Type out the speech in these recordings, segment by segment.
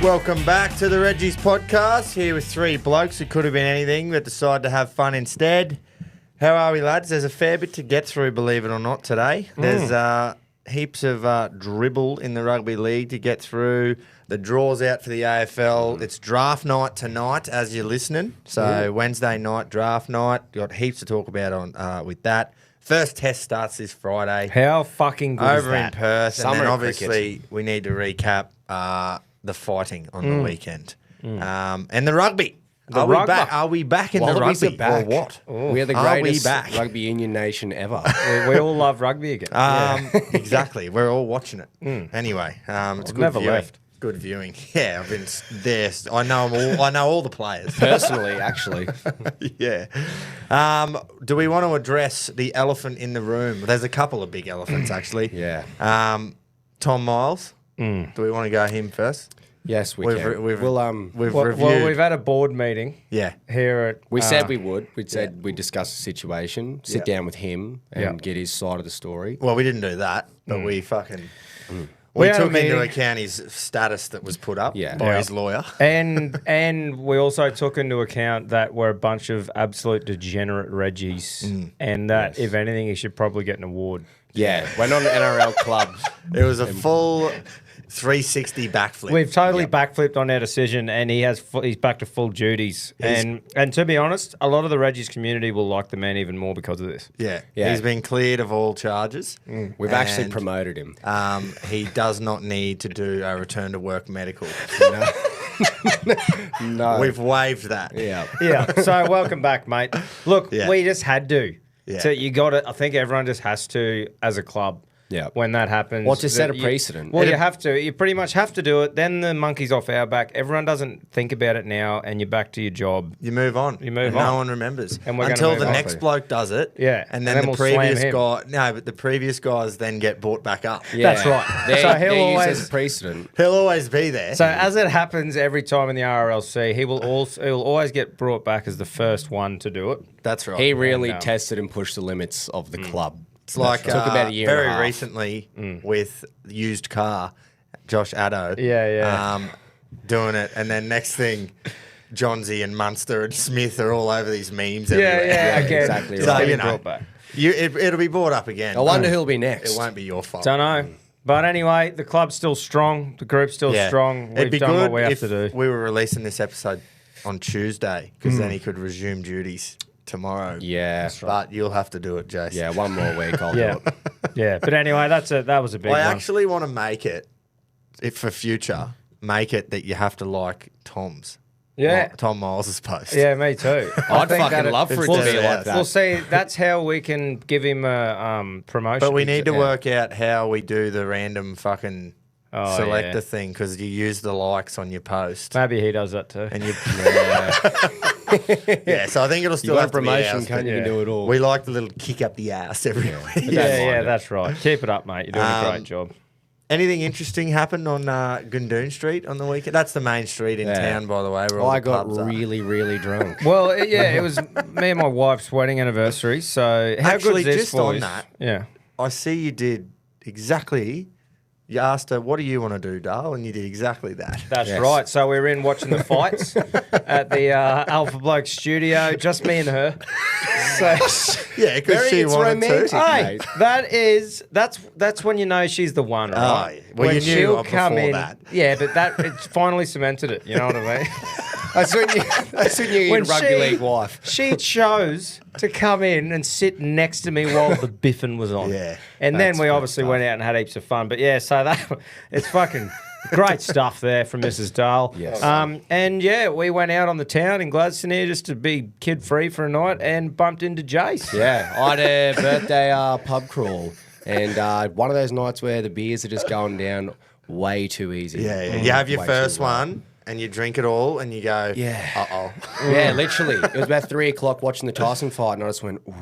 Welcome back to the Reggies podcast. Here with three blokes who could have been anything but decided to have fun instead. How are we, lads? There's a fair bit to get through, believe it or not, today. There's heaps of dribble in the Rugby League to get through. The draw's out for the AFL. It's draft night tonight as you're listening. So Wednesday night, draft night. Got heaps to talk about on with that. First test starts this Friday. How fucking good is Over that? in Perth. Summer and then cricket. obviously we need to recap the fighting on the weekend. And the rugby. Are we back in the Wallabies rugby are back. or what? We're the Are we greatest back? Rugby Union nation ever. We all love rugby again. Exactly. We're all watching it. Anyway, it's good never viewing. left. Good viewing. Yeah, I've been there. I know them all. I know all the players. Personally, actually. Yeah. Do we want to address the elephant in the room? There's a couple of big elephants, actually. Yeah. Tom Miles. Do we want to go him first? Yes, we We've can. we've Well, reviewed. we've had a board meeting Yeah. here at... We said we would. We said we'd discuss the situation, sit Yeah. down with him and get his side of the story. Well, we didn't do that, but we fucking... We We had a took into meeting. account his status that was put up Yeah. by Yeah. his lawyer. And we also took into account that we're a bunch of absolute degenerate Reggies and that, if anything, he should probably get an award. Yeah, we're not an NRL club. It was a full 360 backflip. We've totally backflipped on our decision, and he's back to full duties. And to be honest, a lot of the Reggies community will like the man even more because of this. Yeah. Yeah. He's been cleared of all charges. We've actually And, promoted him. He does not need to do a return to work medical. No. We've waived that. Yeah. Yeah. So welcome back, mate. Look, Yeah. we just had to. Yeah. So you got it. I think everyone just has to, as a club. Yeah. When that happens. Well, to set a that precedent. Well, you have to. You pretty much have to do it. Then the monkey's off our back. Everyone doesn't think about it now, and you're back to your job. You move on. You move and on. No one remembers. And we're gonna Until move the on. next bloke does it. Yeah. And then And then the we'll slam previous him. guy. No, but the previous guys then get brought back up. Yeah. That's right. They're, So he'll they're used always- as a precedent. He'll always be there. So as it happens every time in the RLC, he will always get brought back as the first one to do it. That's right. He really And, tested and pushed the limits of the club. It's like Took about a year and very a half. recently with used car, Josh Addo. Yeah. Doing it, and then next thing, Johnsy and Munster and Smith are all over these memes. everywhere. Again, exactly just right. So, getting you know, brought back. it'll be brought up again. I wonder who'll be next. It won't be your fault. Don't know. But anyway, the club's still strong. The group's still strong. It'd be We've done good what we have if to do. we were releasing this episode on Tuesday, because then he could resume duties tomorrow. Yeah. But you'll have to do it, Jace. Yeah, one more week. I'll Yeah. do it. Yeah. But anyway, that was a big I one. actually want to make it, if for future, make it that you have to like Tom's. Yeah. Tom Miles' post. Yeah, me too. I'd fucking love for it to Instead be of like ours. that. Well, see, that's how we can give him a promotion. But we need to Yeah. work out how we do the random fucking Oh, selector yeah. thing, because you use the likes on your post. Maybe he does that too. And you, yeah, so I think it'll You still got a have to be promotion, ours, can't but you? yeah. Can do it all. We like the little kick up the ass every week. Yeah, that's right. Keep it up, mate. You're doing a great job. Anything interesting happened on Gundoon Street on the weekend? That's the main street in town, by the way. Where all I the got pubs are. really, really drunk. Well, it was me and my wife's wedding anniversary. So how Actually, good is this just for on you? that, Yeah. I see you did exactly. You asked her, "What do you want to do, Dale?" And you did exactly that. That's Yes. right. So we were in watching the fights at the Alpha Bloke studio, just me and her. So, Yeah, because she it's wanted romantic. to. hey, Mate. that's when you know she's the one, right? Oh, well, when you knew she'll before come in, that. yeah, but it's finally cemented it. You know what I mean? That's when you When get rugby she- league wife. She chose to come in and sit next to me while the biffin was on. Yeah, and then that's we good obviously went out and had heaps of fun. But yeah, so it's fucking great stuff there from Mrs. Dahl. Yes. And yeah, we went out on the town in Gladstone here just to be kid free for a night and bumped into Jace. Yeah, I had a birthday pub crawl, and one of those nights where the beers are just going down way too easy. Yeah. You have your Way first too well. one, and you drink it all, and you go, Yeah. uh-oh. Yeah, literally. It was about 3 o'clock watching the Tyson fight, and I just went, ooh.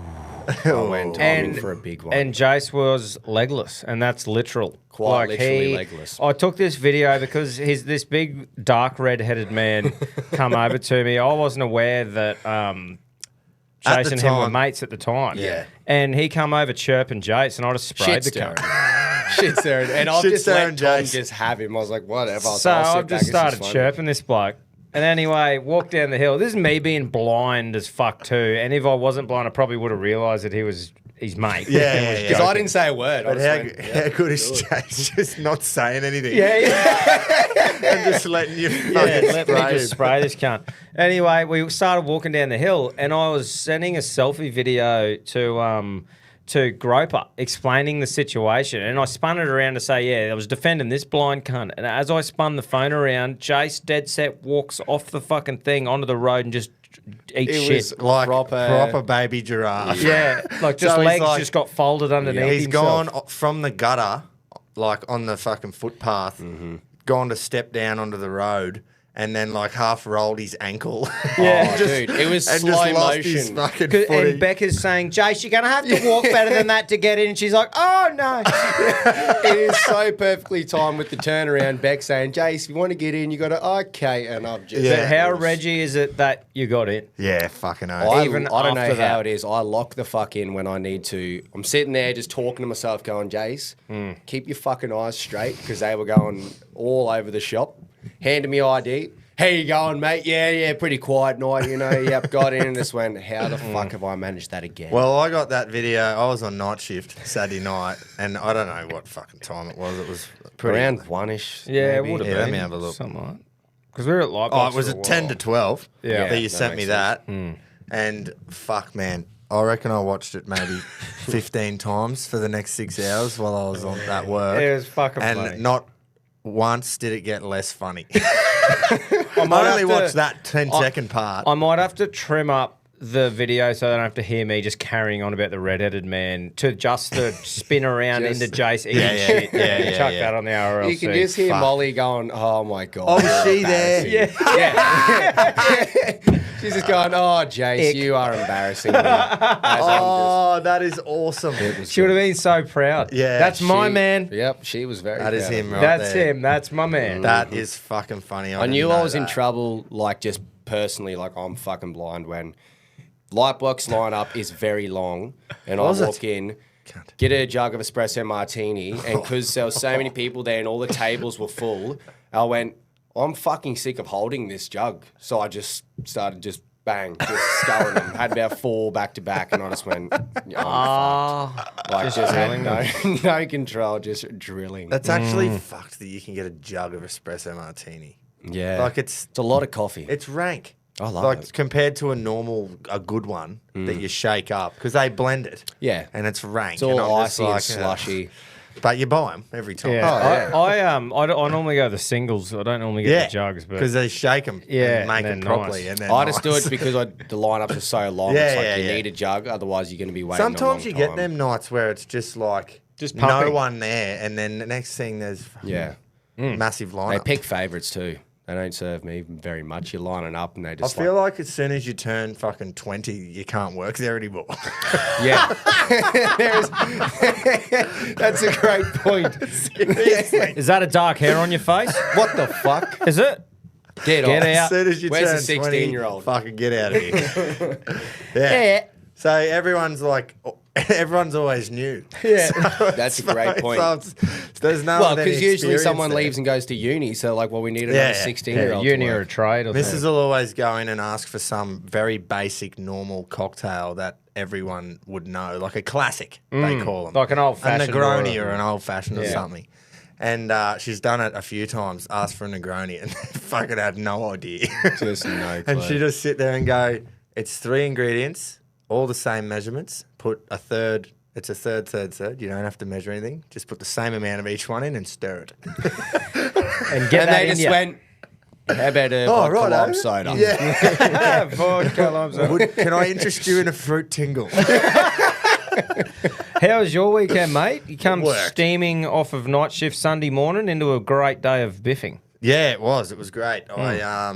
I went, I'm in for a big one. And Jace was legless, and that's literal. Quite literally legless. I took this video because he's this big, dark, red-headed man come over to me. I wasn't aware that At Jace the and him were time. mates at the time. Yeah. And he come over chirping Jace, and I just sprayed Shit the cunt. stirring. Shit's there. And I've Shit's just there let and Tom Jace. just have him. I was like, whatever. So I've just started chirping this bloke. And anyway, walked down the hill. This is me being blind as fuck too. And if I wasn't blind, I probably would have realised that he was his mate. Yeah. Because I didn't say a word. But how good is Jace just not saying anything? Yeah. And just letting you Let me just spray this cunt. Anyway, we started walking down the hill, and I was sending a selfie video to Groper explaining the situation, and I spun it around to say, yeah, I was defending this blind cunt. And as I spun the phone around, Jace dead set walks off the fucking thing onto the road and just eats It shit. was like proper baby giraffe. Yeah, like just So he's legs like- just got folded underneath. He's himself. gone from the gutter, like on the fucking footpath, gone to step down onto the road, and then like half rolled his ankle. Yeah. Oh, dude, it was and slow just lost his motion. fucking And footy. Becca's saying, Jace, you're going to have to walk better than that to get in. And she's like, oh, no. It is so perfectly timed with the turnaround. Beck saying, Jace, if you want to get in, you got to, okay. And I've just. Yeah. But how Reggie is it that you got in? Yeah, fucking I, oath. Even I don't know after how that. it is. I lock the fuck in when I need to. I'm sitting there just talking to myself, going, Jace, keep your fucking eyes straight, because they were going all over the shop. Handed me ID. How you going, mate? Yeah, pretty quiet night, you know. Yep, got in and just went, how the fuck have I managed that again? Well, I got that video. I was on night shift Saturday night, and I don't know what fucking time it was. It was pretty around one-ish. Yeah, maybe. it would have Yeah, been. let me have a look. Something like because we were at Lightbox. Oh, it was for a at 10 to while. 12 Yeah. that you that sent me makes that. And fuck, man, I reckon I watched it maybe 15 times for the next 6 hours while I was on that work. It was fucking and funny. not once did it get less funny. I I only have to- watched that 10-second part. I might have to trim up the video so they don't have to hear me just carrying on about the red-headed man to just the spin around Just- into Jace eating Yeah, yeah, shit. yeah, and yeah, chuck yeah. that on the RLC. You can just hear Fuck. Molly going, oh my God. Oh, was you're she there? embarrassing." She's just going, oh, Jace, you are embarrassing me. As I'm Oh, that is awesome. She would have been so proud. Yeah, That's my she- man. Yep, she was very That is proud. him right That's there. him. That's my man. That is fucking funny. I knew didn't I know was in that. trouble, like just personally, like I'm fucking blind when Lightbox lineup is very long and I Was it? walk in, get a jug of espresso martini, and because there were so many people there and all the tables were full, I went, I'm fucking sick of holding this jug. So I just started just bang, just sculling them. Had about 4 back to back, and I just went, I'm fucked. Like just had no control, just drilling. That's actually fucked that you can get a jug of espresso martini. yeah, Like it's a lot of coffee. It's rank. I love like it. compared to a good one that you shake up because they blend it. Yeah. and it's rank. It's and all I'm just icy and like, slushy. But you buy them every time. Yeah. I normally go the singles. I don't normally get the jugs, but because they shake them. Yeah, and make and it they're properly. nice. And then I just do it because the lineups are so long. Yeah, it's like yeah, you yeah. need a jug, otherwise you're going to be waiting. Sometimes a you long get time. them nights where it's just like Just no pumping. one there, and then the next thing there's fucking Yeah, massive they lineup. pick favourites too. They don't serve me very much. You're lining up and they I just feel like as soon as you turn fucking 20, you can't work there anymore. yeah. That's a great point. Seriously. is that a dark hair on your face? What the fuck? Is it? Get Get off. out. As soon as you Where's turn the 20, 16-year-old? fucking get out of here. Yeah. So everyone's like, everyone's always new. Yeah. That's a great point. There's no Well, one with any because usually experience someone there. leaves and goes to uni, so like, well, we need another Yeah, yeah. 16-year-old. Uni or a trade or Mrs. something. will always go in and ask for some very basic, normal cocktail that everyone would know, like a classic, they call them. Like an A old-fashioned Negroni or or an old-fashioned or Yeah. something. And she's done it a few times, asked for a Negroni, and fucking had no idea. Just no And clue. she just sit there and go, it's 3 ingredients, all the same measurements, put a third, it's a third. You don't have to measure anything. Just put the same amount of each one in and stir it. And get And that they in just you. went, how about a vodka righto. lime soda? Yeah. Vodka limes. Can I interest you in a fruit tingle? How was your weekend, mate? You come Worked. steaming off of night shift Sunday morning into a great day of biffing. Yeah, it was. It was great. I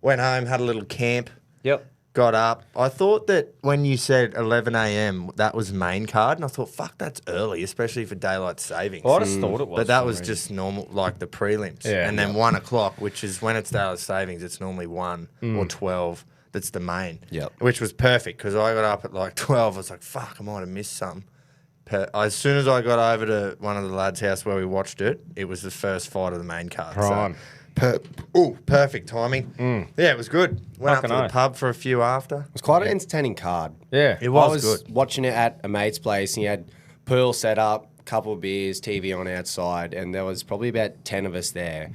went home, had a little camp, Yep. got up. I thought that when you said 11 a.m., that was main card, and I thought, fuck, that's early, especially for daylight savings. I just thought it was. But that for was me. just normal, like the prelims. Yeah. And then 1 o'clock, which is when it's daylight savings, it's normally 1 or 12. That's the main. Yep. Which was perfect because I got up at like 12. I was like, fuck, I might have missed some. As soon as I got over to one of the lads' house where we watched it, it was the first fight of the main card. Prime. So, perfect timing. Yeah, it was good. Went Fucking up to oath. the pub for a few after. It was quite an entertaining card. Yeah. It I was was good. watching it at a mate's place, and he had pool set up, couple of beers, TV on outside, and there was probably about 10 of us there.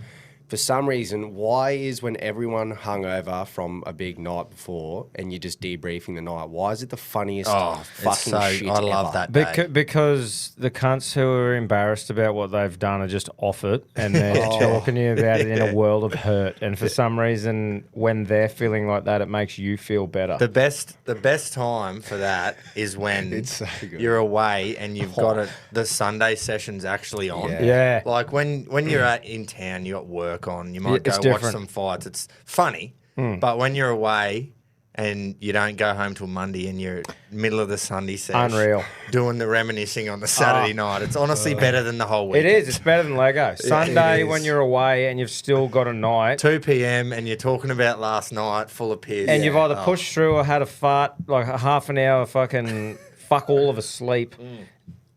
For some reason, why is when everyone hungover from a big night before and you're just debriefing the night, why is it the funniest fucking shit I love ever? that day. Because the cunts who are embarrassed about what they've done are just off it and they're talking to you about it in a world of hurt. And for some reason, when they're feeling like that, it makes you feel better. The best time for that is when It's so good. you're away and you've got it. The Sunday session's actually on. Yeah. Like when you're in town, you got work on. You might It's go watch different. some fights. It's funny, but when you're away and you don't go home till Monday and you're middle of the Sunday session, Unreal. doing the reminiscing on the Saturday night, it's honestly better than the whole week. It is. It's better than Lego. Sunday it when is. you're away and you've still got a night. 2 p.m. and you're talking about last night, full of piss, And you've either pushed through or had a fart, like a half an hour fucking fuck all of a sleep.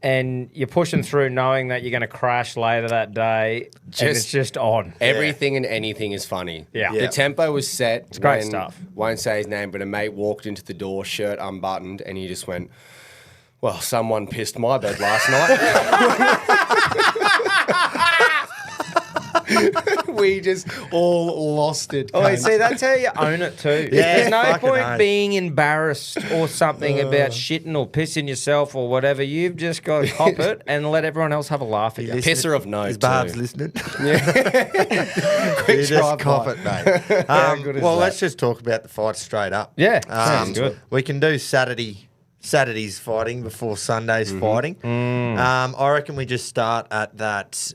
And you're pushing through knowing that you're going to crash later that day. And it's just on. Everything and anything is funny. Yeah. The tempo was set. It's great stuff. Won't say his name, but a mate walked into the door, shirt unbuttoned, and he just went, well, someone pissed my bed last night. We just all lost it. Oh, cunt. see, that's how you own it too. Yeah, There's no fucking point oath. being embarrassed or something about shitting or pissing yourself or whatever. You've just got to cop it and let everyone else have a laugh at you. Pisser of note, Is Barb's too. listening? Quick You just drive cop by. it, mate. good is Well, that? let's just talk about the fight straight up. Yeah, sounds good. We can do Saturday's fighting before Sunday's fighting. I reckon we just start at that.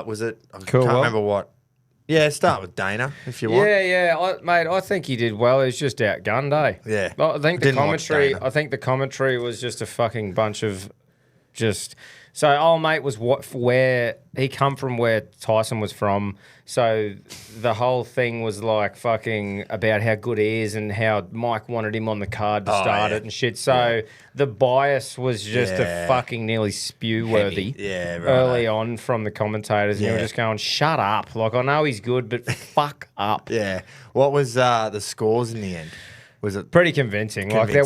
Was it? I Cool, can't well. remember what. Yeah, start with Dana if you want. Mate. I think he did well. He's just outgunned, eh? Yeah. I think the Didn't watch commentary. Dana. I think the commentary was just a fucking bunch of just. So, old mate was where he come from, where Tyson was from. So the whole thing was like fucking about how good he is and how Mike wanted him on the card to start it and shit. So the bias was just a fucking nearly spew-worthy early on from the commentators. And you were just going, shut up. Like, I know he's good, but fuck up. Yeah. What was the scores in the end? Was it Pretty convincing. Like there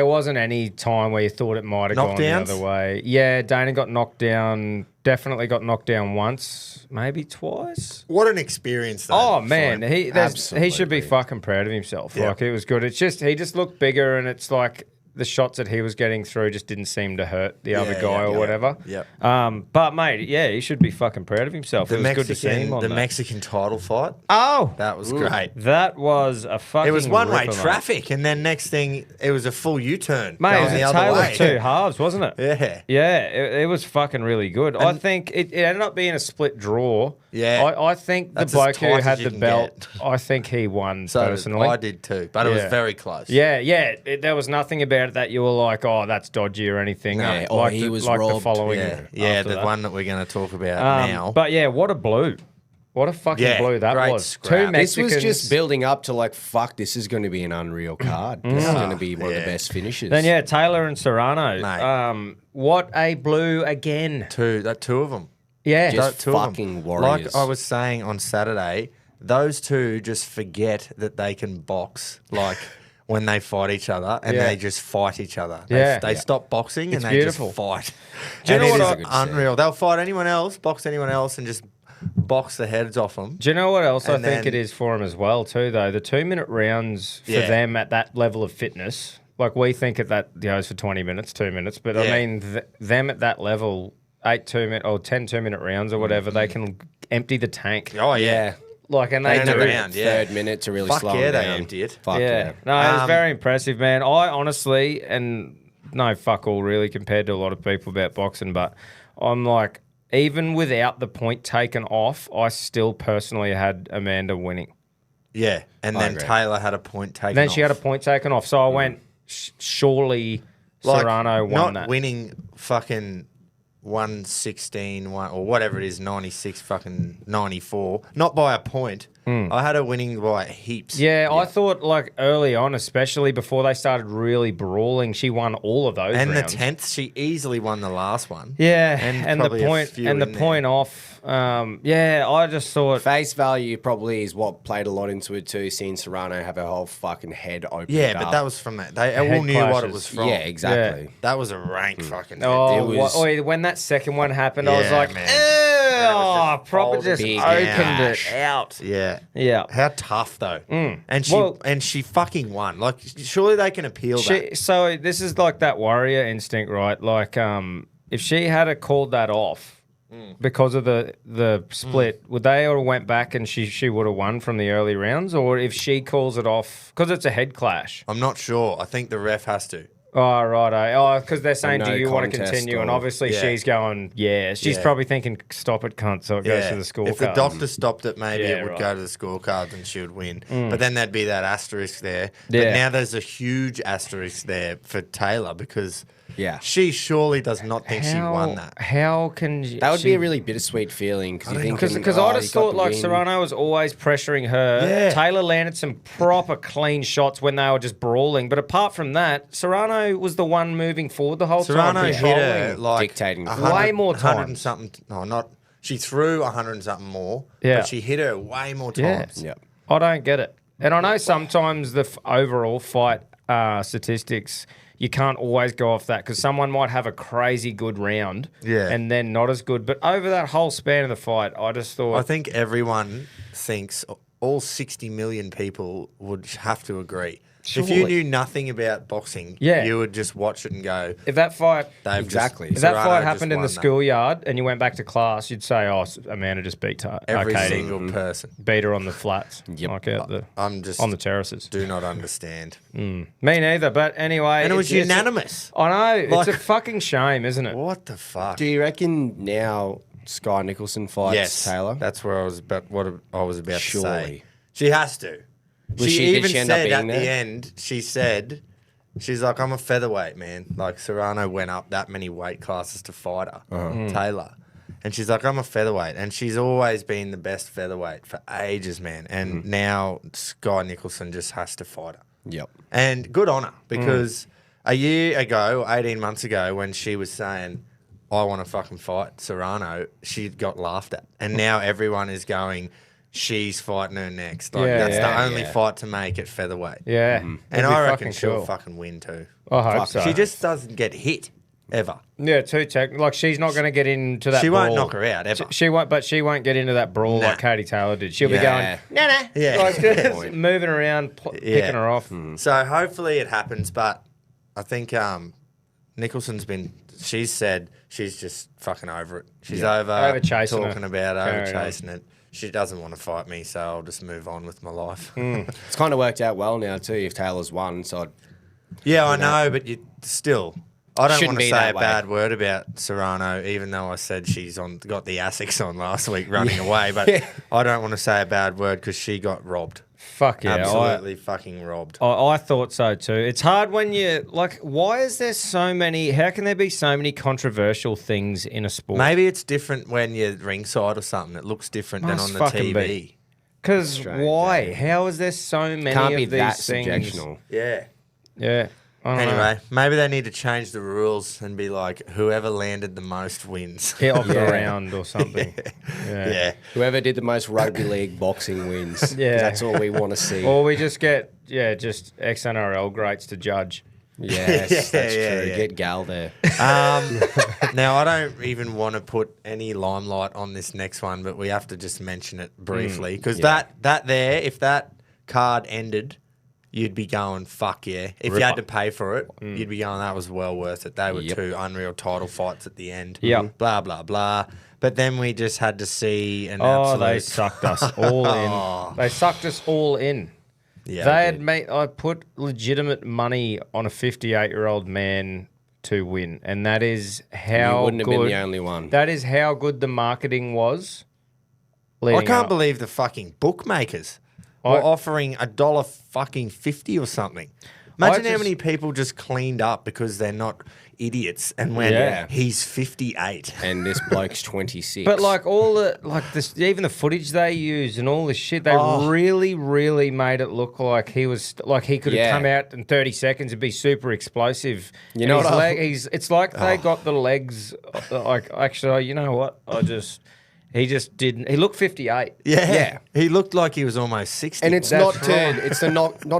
wasn't any time where you thought it might have gone the Knockdowns? other way. Yeah, Dana got knocked down. Definitely got knocked down once, maybe twice. what an experience? Though, Oh for man, him. he should be Absolutely. fucking proud of himself. Yeah. Like it was good. It's just he just looked bigger, and it's like the shots that he was getting through just didn't seem to hurt the other guy or whatever. Yep. But mate, yeah, he should be fucking proud of himself. The It was good to see him on the that. Mexican title fight. Oh, That was great. that was a fucking. It was one-way ripper, mate. traffic, and then next thing, it was a full U-turn. Mate, it going was the a other tale way. of two halves, wasn't it? Yeah. Yeah, it was fucking really good. I think it ended up being a split draw. Yeah. I think the That's as bloke who tight as had you the can belt, get. I think he won So personally. I did too, but it was Yeah. very close. Yeah, there was nothing about it that you were like, oh, that's dodgy or anything. Yeah, like or he was like the robbed. following. Yeah, after the that. one that we're going to talk about now. But yeah, what a blue. What a fucking Yeah, blue that great was. scrap. Two This Mexicans. was just building up to like, fuck, this is going to be an unreal card. This is going to be one of the best finishes. Then yeah, Taylor and Serrano. Mate. What a blue again. two of them. Yeah. Just Two of them. fucking warriors. Like I was saying on Saturday, those two just forget that they can box. Like when they fight each other, and Yeah. they just fight each other. Yeah. They stop boxing It's and they beautiful. just fight. Do you and know it what is I- unreal. They'll fight anyone else, box anyone else, and just box the heads off them. Do you know what else I And think then- it is for them as well too? Though the 2-minute rounds for Yeah. them at that level of fitness, like we think at that goes for 20 minutes, 2 minutes, but Yeah. I mean them at that level, 8 2-minute or 10 2-minute rounds or whatever, they can empty the tank. Oh yeah. Like and they Turn do. it around. Yeah. Third minute to really Fuck slow yeah, it they down. empty it. Fuck Yeah, no, it was Um, very impressive, man. I honestly, and no fuck all really compared to a lot of people about boxing, but I'm like, even without the point taken off, I still personally had Amanda winning. Yeah, and then agree. Taylor had a point taken. Then she had a off. point taken off, so I went, surely Serrano won not that. winning fucking 116 or whatever it is, 96 fucking 94, not by a point. I had her winning by heaps. Yeah, I thought like early on, especially before they started really brawling, she won all of those And rounds. the 10th, she easily won the last one. Yeah, And and the probably a point few and the in there. point off. I just thought Face value probably is what played a lot into it too, seeing Serrano have her whole fucking head open. Yeah, but that was from that. They all knew what it was from. Yeah, exactly. That was a rank fucking head. Oh, It was- when that second one happened, I was Yeah, like, man. proper folded just big opened out. it out. Yeah. Yeah. How tough though. And Well- she fucking won. Like surely they can appeal that. So this is like that warrior instinct, right? Like, if she had called that off because of the split, would they have went back and she would have won from the early rounds, or if she calls it off because it's a head clash? I'm not sure. I think the ref has to. Oh, right. Oh, because they're saying, no do you want to contest continue? And or- obviously Yeah. she's going, yeah. She's Yeah. probably thinking, stop it, cunt, so it goes to the scorecard. If the doctor stopped it, maybe Yeah, it would right. go to the scorecards and she would win. But then there'd be that asterisk there. Yeah. But now there's a huge asterisk there for Taylor because Yeah. she surely does not think she won that. How can you, That would be a really bittersweet feeling because you think Because I just thought like Serrano was always pressuring her. Yeah. Taylor landed some proper clean shots when they were just brawling. But apart from that, Serrano was the one moving forward the whole Serrano time. hit her controlling. like Dictating. 100 Way more 100 and times. something. No, not. She threw 100 and something more. Yeah. But she hit her way more Yeah. times. Yep. I don't get it. And I know sometimes the overall fight statistics, you can't always go off that because someone might have a crazy good round and then not as good. But over that whole span of the fight, I just thought... I think everyone thinks all 60 million people would have to agree. If you Surely. knew nothing about boxing, Yeah. you would just watch it and go, if that fight... they've Exactly. Just, If that Serrano fight just happened in the won that. schoolyard and you went back to class, you'd say, "Oh, Amanda just beat Every Katie. single person. Beat her on the flats, Yep. like out the I'm just on the terraces." do not understand. Me neither. But anyway, And it was it's- unanimous. I know Like- it's a fucking shame, isn't it? What the fuck? Do you reckon now Sky Nicholson fights Yes, Taylor? That's where I was about. What I was about to Surely. say. She has to. Was she did even she end up said being at the there? end. She said, "She's like, I'm a featherweight, man. Like Serrano went up that many weight classes to fight her, Taylor, and she's like, I'm a featherweight, and she's always been the best featherweight for ages, man. And now Sky Nicholson just has to fight her. Yep. And good on her because a year ago, 18 months ago, when she was saying, I want to fucking fight Serrano, she got laughed at. And now everyone is going, she's fighting her next. Like, Yeah, that's yeah, the only yeah. fight to make it featherweight. Yeah, And It'd be I reckon fucking she'll cool. fucking win too. I hope Fuck, so. She just doesn't get hit, ever. yeah, too tech. Like she's not going to get into that. She won't brawl. knock her out, ever. She won't, but she won't get into that brawl Nah. like Katie Taylor did. She'll Yeah. be going, nah. Yeah. Like, just Point. moving around, picking her off. So hopefully it happens, but I think Nicholson's she's said she's just fucking over it. She's over chasing talking her. about Carry over on. chasing it. She doesn't want to fight me, so I'll just move on with my life. It's kind of worked out well now too. If Taylor's won, so Yeah, I know, but you still. I don't Shouldn't want to be say that a way. bad word about Serrano, even though I said she's got the ASICs on last week running away. But I don't want to say a bad word because she got robbed. Fuck yeah, Absolutely fucking robbed. I thought so too. It's hard when you like. Why is there so many? How can there be so many controversial things in a sport? Maybe it's different when you're ringside or something. It looks different Must than on the fucking TV. be. Because Strange, why? How is there so many can't of be these that things? subjectional. Yeah. Yeah. I don't know. Anyway, maybe they need to change the rules and be like, whoever landed the most wins. Hit off the round or something. Yeah. Whoever did the most rugby league boxing wins. Yeah. That's all we want to see. Or we just get just ex-NRL greats to judge. Yes, that's Yeah, true. yeah. Get Gal there. Now, I don't even want to put any limelight on this next one, but we have to just mention it briefly. Because that there, if that card ended, you'd be going, fuck yeah. If you had to pay for it, you'd be going, that was well worth it. They were Yep. two unreal title fights at the end. Yep. Blah, blah, blah. But then we just had to see an Oh, absolute... they sucked us all in. They sucked us all in. Yeah, They they had did. made. I put legitimate money on a 58-year-old man to win, and that is how You wouldn't good. have been the only one. That is how good the marketing was. I leading can't up. believe the fucking bookmakers were offering $1.50 or something. Imagine how many people just cleaned up because they're not idiots and went, he's 58. And this bloke's 26. But like all the even the footage they used and all the shit, they really, really made it look like he could have come out in 30 seconds and be super explosive. You know what? It's like they got the legs. Like actually, you know what? He just didn't. He looked 58. Yeah. He looked like he was almost 60. And it's not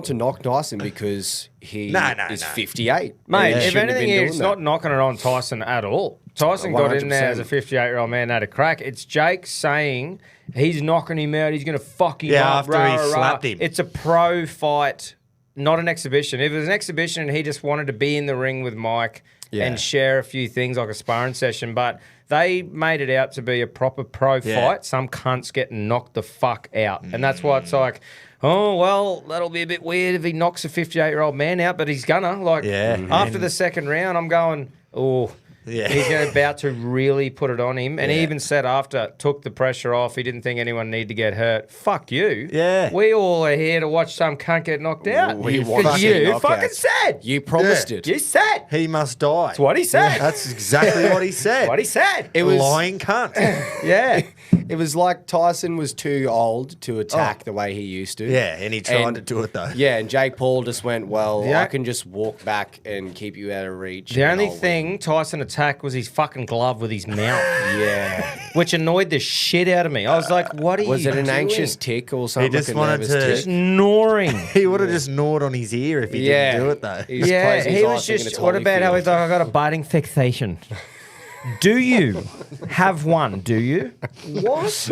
to knock Tyson because he is 58. Mate, if anything, it's not knocking it on Tyson at all. Tyson got in there as a 58-year-old man and had a crack. It's Jake saying he's knocking him out. He's going to fuck him up. After he slapped him. It's a pro fight, not an exhibition. If it was an exhibition and he just wanted to be in the ring with Mike and share a few things like a sparring session, but they made it out to be a proper pro fight. Some cunts getting knocked the fuck out. And that's why it's like, oh, well, that'll be a bit weird if he knocks a 58-year-old man out, but he's gonna. Like, after the second round, I'm going, he's about to really put it on him. And he even said after, took the pressure off. He didn't think anyone needed to get hurt. Fuck you. Yeah. We all are here to watch some cunt get knocked out. We Because you fucking said. You promised it. You said. He must die. That's what he said. That's exactly what he said. What he said. It was lying cunt. Yeah. It was like Tyson was too old to attack the way he used to. Yeah, and he tried to do it though. Yeah, and Jake Paul just went, well, I can just walk back and keep you out of reach. The only thing Tyson attacked was his fucking glove with his mouth. Yeah. Which annoyed the shit out of me. I was like, what are you Was it an doing? anxious tick or something? He just like a wanted nervous to- tick? Just snoring. He would have just gnawed on his ear if he didn't do it though. He's Yeah, closing his he eyes was thinking just, it's what about how Holyfield. he's like, I got a biting fixation. Do you have one? Do you? What?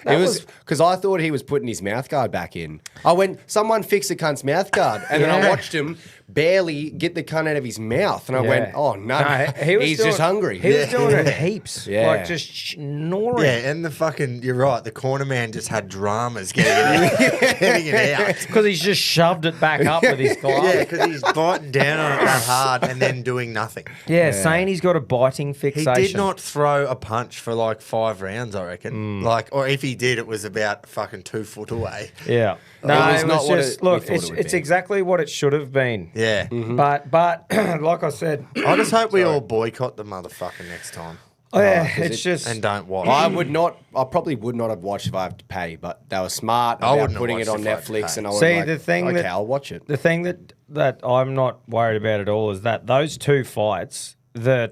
It was because I thought he was putting his mouth guard back in. I went, someone fix the cunt's mouth guard. And then I watched him barely get the cunt out of his mouth. And I went, oh, no, he's just hungry. He was doing it heaps. Yeah. Like just snoring. Yeah, and the fucking, you're right, the corner man just had dramas getting it out. Because he's just shoved it back up with his glove. Yeah, because he's biting down on it that hard and then doing nothing. Yeah, saying he's got a biting He fixation. did not throw a punch for like 5 rounds, I reckon. Like, or if he did, it was about fucking 2 foot away. Yeah. No, was it not was what just, it- we look, thought it would it's be. exactly what it should have been. Yeah. But like I said, I just hope we all boycott the motherfucker next time it's just... and don't watch. I probably would not have watched if I have to pay, but they were smart I about wouldn't have putting it watched on if I had to Netflix. pay. And I was See, like, the thing okay, that- I'll watch it. The thing that I'm not worried about at all is that those 2 fights, the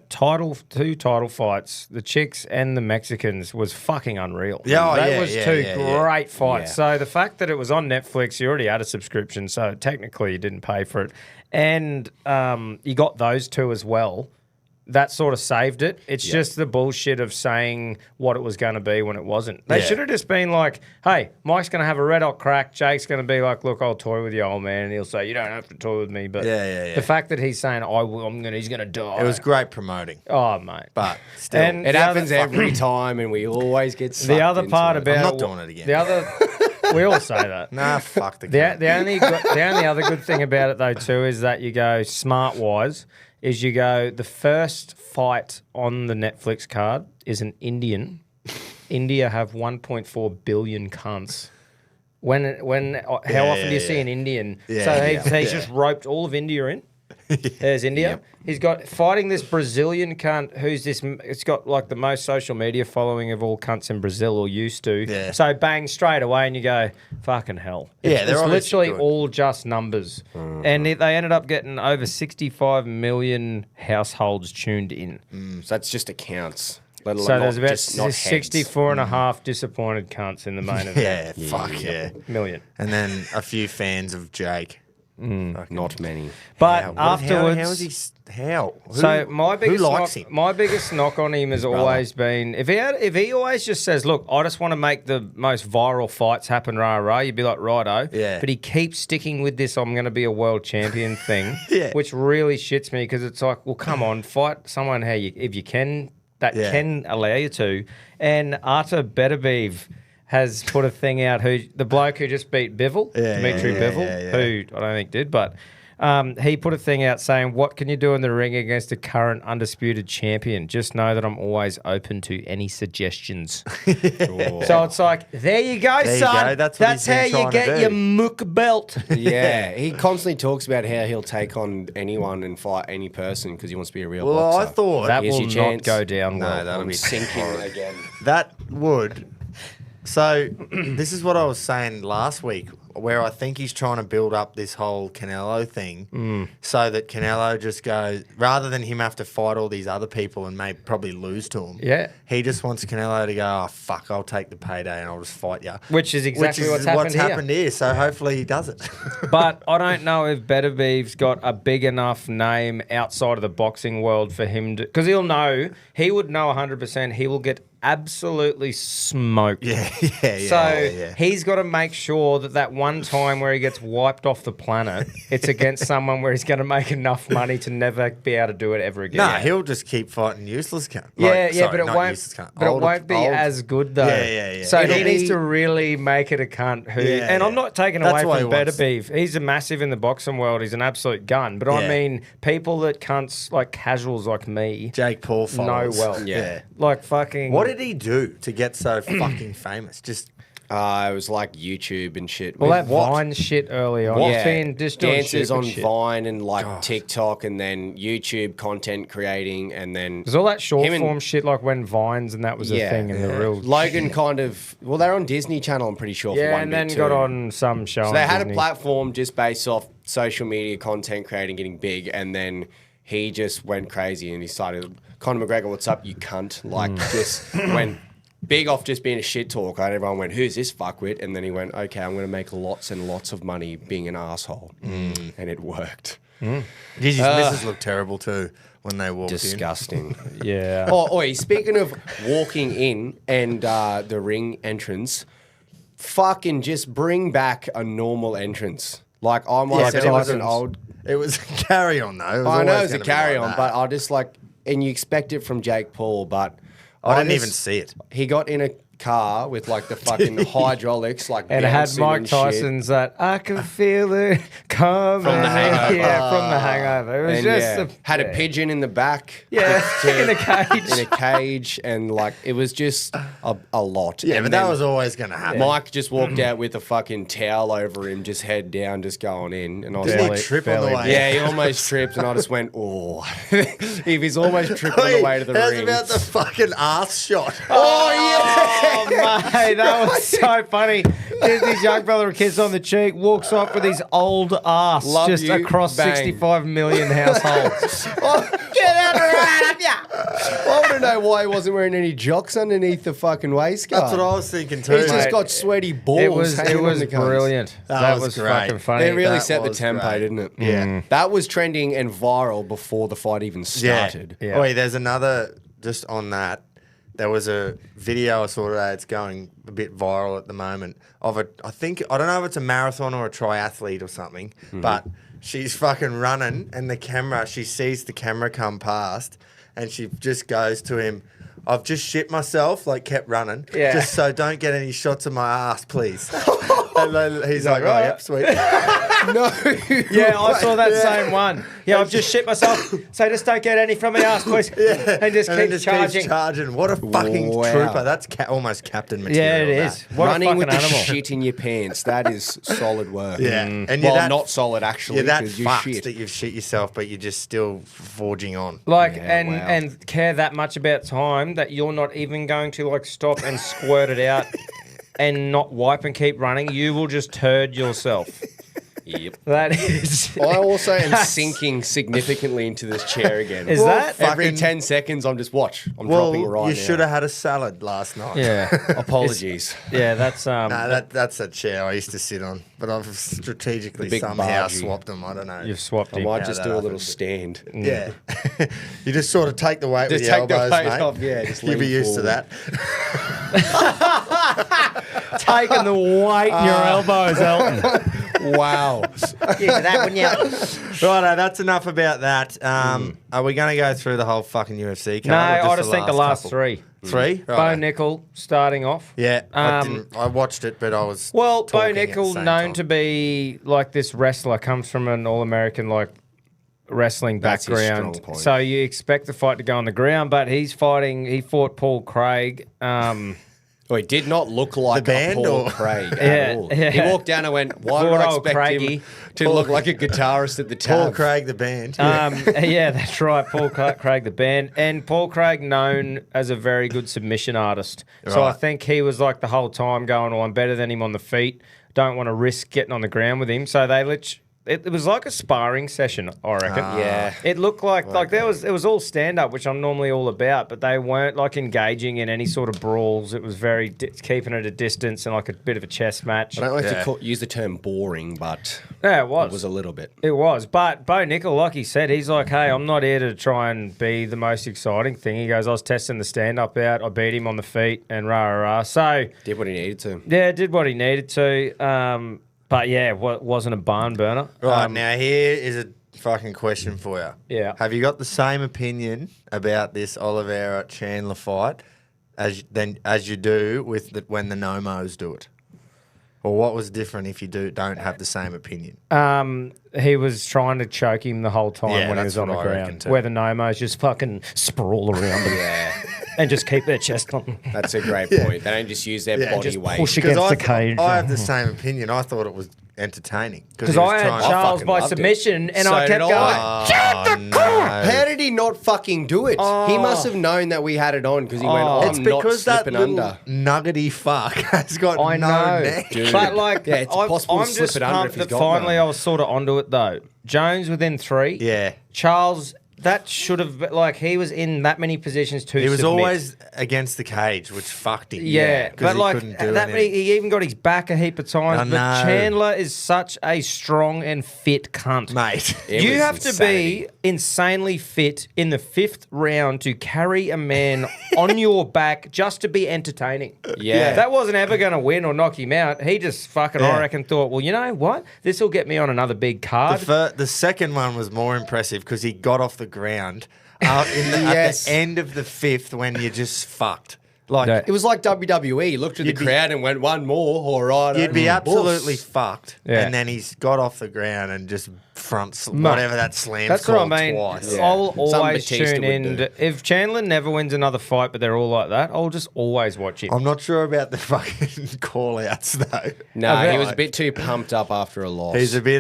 two title fights, the chicks and the Mexicans, was fucking unreal. Yeah, that yeah, was yeah, 2 yeah. great fights. Yeah. So the fact that it was on Netflix, you already had a subscription, so technically you didn't pay for it, and you got those 2 as well. That sort of saved it. It's just the bullshit of saying what it was going to be when it wasn't. They should have just been like, hey, Mike's going to have a red hot crack. Jake's going to be like, look, I'll toy with you, old man. And he'll say, you don't have to toy with me. But the fact that he's saying, he's going to die. It was great promoting. Oh, mate. But still, And It the happens other- every time, and we always get sucked The other part into it. about... I'm not doing it again. The other... we all say that. nah, fuck the The cunt. only other good thing about it, though, too, is that you go smart-wise, is you go, the first fight on the Netflix card is an Indian. India have 1.4 billion cunts. How often do you see an Indian? Yeah, So he's just roped all of India in. There's India. He's got fighting this Brazilian cunt who's this. It's got like the most social media following of all cunts in Brazil, or used to. Yeah. So bang straight away, and you go, fucking hell. Yeah, they're it's obviously literally good. all just numbers, and they ended up getting over 65 million households tuned in. So that's just accounts. Let alone So there's about just not heads. 64 and a half disappointed cunts in the main event. Yeah, fuck yeah. Million. And then a few fans of Jake. Not many. But How? afterwards, how is he? How? So my biggest who likes knock, him? my biggest knock on him has always been if he always just says, "Look, I just want to make the most viral fights happen." Rah rah. You'd be like, "Righto." Yeah. But he keeps sticking with this. I'm going to be a world champion thing. Yeah. Which really shits me because it's like, well, come on, fight someone if you can can allow you to. And Artur Beterbiev has put a thing out. The bloke who just beat Bivol, Dimitri Bivol, who I don't think did, but. He put a thing out saying, "What can you do in the ring against a current undisputed champion? Just know that I'm always open to any suggestions." So it's like, there you go, There you son. go. That's what he's how been you trying to get do. your mook belt. Yeah, he constantly talks about how he'll take on anyone and fight any person because he wants to be a real Well, boxer. I thought That Here's will your not chance. go down No, well. that'll I'm be sinking again. that would. So this is what I was saying last week, where I think he's trying to build up this whole Canelo thing, so that Canelo just goes, rather than him have to fight all these other people and maybe probably lose to him. Yeah. he just wants Canelo to go, oh fuck, I'll take the payday and I'll just fight you. Which is exactly what's happened here. So hopefully he does it. But I don't know if Better Beef's got a big enough name outside of the boxing world for him to... Because he would know 100% he will get absolutely smoked. yeah. So he's got to make sure that one time where he gets wiped off the planet, it's against someone where he's going to make enough money to never be able to do it ever again. No, he'll just keep fighting useless cunt. Yeah, Sorry, but it not won't. useless cunt. But Old- it won't be old- as good though. Yeah. So It'll he needs be- to really make it a cunt who. Yeah, and I'm yeah. not taking That's away what from he Better wants. Beef. He's a massive in the boxing world. He's an absolute gun. But I Yeah. mean, people that cunts like casuals like me Jake Paul know follows. well. Yeah. Like fucking. What did he do to get so fucking famous? Just It was like YouTube and shit. Well, that what? Vine shit early on. Yeah, He's been just doing dances stupid on shit. Vine and like TikTok, and then YouTube content creating, and then There's all that short him and- form shit like when Vines and that was a thing and the real. Logan kind of. Well, they're on Disney Channel, I'm pretty sure. for Yeah, one and bit then too. got on some show. So on they had Disney. a platform just based off social media content creating, getting big, and then he just went crazy and he started. Conor McGregor, what's up, you cunt? Like just went big off just being a shit talker, and everyone went, "Who's this fuckwit?" And then he went, "Okay, I'm going to make lots and lots of money being an asshole," and it worked. Did his missus look terrible too when they walked Disgusting. Yeah. Oh, speaking of walking in and the ring entrance, fucking just bring back a normal entrance. Like I might said, it was an old. in? It was a carry on though. It was I know always it's a gonna be carry like on, that. but I just like, and you expect it from Jake Paul, but I didn't just- even see it. He got in a car with like the fucking hydraulics, like And it had bouncing Mike and shit. Tyson's that I can feel it coming From The Hangover. Yeah, from the Hangover. It was And just had a pigeon in the back. Yeah, to- in a cage. In a cage, and like it was just a lot. Yeah, And but that then was always going to happen. Mike just walked out with a fucking towel over him, just head down, just going in, and I was Didn't like, he trip on the belly way? yeah, he almost tripped, and I just went, oh. If he's almost tripped on the way to the How's ring. about the fucking ass shot? Oh, yeah. Oh, mate, that was so funny. There's his young brother with kiss on the cheek, walks off with his old ass Love just you, across bang. 65 million households. Get out right up, yeah. I want to know why he wasn't wearing any jocks underneath the fucking waistguard. That's what I was thinking too. He's just Mate, got sweaty balls. It was hanging on the cunts. brilliant. That That was was great. fucking funny. It really That set the was tempo, great. didn't it? Yeah. That was trending and viral before the fight even started. Yeah. Oi, there's another, just on that, there was a video I saw today, it's going a bit viral at the moment, of a, I don't know if it's a marathon or a triathlete or something, but she's fucking running and she sees the camera come past and she just goes to him, I've just shit myself, like kept running, Yeah. just so don't get any shots of my ass, please. And then he's like, oh, right. yep, sweet. No. Yeah, I saw that same one. Yeah, I've just shit myself, so just don't get any from my ass, please. And just And then keep just charging. keeps charging. What a fucking Wow. trooper. That's almost captain material. Yeah, it that. is. What Running a with fucking the animal. shit in your pants. That is solid work. Yeah. And you're Well, that, not solid actually. you're that 'cause you fucked shit. that you've shit yourself, but you're just still forging on. Like, Yeah, and wow. and care that much about time that you're not even going to like stop and squirt it out and not wipe and keep running. You will just turd yourself. Yep. That is. I also am sinking significantly into this chair again. Is that every fucking- 10 seconds? I'm just I'm Well, dropping right now. you should have had a salad last night. Yeah, Apologies. yeah. That's Nah, that's a chair I used to sit on, but I've strategically The big somehow bargee. swapped them. I don't know. you've swapped I him. might how just that do a little happened. stand. Yeah. You just sort of take the weight Just with your take the elbows, weight mate. off, yeah, just You'll be lean used forward. to that. Taking the weight in your elbows, Elton. Wow. Yeah, that one, yeah. Righto, that's enough about that. Are we going to go through the whole fucking UFC card? No, or I just think the last couple? three. 3? Bo Righto. Nickel starting off. Yeah, I watched it, but I was Well, Bo talking at the Nickel, same known time. to be like this wrestler, comes from an All-American like wrestling That's his background. strong point. So you expect the fight to go on the ground, but he fought Paul Craig. Well, he did not look like The band a Paul or- Craig Yeah, at all. yeah. He walked down and went, why Poor would I old expect Craigie. him to look like a guitarist at the Paul tab? Craig, the band. Yeah, that's right. Paul Craig, the band. And Paul Craig, known as a very good submission artist. So I Right. think he was like the whole time going, I'm better than him on the feet. Don't want to risk getting on the ground with him. So it was like a sparring session, I reckon. Yeah. It looked like it was all stand up, which I'm normally all about, but they weren't like engaging in any sort of brawls. It was very keeping it at a distance and like a bit of a chess match. I don't like Yeah. to use the term boring, but Yeah, it was. it was a little bit. It was. But Bo Nickel, like he said, he's like, hey, I'm not here to try and be the most exciting thing. He goes, I was testing the stand-up out. I beat him on the feet and rah, rah, rah. So, Did what he needed to. yeah, did what he needed to. But, yeah, wasn't a barn burner. Right, now here is a fucking question for you. Yeah. Have you got the same opinion about this Oliveira-Chandler fight as you do with when the Nomos do it? Or what was different if you don't have the same opinion? He was trying to choke him the whole time Yeah, when he was that's on the what I reckon ground. too. Where the Nomos just fucking sprawl around him Yeah, and just keep their chest on. that's a great point. They don't just use their body just weight. push Because against the cage. I have the same opinion. I thought it was entertaining. Because he was I had trying- Charles fucking by loved it. submission and So I kept did going, I. Oh, no. How did he not fucking do it? He must have known that we had it on because he went, oh, It's I'm not because that slipping little under. nuggety fuck has got I no know. neck. Dude. But like, Yeah, it's possible to I'm slip just it under pumped if he's that got finally none. I was sort of onto it though. Jones within 3. Yeah. Charles, that should have like he was in that many positions to He was submit. always against the cage, which fucked him. Yeah, 'cause but he like couldn't do that, anything. he even got his back a heap of times. I But know. Chandler is such a strong and fit cunt. Mate. It You was have to insanity. be insanely fit in the 5th round to carry a man on your back just to be entertaining. Yeah. That wasn't ever going to win or knock him out. He just fucking, Yeah. I reckon, thought, well, you know what? This will get me on another big card. The second one was more impressive because he got off the ground at Yes. the end of the 5th when you're just fucked. Like, Yeah. It was like WWE. He looked at the You'd be- crowd and went, one more, all right. you'd be absolutely fucked. Yeah. And then he's got off the ground and just whatever that slam's That's what I called mean. twice. Yeah. I'll Something always Batista tune would in. do. If Chandler never wins another fight, but they're all like that, I'll just always watch him. I'm not sure about the fucking call-outs, though. No, he was a bit too pumped up after a loss. He's a bit,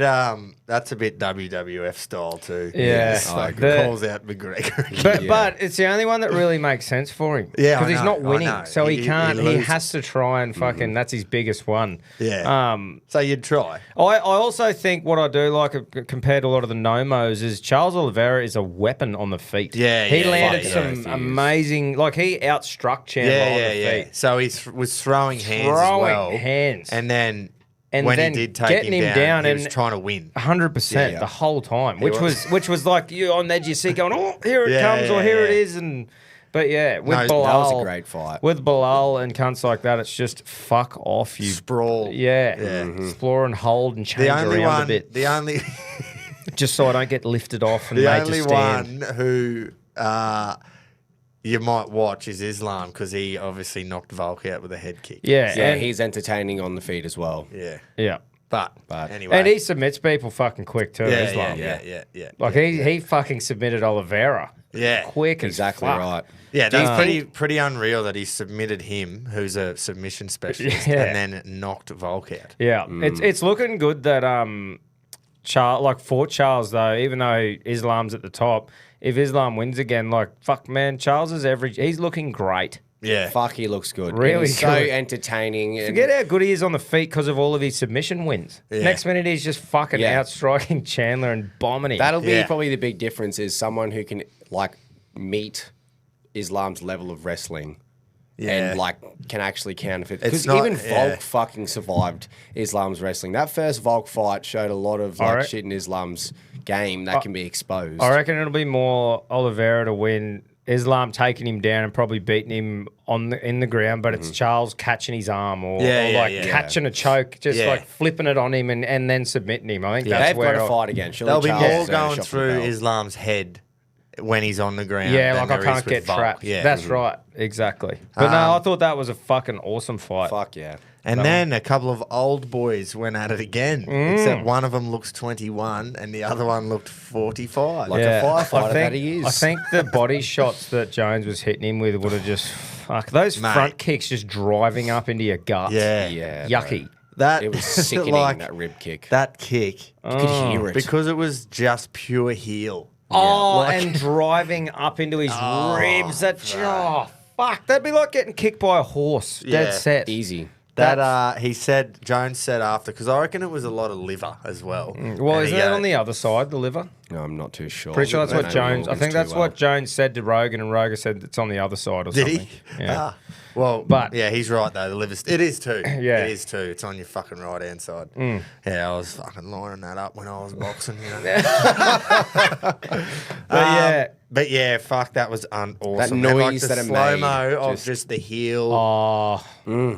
that's a bit WWF style too. Yeah. It's like The- calls out McGregor. But it's the only one that really makes sense for him. Yeah, I because he's know, not I winning, know. so he He can't. He loses. has to try and fucking. That's his biggest one. Yeah. So you'd try. I also think what I do like compared to a lot of the Nomos is Charles Oliveira is a weapon on the feet. Yeah, he yeah, landed yeah, some he is. amazing. Like he outstruck Chandler on the feet. So he was throwing hands as Throwing well. hands. And then And when then he did take getting him him down, down he was and- trying to win. 100% Yeah. the whole time, which was like you on the edge of your seat going, oh, here it Yeah, comes or yeah, here it yeah. is, but yeah, with No, that Bilal, was a great fight. With Bilal and cunts like that, it's just fuck off, you Sprawl. Yeah, Yeah. explore and hold and change The only around one, a bit, the only, just so I don't get lifted off and the made only to stand. one who you might watch is Islam because he obviously knocked Volk out with a head kick. Yeah, Yeah, and, he's entertaining on the feet as well. Yeah. yeah, But But- anyway. and he submits people fucking quick too. yeah, Islam. yeah. Like he fucking submitted Oliveira. Yeah. Quick Exactly as fuck. right. Yeah, that's you pretty unreal that he submitted him, who's a submission specialist, Yeah. and then knocked Volk out. Yeah, it's looking good that Charles, like for Charles though, even though Islam's at the top, if Islam wins again, like fuck man, Charles is he's looking great. Yeah. Fuck, he looks good. Really He's so good. entertaining. And Forget how good he is on the feet because of all of his submission wins. Yeah. Next minute he's just fucking Yeah. outstriking Chandler and bombing him. that'll be Yeah. probably the big difference is someone who can like meet Islam's level of wrestling. Yeah. And like can actually counterfeit It's because not- even yeah. Volk fucking survived Islam's wrestling. That first Volk fight showed a lot of like Alright. shit in Islam's game that can be exposed. I reckon it'll be more Oliveira to win. Islam taking him down and probably beating him in the ground, but it's Charles catching his arm or, Yeah, or yeah, like yeah. catching a choke, just Yeah. like flipping it on him and then submitting him. I think that's They've where got to I'll- fight again. Surely They'll be Charles more deserves a going shot for the through belt. Islam's head when he's on the ground. Yeah, than like I there is can't with get Volk. trapped. Yeah. That's right. Exactly. But no, I thought that was a fucking awesome fight. Fuck yeah. And then a couple of old boys went at it again, Mm. except one of them looks 21 and the other one looked 45. Like a firefighter that he is. I think the body shots that Jones was hitting him with would have just those Mate. front kicks just driving up into your gut. Yeah. Yeah. Yucky. That It was sickening, like, that rib kick. that kick. You could hear it. Because it was just pure heel. Oh, Like- and driving up into his ribs. That fuck. That'd be like getting kicked by a horse. Yeah. Dead set. Easy. That Jones said after, because I reckon it was a lot of liver as well. Well, And isn't he that go- on the other side, the liver? No, I'm not too sure. Pretty sure that's I what don't know Jones. I organs think too that's well. what Jones said to Rogan, and Rogan said it's on the other side or Did something. he? Yeah. Well, But- yeah, he's right though. The liver's it is too. Yeah. It is too. It's on your fucking right hand side. Yeah, I was fucking lining that up when I was boxing. You know? But yeah, fuck, that was awesome. That And, like, noise the that it slow mo made, of just- just the heel, Oh,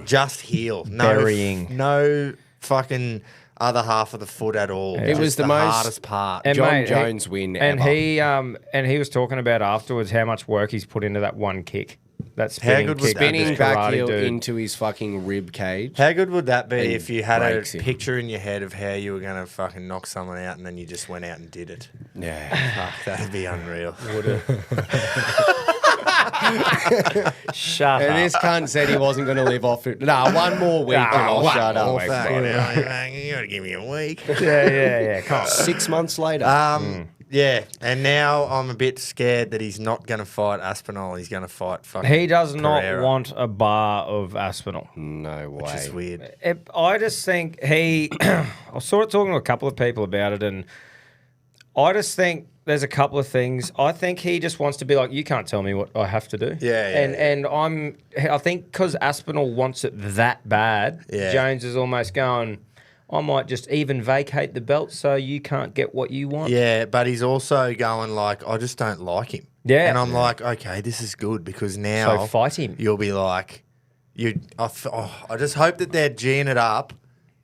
just heel, no, Burying. no fucking other half of the foot at all. It was Just the most- hardest part. And John mate, Jones win and ever. he was talking about afterwards how much work he's put into that one kick, that spinning good was kick, that? Spinning Just back karate heel dude. into his fucking rib cage. How good would that be And if you had a breaks him. picture in your head of how you were going to fucking knock someone out and then you just went out and did it? Yeah. Fuck, that'd be unreal. Shut And up. this cunt said he wasn't going to live off it. Nah, one more week and I'll one shut more up. week. Fuck, you got to give me a week. yeah. Come on. 6 months later. Yeah, and now I'm a bit scared that he's not going to fight Aspinall. He's going to fight fucking He does not Pereira, want a bar of Aspinall. no way. which is weird. I just think he. I saw it talking to a couple of people about it, and I just think there's a couple of things. I think he just wants to be like, you can't tell me what I have to do. Yeah, And I think because Aspinall wants it that bad, Yeah. Jones is almost going, I might just even vacate the belt so you can't get what you want. Yeah, but he's also going like, I just don't like him. Yeah. And I'm like, okay, this is good because now So fight him. You'll be like, I just hope that they're geeing it up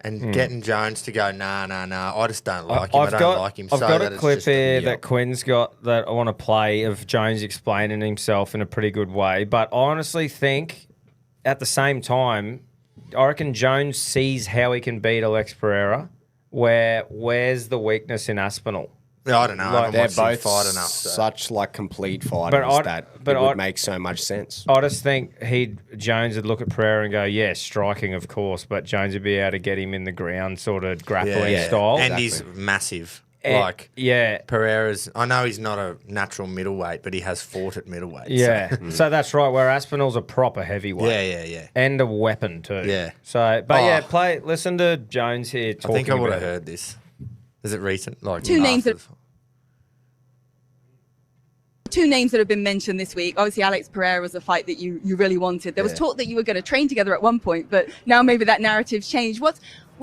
and getting Jones to go, nah. I just don't like him. I don't like him. I've so got that a it's clip just a here yelp. that Quinn's got that I want to play of Jones explaining himself in a pretty good way. But I honestly think at the same time, I reckon Jones sees how he can beat Alex Pereira. Where's the weakness in Aspinall? Yeah, I don't know. I haven't They're watched him both fight enough. So. such like complete fighters that it would make so much sense. I just think Jones would look at Pereira and go, yeah, striking, of course, but Jones would be able to get him in the ground sort of grappling style. And he's massive. And- like yeah. Pereira's, I know he's not a natural middleweight, but he has fought at middleweight. Yeah. So that's right, where Aspinall's a proper heavyweight. Yeah. And a weapon too. Yeah. So, but Oh. listen to Jones here I talking think I would have about it. heard this. Is it recent? Like Two names after- Two names that have been mentioned this week. Obviously, Alex Pereira was a fight that you really wanted. There was talk that you were going to train together at one point, but now maybe that narrative's changed. What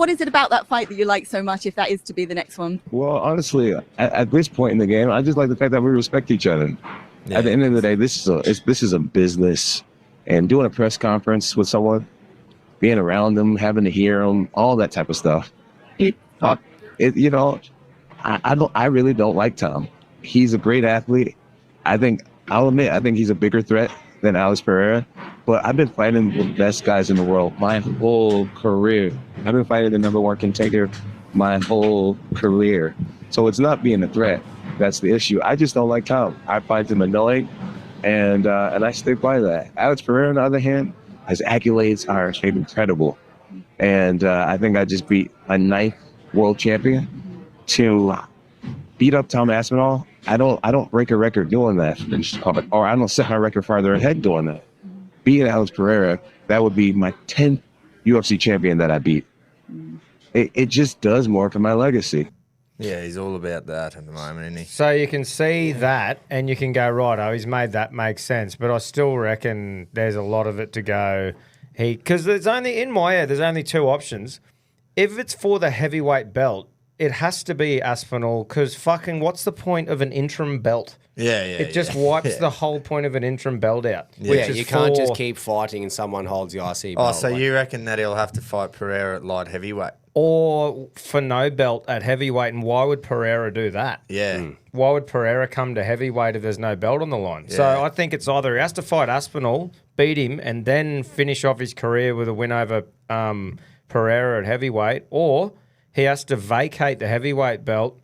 is it about that fight that you like so much, if that is to be the next one? Well, honestly, at this point in the game, I just like the fact that we respect each other. Yeah. At the end of the day, this is a business, and doing a press conference with someone, being around them, having to hear them, all that type of stuff. I really don't like Tom. He's a great athlete. I'll admit, I think he's a bigger threat than Alex Pereira. But I've been fighting the best guys in the world my whole career. I've been fighting the number one contender my whole career. So it's not being a threat. That's the issue. I just don't like Tom. I find him annoying, and I stick by that. Alex Pereira, on the other hand, his accolades are incredible. And I think I just beat a ninth world champion. To beat up Tom Aspinall, I don't break a record doing that, or I don't set my record farther ahead doing that. Beating Alex Pereira, that would be my 10th UFC champion that I beat. It just does more for my legacy. Yeah, he's all about that at the moment, isn't he? So you can see that and you can go, right, he's made that make sense. But I still reckon there's a lot of it to go. Because there's only, in my head, there's only two options. If it's for the heavyweight belt, it has to be Aspinall, because fucking what's the point of an interim belt? Yeah. It just wipes the whole point of an interim belt out. Yeah, Which is you can't just for- keep fighting and someone holds the IC Oh, belt. so like- you reckon that he'll have to fight Pereira at light heavyweight? or for no belt at heavyweight. And why would Pereira do that? Yeah. Why would Pereira come to heavyweight if there's no belt on the line? So Yeah. I think it's either he has to fight Aspinall, beat him, and then finish off his career with a win over Pereira at heavyweight, or he has to vacate the heavyweight belt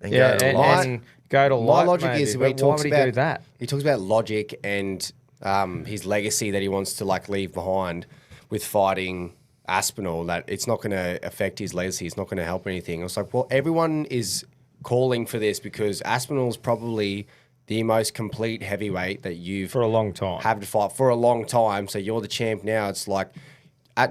And go to light. and go to My light. logic maybe. is But where he why talks would about he do that? He talks about logic and his legacy that he wants to like leave behind with fighting Aspinall. That it's not going to affect his legacy. It's not going to help anything. I was like, well, everyone is calling for this because Aspinall's probably the most complete heavyweight that you've For a long time. had to fight for a long time. So you're the champ now. It's like.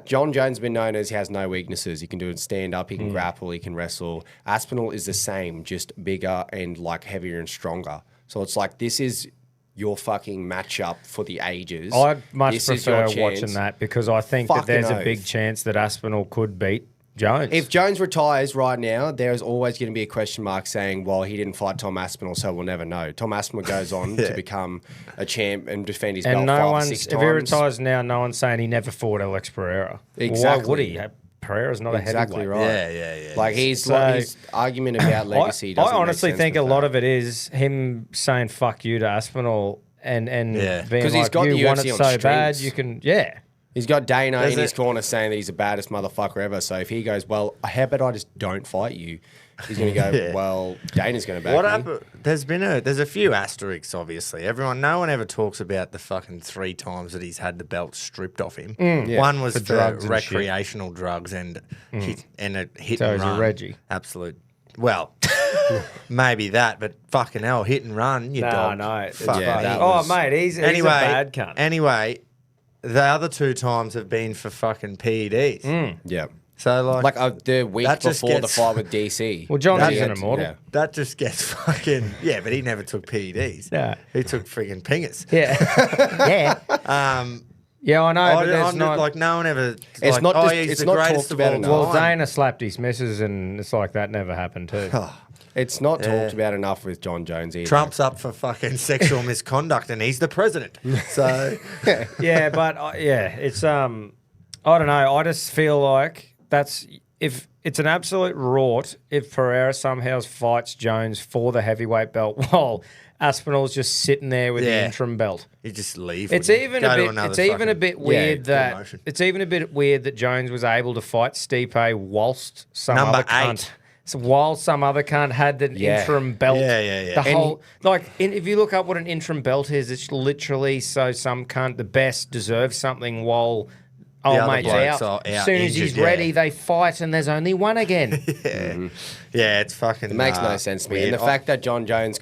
John Jones has been known as he has no weaknesses. He can do it stand up, he can grapple, he can wrestle. Aspinall is the same, just bigger and like heavier and stronger. So it's like this is your fucking matchup for the ages. I'd much This is your prefer watching chance. that because I think that Fucking there's a oath. big chance that Aspinall could beat Jones. If Jones retires right now, there's always going to be a question mark saying, well, he didn't fight Tom Aspinall, so we'll never know. Tom Aspinall goes on to become a champ and defend his belt and no 5 or one's 6 if times. he retires now, no one's saying he never fought Alex Pereira. Well, Exactly. why would he? Pereira's not Exactly a heavyweight. right. Yeah. Like his So- his argument about legacy I doesn't honestly make sense think with a that. lot of it is him saying "fuck you" to Aspinal and Yeah. being 'Cause he's like, got "You the want UFC it on so bad, strings. you can." Yeah, He's got Dana There's in his a- corner saying that he's the baddest motherfucker ever. So if he goes, well, how about I just don't fight you? He's going to go, Yeah. well, Dana's going to back What me. happened? There's a few asterisks, obviously. No one ever talks about the fucking 3 times that he's had the belt stripped off him. Yeah. One was For for, drugs and recreational drugs and a hit So and he's a run. Reggie. Absolute. Well, maybe that, but fucking hell, hit and run, you dog. no. Fuck Yeah, me. that Oh, was- mate, he's a Anyway, bad cunt. Anyway, the other 2 times have been for fucking PEDs. Yeah. So like The week That just before the gets- fight with DC. Well, John's That- an immortal. Yeah. that just gets fucking but he never took PEDs. Yeah. He took friggin' pingers. Yeah, yeah, yeah. I know, but there's I'm not. like no one ever. It's like, not oh, just- he's it's the not greatest talked of about all enough. well, time. Dana slapped his missus, and it's like that never happened too. It's not Yeah. talked about enough with John Jones either. Trump's up for fucking sexual misconduct, and he's the president. So Yeah, but it's I don't know. I just feel like that's if it's an absolute rort if Pereira somehow fights Jones for the heavyweight belt while Aspinall's just sitting there with the Yeah. interim belt. you just leave. It's wouldn't you? even Go a to bit. another It's even a fucking- bit weird good that motion. it's even a bit weird that Jones was able to fight Stipe whilst some Number other cunt. 8. So while some other cunt had the Yeah. interim belt. Yeah. The whole if you look up what an interim belt is, it's literally so some cunt the best deserves something while. Oh, other mate's blokes out. are As out soon as he's injured, yeah. ready, they fight, and there's only one again. Yeah, it's fucking. It makes no sense to me. weird. And the fact that John Jones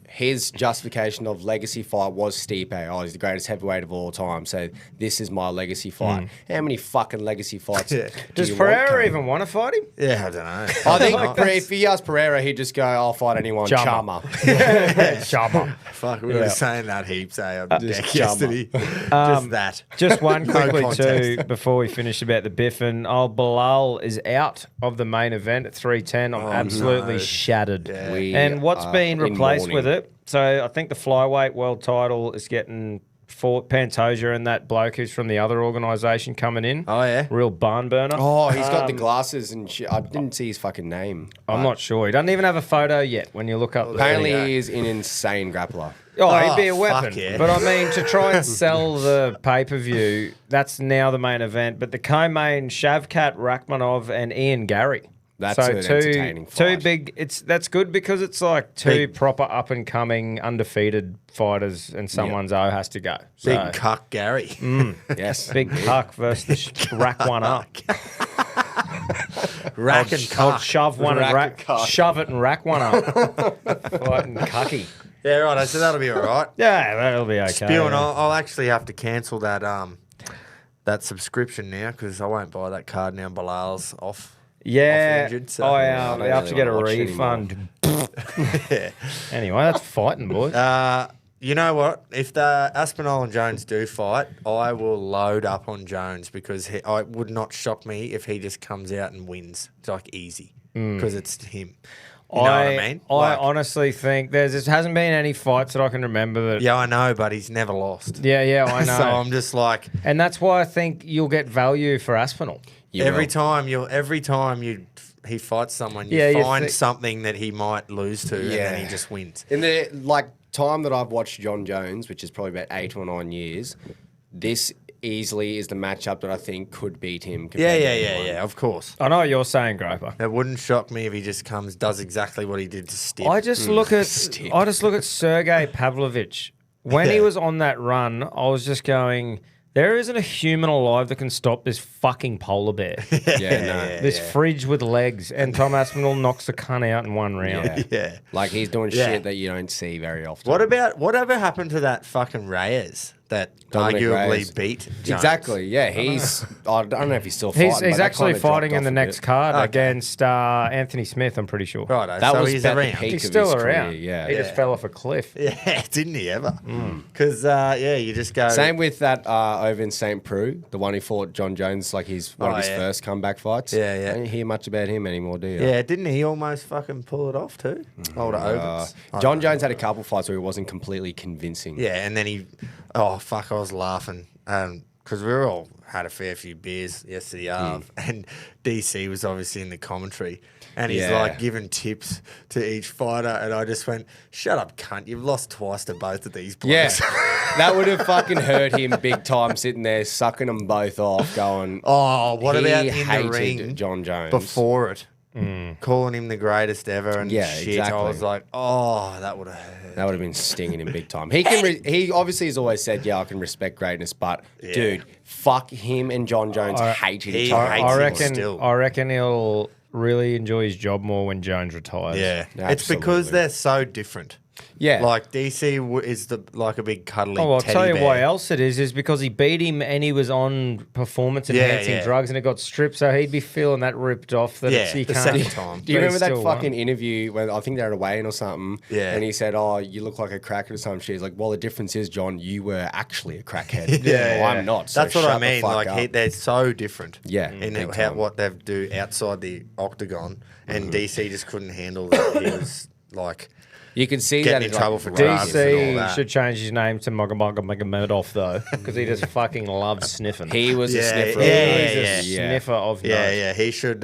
his justification of legacy fight was Stipe. Oh, he's the greatest heavyweight of all time. So this is my legacy fight. How many fucking legacy fights do Does you want, Pereira cunt? even want to fight him? Yeah, I don't know. I think if he asked Pereira, he'd just go, I'll fight anyone. Chama. Chama. Chama. Fuck, we were saying that heaps on deck chummer. yesterday. Just that. Just one No quickly context. too before we finish about the Biffin. Bilal is out of the main event at 310. I'm absolutely no. shattered. Yeah. We And what's are been in replaced mourning. with it? So I think the flyweight world title is getting Pantoja and that bloke who's from the other organisation coming in. Oh, yeah? Real barn burner. Oh, he's got the glasses and shit. I didn't see his fucking name. I'm not sure. He doesn't even have a photo yet when you look up the Apparently, thing. he is an insane grappler. Oh, he'd be a Oh, weapon. fuck yeah. But I mean, to try and sell the pay-per-view, that's now the main event. But the co-main, Shavkat Rachmanov and Ian Gary. That's so an entertaining two fight. big. That's good because it's like two Big- proper up-and-coming, undefeated fighters, and someone's O has to go. So, Big cuck Gary. Yes. big cuck versus the rack one up. Rack and I'll cuck. shove one and Rack rack, and cuck. shove it and rack one up. Fighting cucky. Yeah, right. So that'll be all right. Yeah, that'll be okay. Spewing, yeah. I'll actually have to cancel that subscription now because I won't buy that card now. Bilal's off. Yeah, injured, so- I I don't have to really get a wanna watch it refund. Yeah. Anyway, that's fighting, boys. You know what? If the Aspinall and Jones do fight, I will load up on Jones because it would not shock me if he just comes out and wins. It's like easy because it's him. You know what I mean? I Like- honestly think there hasn't been any fights that I can remember that. Yeah, I know, but he's never lost. Yeah, I know. So I'm just like, and that's why I think you'll get value for Aspinall. every time he fights someone, you Yeah, you find think- something that he might lose to, and then he just wins. In the time that I've watched John Jones, which is probably about 8 or 9 years, this easily is the matchup that I think could beat him. Yeah, of course. I know what you're saying, Groper. It wouldn't shock me if he just does exactly what he did to Stiff. I just look at Sergei Pavlovich. When he was on that run, I was just going, there isn't a human alive that can stop this fucking polar bear. This fridge with legs, and Tom Aspinall knocks the cunt out in one round. Yeah. Like he's doing Yeah. shit that you don't see very often. Whatever happened to that fucking Reyes that Dominic arguably Reyes. beat Jones? Exactly. Yeah, he's. I don't know if he's still fighting. He's but that actually kinda fighting dropped in the off a next bit. card Okay. against Anthony Smith, I'm pretty sure. Righto, That so was he's about the around. peak He's of still his around. career, yeah. He just fell off a cliff. Yeah, didn't he ever? Because, you just go... Same with that over in St. Preux, the one who fought John Jones, like one of his yeah. first comeback fights. Yeah, yeah. I don't hear much about him anymore, do you? Yeah, didn't he almost fucking pull it off too? Older Ovens. John Jones had a couple fights where he wasn't completely convincing. Yeah, and then I was laughing because we all had a fair few beers yesterday and DC was obviously in the commentary. And he's Yeah. like giving tips to each fighter, and I just went, "Shut up, cunt! You've lost twice to both of these blokes." Yeah, that would have fucking hurt him big time, sitting there sucking them both off, going. Oh, what He about in the hated ring John Jones before it? Calling him the greatest ever and Yeah, shit. exactly. I was like, oh, that would have hurt. That would have been stinging him big time. He can. He obviously has always said, "Yeah, I can respect greatness," but dude, fuck him and John Jones hated each other. I reckon he'll really enjoy his job more when Jones retires. Yeah, it's Absolutely. because they're so different. Yeah. Like DC is like a big cuddly Oh, I'll teddy tell you bear. why else it is because he beat him and he was on performance-enhancing yeah. drugs and it got stripped, so he'd be feeling that ripped off. That Yeah, you the can't. second time. Do you but he remember that still won. fucking interview when I think they're at a weigh-in or something? Yeah. And he said, "Oh, you look like a crackhead or some shit." He's like, "Well, the difference is, John, you were actually a crackhead. Yeah, Well, I'm not." So That's what I shut the mean. fuck Like up. they're so different. Yeah, in big how time. what they do outside the octagon, and DC just couldn't handle that. He was like You can see getting that in it's trouble like, for drugs and all DC that. should change his name to Magomedov though, because he just fucking loves sniffing. He was a Yeah, sniffer. yeah, of He's those. a sniffer of Yeah, note. yeah. He should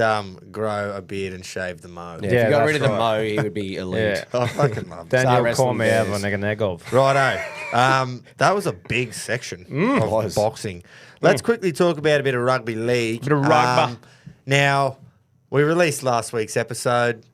grow a beard and shave the mo. Yeah, if Yeah, you got that's rid of the right. mo, he would be elite. Yeah. I fucking love that. Daniel wrestling Kormeyev bears. and Negov. Righto. That was a big section of was. boxing. Let's quickly talk about a bit of rugby league. Bit of rugby. Now, we released last week's episode.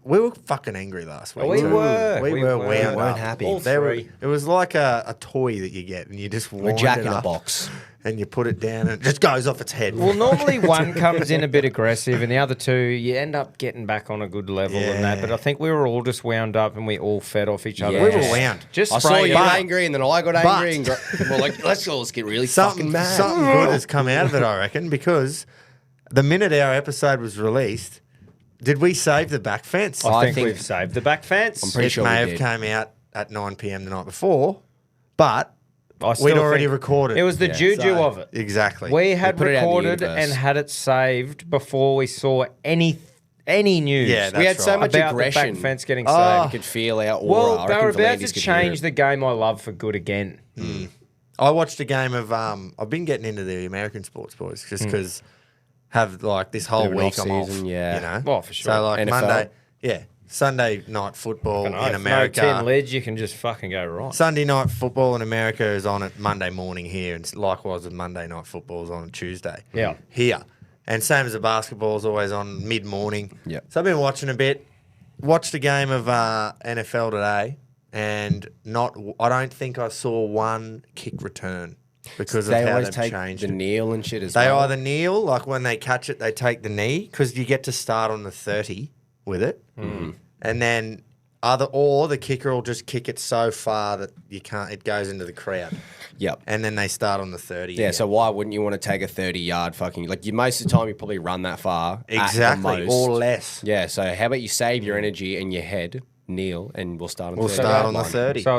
We were fucking angry last week. We too. were. We We were were. wound Weren't up. happy. All They were- three. it was like a toy that you get, and you just A wind jack it in a up, box. and you put it down, and it just goes off its head. Well, normally one comes in a bit aggressive, and the other two you end up getting back on a good level and that. Yeah. But I think we were all just wound up, and we all fed off each other. Yeah. we were wound. Just I saw sprayed you up. angry, and then I got angry, and we're like, let's get really fucking mad. Something good has come out of it, I reckon, because the minute our episode was released, did we save the back fence? I think think- we've saved the back fence. I'm pretty it sure may we have did. came out at 9 p.m. the night before, but I still we'd already think recorded. It was the juju So, of it. Exactly. We had put it out in the recorded universe. and had it saved before we saw any news. Yeah, We had that's so right. much about aggression. the back fence getting You saved. could feel our aura. Well, I they reckon were about Valdez to could hear change it. the game I love for good again. I watched a game of. I've been getting into the American sports, boys, just because have like this whole Bit of an week I'm off. off-season, yeah. You know? Oh, for sure. So like NFL. Monday, yeah, Sunday night football No, in if America. No 10 lids, you can just fucking go right. Sunday night football in America is on at Monday morning here, and likewise with Monday night football is on Tuesday. Yeah. Here. And same as the basketball is always on mid-morning. Yeah. So I've been watching a bit. Watched a game of NFL today, and I don't think I saw one kick return because They of how always they've take changed the it. kneel and shit as They well. either kneel, like when they catch it, they take the knee, because you get to start on the 30 with it. And then or the kicker will just kick it so far that you can't, it goes into the crowd. Yep. And then they start on the 30. Yeah, again. so why wouldn't you want to take a 30-yard fucking... Like, most of the time, you probably run that far. at the Exactly, most. or less. Yeah, so how about you save your energy and your head, kneel, and we'll start on We'll 30 start on the line. 30. So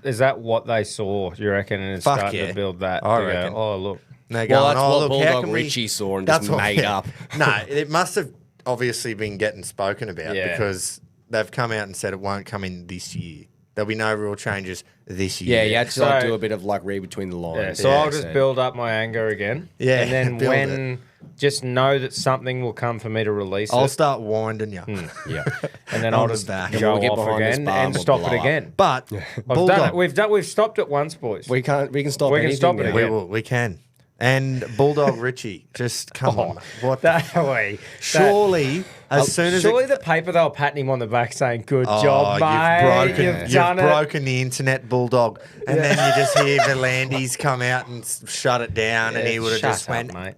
is that what they saw, you reckon, and it's Fuck starting yeah. to build that? I to reckon. Go, oh, look. And they're Well, going, that's oh, what look, Bulldog how can we... Richie saw and That's just what- made yeah. up. No, it must have obviously been getting spoken about Yeah. because they've come out and said it won't come in this year. There'll be no rule changes this Yeah, year. you had to like, So- do a bit of like read between the Yeah, lines. so I'll just So- build up my anger again. Yeah, And then build when just know that something will come for me to release I'll it. start winding you. Yeah. And then on I'll the just back. go And we'll get off behind this again bar and and we'll stop blow it up. again. But I've Bulldog, done it. We've stopped it once, boys. We can stop We can anything stop it now. again. we can. And Bulldog Richie, just come on. What? That way. Surely, as soon as Surely the paper they were patting him on the back saying, "Good Oh, job, mate. You've done it." broken the internet, Bulldog. And then you just hear Volandis come out and shut it down, and he would have Shut just up, went, mate.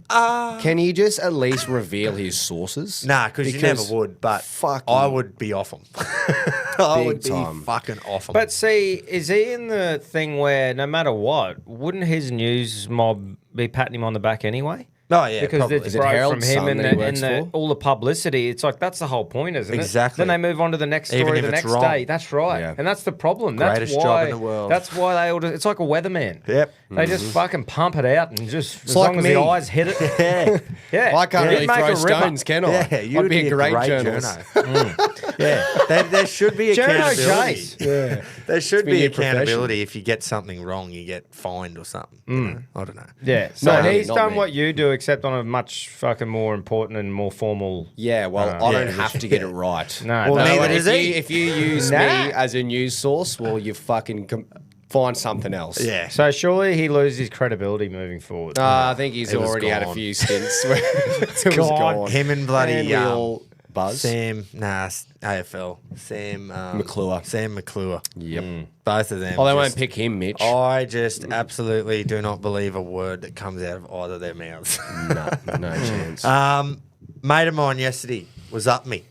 Can you just at least reveal his sources? nah, because you never would. But fucking- I would be off him. I Big would be time. fucking off him. But see, is he in the thing where no matter what, wouldn't his news mob be patting him on the back anyway? oh, yeah, Because probably. it's Is it broke Herald from him Sun and, that he works for? all the publicity. It's like that's the whole point, isn't it? Exactly. Then they move on to the next Even story if the it's next wrong. day. That's right, Yeah. and that's the problem. Greatest that's job why, in the world. That's why they all. It's like a weatherman. Yep. They just fucking pump it out and just as like long as me. the eyes hit it. Yeah. Yeah, I can't You'd really make throw a ripper. stones, can I? Yeah, you I'd would be a great journalist. journo. Yeah, there should be Journo accountability. Chase. Yeah. There should my be new accountability. If you get something wrong, you get fined or something. you know? I don't know. Yeah, so Not me, he's not done me. what you do, except on a much fucking more important and more formal. Yeah, well, I yeah. don't have to get it right. No, Well, no, neither if does you, he. if you use Nah. me as a news source, well, you fucking find something else. Yeah. So surely he loses his credibility moving forward. I think he's It was already had a gone. few stints where it was gone. gone. Him and bloody And we all buzz. AFL. Sam McClure. Sam McClure. Yep. Both of them. Oh, they won't just- pick him, Mitch. I just absolutely do not believe a word that comes out of either of their mouths. No chance. Mate of mine yesterday was up me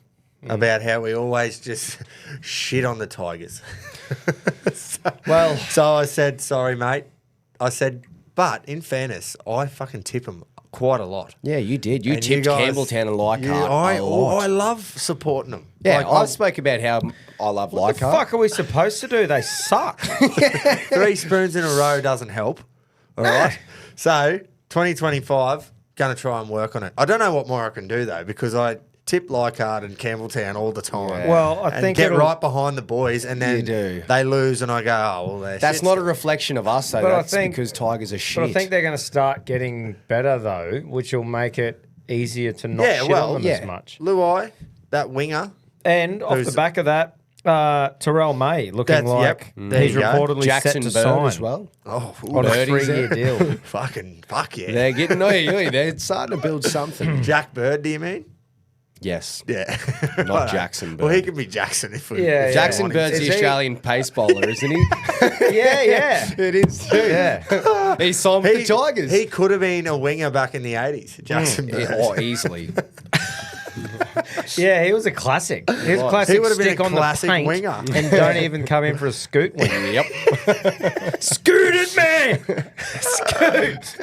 about how we always just shit on the Tigers. So I said, sorry, mate. I said, but in fairness, I fucking tip them quite a lot. Yeah, you did. You And tipped guys- Campbelltown and Leichhardt I a lot. I love supporting them. Yeah, Like, I spoke about how I love what the Leichhardt. fuck are we supposed to do? They suck. 3 spoons in a row doesn't help. All right. So 2025, going to try and work on it. I don't know what more I can do though, because I tip Leichhardt and Campbelltown all the time. Yeah. Well, I and think get it'll- right behind the boys, and then You do. they lose, and I go, oh well, they're That's shit. not a reflection of us, though. But I That's think- because Tigers are shit. But I think they're going to start getting better though, which will make it easier to not Yeah, shit well, on them yeah. as much. Luai, that winger. And off Who's- the back of that, Terrell May looking That's- like yep. There he's you go. reportedly Jackson set to Bird sign as well. Oh, on a Birdies 3-year there. deal. fuck yeah. They're getting they're starting to build something. Jack Bird, do you mean? Yes. Yeah. Not Jackson Well, he Bird. could be Jackson if we. Yeah, if we Jackson want him Bird's to. the Is he- Australian pace bowler, isn't he? Yeah, yeah. It is too. Yeah. He's signed with the Tigers. He could have been a winger back in the 80s, Jackson Bird. Oh, easily. Yeah, he was a classic. He was a classic He would have been stick a on classic the paint winger. and don't even come in for a scoot win. Yep. Scooted, man! Scoot!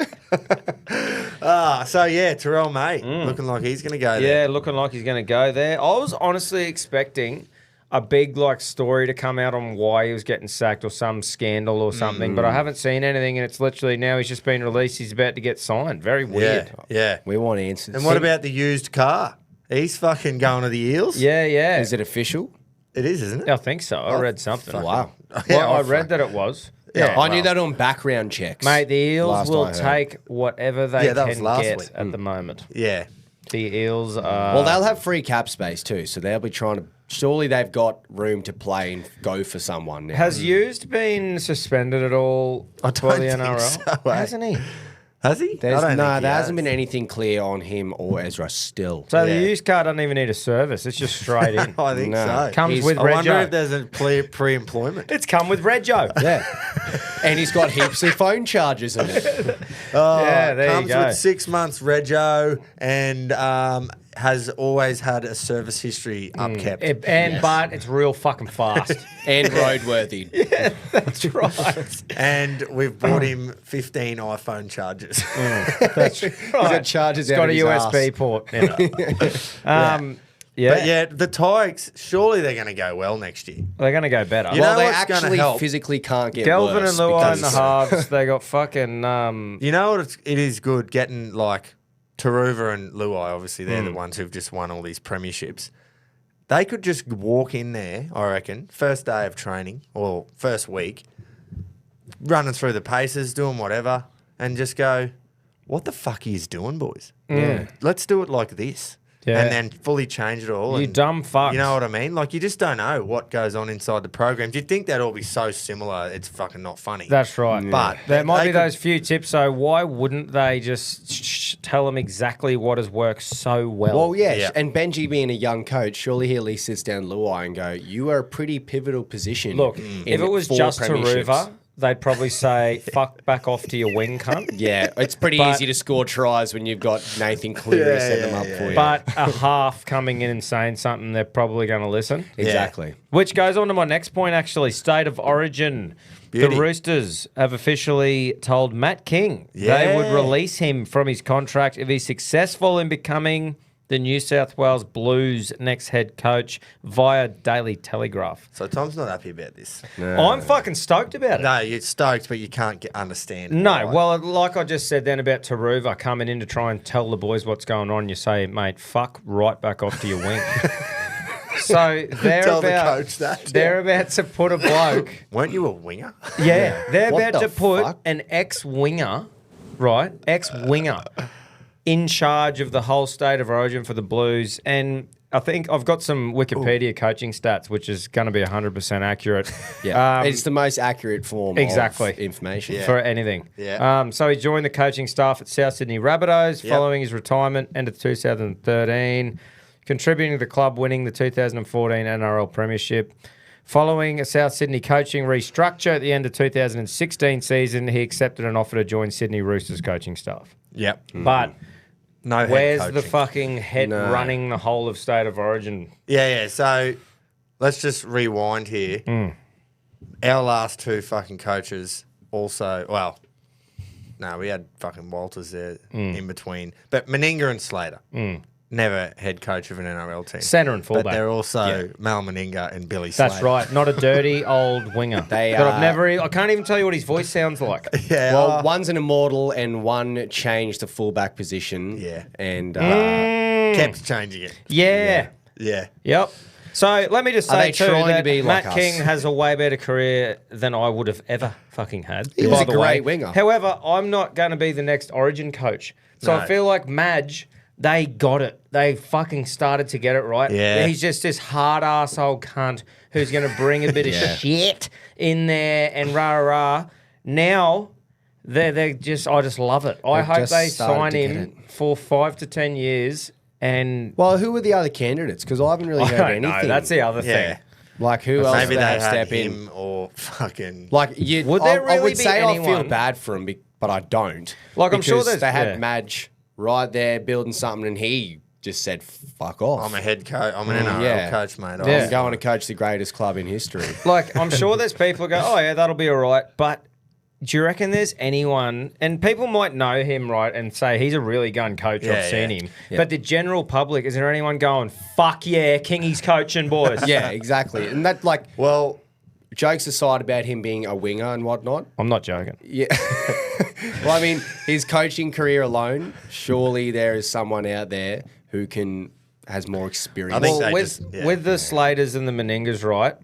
So yeah, Terrell May looking like he's going to go there. Yeah, looking like he's going to go there. I was honestly expecting a big story to come out on why he was getting sacked or some scandal or something, but I haven't seen anything, and it's literally now he's just been released. He's about to get signed. Very weird. Yeah. We want answers. And what about the used car? He's fucking going to the Eels. Yeah, yeah. Is it official? It is, isn't it? I think so. I read something. fuck. Wow. Well, I read that it was. Yeah, I knew that on background checks. Mate, the Eels Last will I heard. take whatever they Yeah, that was can last get week. at the moment. Yeah. The Eels are... Well, they'll have free cap space too, so they'll be trying to. Surely they've got room to play and go for someone now. Has Used been suspended at all I for don't the think NRL? so, eh? Hasn't he? Has he? There's, I don't think he there has. hasn't been anything clear on him or Ezra still. So Yeah. the used car doesn't even need a service. It's just straight in. I think No. so. Comes He's- with I wonder Reggo. if there's a pre-employment. It's come with Reggo. Yeah. And he's got heaps of phone charges in it. Yeah, there you Comes go. with 6 months Reggo and has always had a service history upkept. But it's real fucking fast. And roadworthy. That's right. And we've bought him 15 iPhone chargers. That's right. He's got charges It's out got of a his USB ass. port in it. Yeah. But yeah, the Tigers, surely they're going to go well next year. They're going to go better. You Well, know they what's gonna actually help? physically can't get Galvin worse. and Luai in because- the halves. They got fucking... You know what? It is good getting like Taruva and Luai, obviously, they're the ones who've just won all these premierships. They could just walk in there, I reckon, first day of training or first week, running through the paces, doing whatever, and just go, what the fuck are you doing, boys? Yeah. Let's do it like this. Yeah. And then fully change it all. You and, dumb fucks. You know what I mean? Like, you just don't know what goes on inside the programs. You'd think that'd all be so similar, it's fucking not funny. That's right. But there might they be could- those few tips, so why wouldn't they just tell them exactly what has worked so well? Well, yeah, Yeah. and Benji being a young coach, surely he at least sits down Luai and go, "You are a pretty pivotal position." Look, in if it was 4 just premierships." Taruva, they'd probably say, fuck back off to your wing, cunt. Yeah, it's pretty But- easy to score tries when you've got Nathan Cleary set them up for you. But a half coming in and saying something, they're probably going to listen. exactly. Which goes on to my next point, actually. State of origin. Beauty. The Roosters have officially told Matt King they Yeah. would release him from his contract if he's successful in becoming the New South Wales Blues next head coach via Daily Telegraph. So Tom's not happy about this. I'm fucking stoked about it. No, you're stoked, but you can't understand. No, why. well, like I just said then about Taruva coming in to try and tell the boys what's going on, you say, mate, fuck right back off to your wing. So they're Tell the about, coach that. they're about to put a bloke. Weren't you a winger? Yeah, they're What about the to put fuck? an ex-winger, right? Ex-winger in charge of the whole state of origin for the Blues. And I think I've got some Wikipedia coaching stats, which is going to be 100% accurate. Yeah, it's the most accurate form exactly. of information. For anything. Yeah. So he joined the coaching staff at South Sydney Rabbitohs following his retirement, end of 2013, contributing to the club winning the 2014 NRL Premiership. Following a South Sydney coaching restructure at the end of 2016 season, he accepted an offer to join Sydney Roosters coaching staff. Yep. But No head where's coaching. the fucking head running the whole of state of origin? Yeah. So let's just rewind here. Our last 2 fucking coaches also, well, no, we had fucking Walters there in between. But Meninga and Slater, never head coach of an NRL team. Centre and fullback. But they're also Mal Meninga and Billy Slater. That's right. Not a dirty old winger. They But I've are- never. I can't even tell you what his voice sounds like. Yeah. Well, one's an immortal and one changed the fullback position. Yeah. And kept changing it. Yeah. Yeah. Yep. So let me just Are say they too trying to that be like Matt us? King has a way better career than I would have ever fucking had. He was by a the great way. winger. However, I'm not going to be the next Origin coach. So No. I feel like Madge, they got it. They fucking started to get it right. Yeah. He's just this hard asshole cunt who's going to bring a bit of shit in there and rah rah rah. Now they're just I just love it. I They've hope just they started sign to get him for 5 to 10 years. And well, who were the other candidates? Because I haven't really I heard don't anything. know. That's the other Yeah. thing. Like who else Maybe did they have had step him in? or fucking. Like you, Would there I really would be say I feel anyone- bad for him, but I don't. Like, I'm sure Because there's- they had yeah. Madge right there building something, and he just said, "Fuck off." I'm a head coach. I'm an NRL yeah. coach, mate. Yeah. I'm going to coach the greatest club in history. Like, I'm sure there's people who go, oh, yeah, that'll be all right. But do you reckon there's anyone, and people might know him, right, and say he's a really gun coach, Yeah, I've seen yeah. him. But the general public, is there anyone going, fuck yeah, Kingy's coaching, boys? Yeah, exactly. And that, like, Well, jokes aside about him being a winger and whatnot. I'm not joking. Yeah. Well, I mean, his coaching career alone, surely there is someone out there who has more experience. I think Well, they with, just- yeah. with the Slaters and the Meningas, right,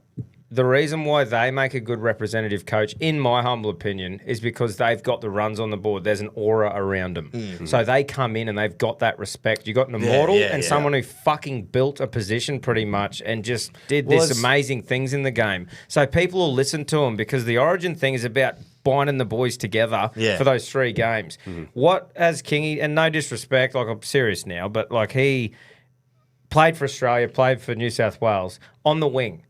the reason why they make a good representative coach, in my humble opinion, is because they've got the runs on the board. There's an aura around them. So they come in and they've got that respect. You've got an immortal yeah, and yeah. someone who fucking built a position pretty much and just did Well, this it's- amazing things in the game. So people will listen to them because the Origin thing is about binding the boys together Yeah. for those 3 games. What has Kingy, and no disrespect, like I'm serious now, but like he played for Australia, played for New South Wales on the wing.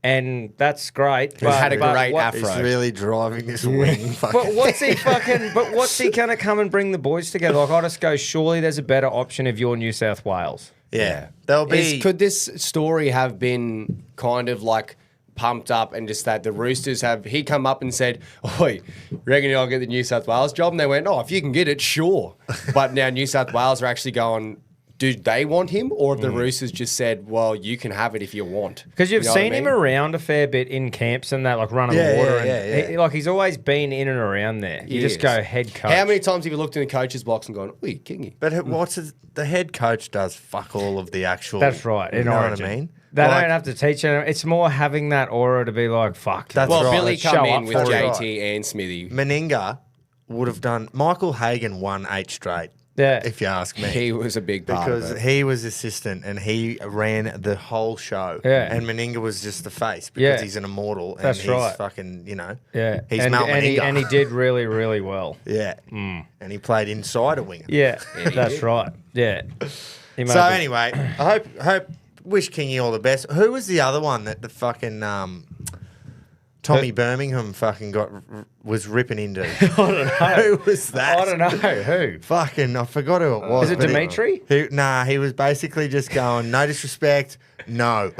And that's great. But, had a but great what- afro. he's really driving this wing. But what's he fucking? But what's he gonna come and bring the boys together? Like I just go. Surely there's a better option if you're New South Wales. Yeah. There'll be. Could this story have been kind of like pumped up and just that the Roosters he come up and said, "Oi, reckon I'll get the New South Wales job?" And they went, "Oh, if you can get it, sure." But now New South Wales are actually going, do they want him? Or have the Roosters just said, well, you can have it if you want? Because you've You know what I seen him mean? around a fair bit in camps and that, like running Yeah, water. yeah, and yeah, yeah. Like he's always been in and around there. You just Yes. go head coach. How many times have you looked in the coach's box and gone, "Oi, Kingy"? But what's the head coach does fuck all of the actual. That's right, in You know Origin. what I mean? They Like- don't have to teach them. It's more having that aura to be like, fuck. That's Well, right. Billy Let's come show in up with for it. JT and Smithy. Meninga would have done. Michael Hagan won 8 straight. Yeah. If you ask me. He was a big part of Because it. he was assistant and he ran the whole show. Yeah. And Meninga was just the face because Yeah. he's an immortal and That's he's right. fucking, Yeah. he's and, Mal and he, Meninga. and he did really, really well. Yeah. And he played inside a winger. Yeah. That's right. Yeah. He made So the- anyway, I hope wish Kingy all the best. Who was the other one that the fucking Tommy Birmingham fucking was ripping into? I don't know. Who was that? I don't know. Who? Fucking, I forgot who it was. Is it but Dimitri? He was basically just going, no disrespect, no.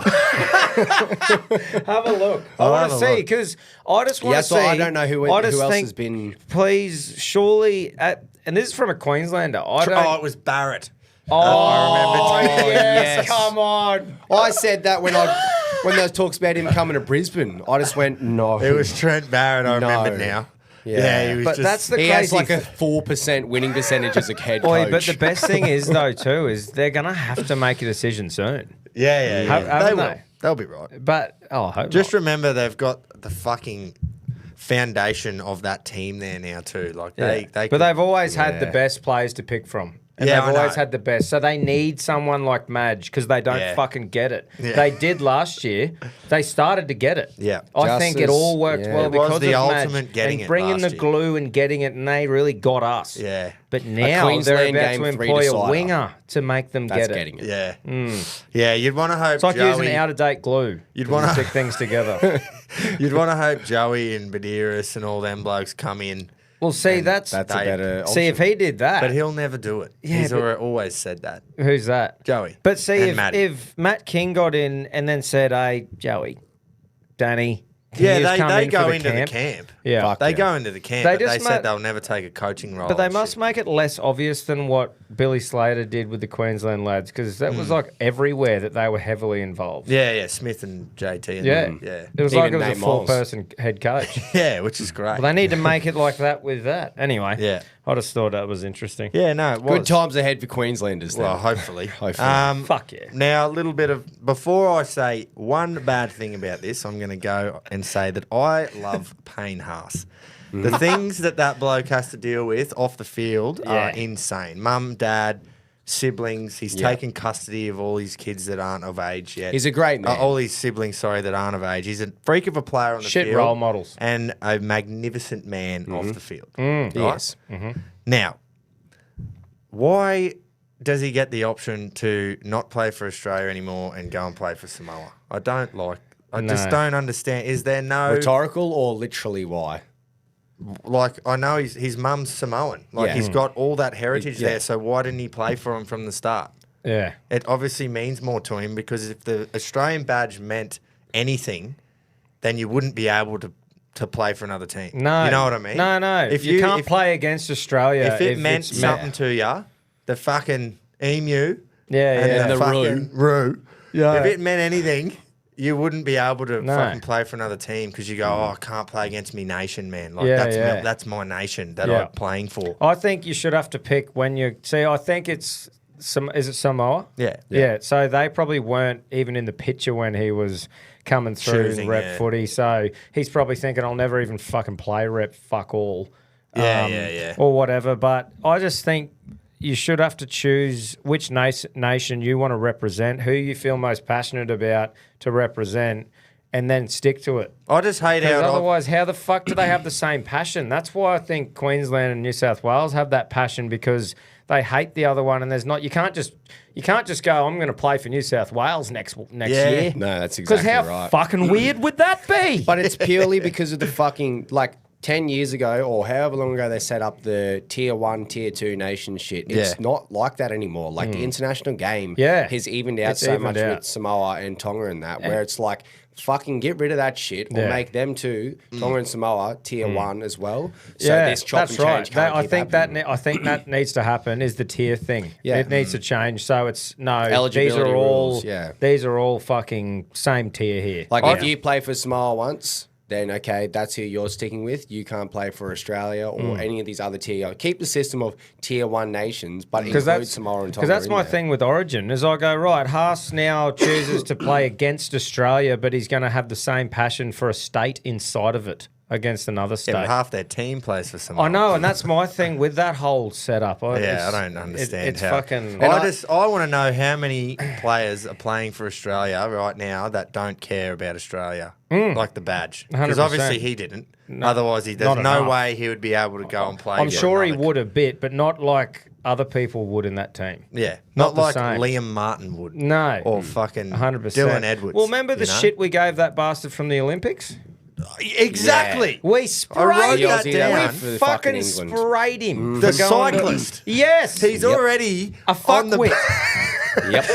Have a look. I I'll want have to a see look. because I just want Yeah, to so see. I don't know who I just else think, has been. Please, surely, and this is from a Queenslander. I don't. Oh, it was Barrett. Oh, I remember. yes, yes. come on. I said that when those talks about him coming to Brisbane. I just went, no. It was Trent Barrett, I No. remember now. Yeah. he was But just... that's the He crazy has like a thing. 4% winning percentage as a head Oi, coach. but the best thing is though too is they're gonna have to make a decision soon. Yeah. Haven't They will. they? They'll be right. But I hope Just not. remember they've got the fucking foundation of that team there now too. Like they but could- they've always had the Yeah. best players to pick from. And Yeah, they've I always know. had the best. So they need someone like Madge because they don't Yeah. fucking get it. Yeah. They did last year. They started to get it. Yeah. I Just think it as- all worked yeah. well It was because the of Madge ultimate getting and it bringing last the year. glue and getting it, and they really got us. Yeah. But now they're Queensland about game to 3 employ a decider. winger to make them That's get it. getting it. Yeah. Yeah, you'd want to hope It's like Joey... using out-of-date glue. You'd to wanna- stick things together. You'd want to hope Joey and Badiris and all them blokes come in. Well, see, And that's That's They- a better see if he did that. But he'll never do it. Yeah, He's but- always said that. Who's that? Joey. But see, And if, Matty. if Matt King got in and then said, "Hey, Joey, Danny, can Yeah, you just come they in go for the into camp?" the camp. Yeah, Fuck. They Yeah. go into the camp, They but they just said ma- they'll never take a coaching role. but they and must shit. make it less obvious than what Billy Slater did with the Queensland lads because that was like everywhere that they were heavily involved. Yeah, Smith and JT. And Yeah, them, yeah. It was Even like it was a Nate Moles. four-person head coach. Yeah, which is great. Well, they need to make it like that with that. Anyway, Yeah. I just thought that was interesting. Yeah, no, it was. Good times ahead for Queenslanders. Then. Well, hopefully. Hopefully. Fuck yeah. Now, a little bit of... Before I say one bad thing about this, I'm going to go and say that I love Payne Haas. The things that bloke has to deal with off the field are Yeah. insane. Mum, dad, siblings. He's Yeah. taken custody of all his kids that aren't of age yet. He's a great man. All his siblings, sorry, that aren't of age. He's a freak of a player on the Shit field. role models. And a magnificent man off the field. Right? Yes. Now, why does he get the option to not play for Australia anymore and go and play for Samoa? I don't like... I just No. don't understand. Is there no... Rhetorical or literally why? Like, I know his mum's Samoan. Like, Yeah. he's got all that heritage Yeah. there, so why didn't he play for him from the start? Yeah. It obviously means more to him because if the Australian badge meant anything, then you wouldn't be able to play for another team. No. You know what I mean? No. If you can't play against Australia If it meant it's something to you, the fucking emu Yeah, and yeah. the the fucking roo. Yeah. If it meant anything, you wouldn't be able to No. fucking play for another team because you go, oh, I can't play against me nation, man. Like Yeah, yeah. that's my nation that Yeah. I'm playing for. I think you should have to pick when you see. I think it's some. Is it Samoa? Yeah. Yeah. So they probably weren't even in the picture when he was coming through Choosing, and rep yeah. footy. So he's probably thinking, I'll never even fucking play rep. Fuck all. Yeah. Or whatever. But I just think you should have to choose which nation you want to represent, who you feel most passionate about to represent, and then stick to it. I just hate Because how otherwise, how the fuck do they have the same passion? That's why I think Queensland and New South Wales have that passion because they hate the other one, and there's not. You can't just go. I'm going to play for New South Wales next Yeah. year. No, that's Because exactly how right. fucking weird would that be? But it's purely because of the fucking, like, 10 years ago or however long ago they set up the tier 1, tier 2 nation shit. It's Yeah. not like that anymore. Like, the international game Yeah. has evened out It's so evened much out. with Samoa and Tonga and that, where it's like, fucking get rid of that shit or Yeah. make them two, Tonga and Samoa, tier 1 as well. So this chop and change can't I keep think happening. I think that needs to happen. Is the tier thing? Yeah. It needs to change. So it's no. Eligibility these are all. rules, yeah. These are all fucking same tier here. Like, if you play for Samoa once, then okay, that's who you're sticking with. You can't play for Australia or any of these other tier. Keep the system of tier 1 nations, but include Samoa and Tonga. Because that's my there. thing with Origin, is I go, right, Haas now chooses to play against Australia, but he's going to have the same passion for a state inside of it against another state. Yeah, but half their team plays for Samoa. I know, and that's my thing with that whole setup. I don't understand it's how. fucking... I want to know how many players are playing for Australia right now that don't care about Australia, like the badge. Because 100%. obviously he didn't. Otherwise, there's not no enough. way he would be able to go and play. I'm against sure he another- would a bit, but not like other people would in that team. Yeah, Not not the like same. Liam Martin would. No. Or fucking 100%. Dylan Edwards. Well, remember the you know? shit we gave that bastard from the Olympics? Exactly. We I wrote sprayed that Aussie down. that We for the fucking England. sprayed him. The for going to- cyclist. Yes. He's already a on the fuckwit. Yep.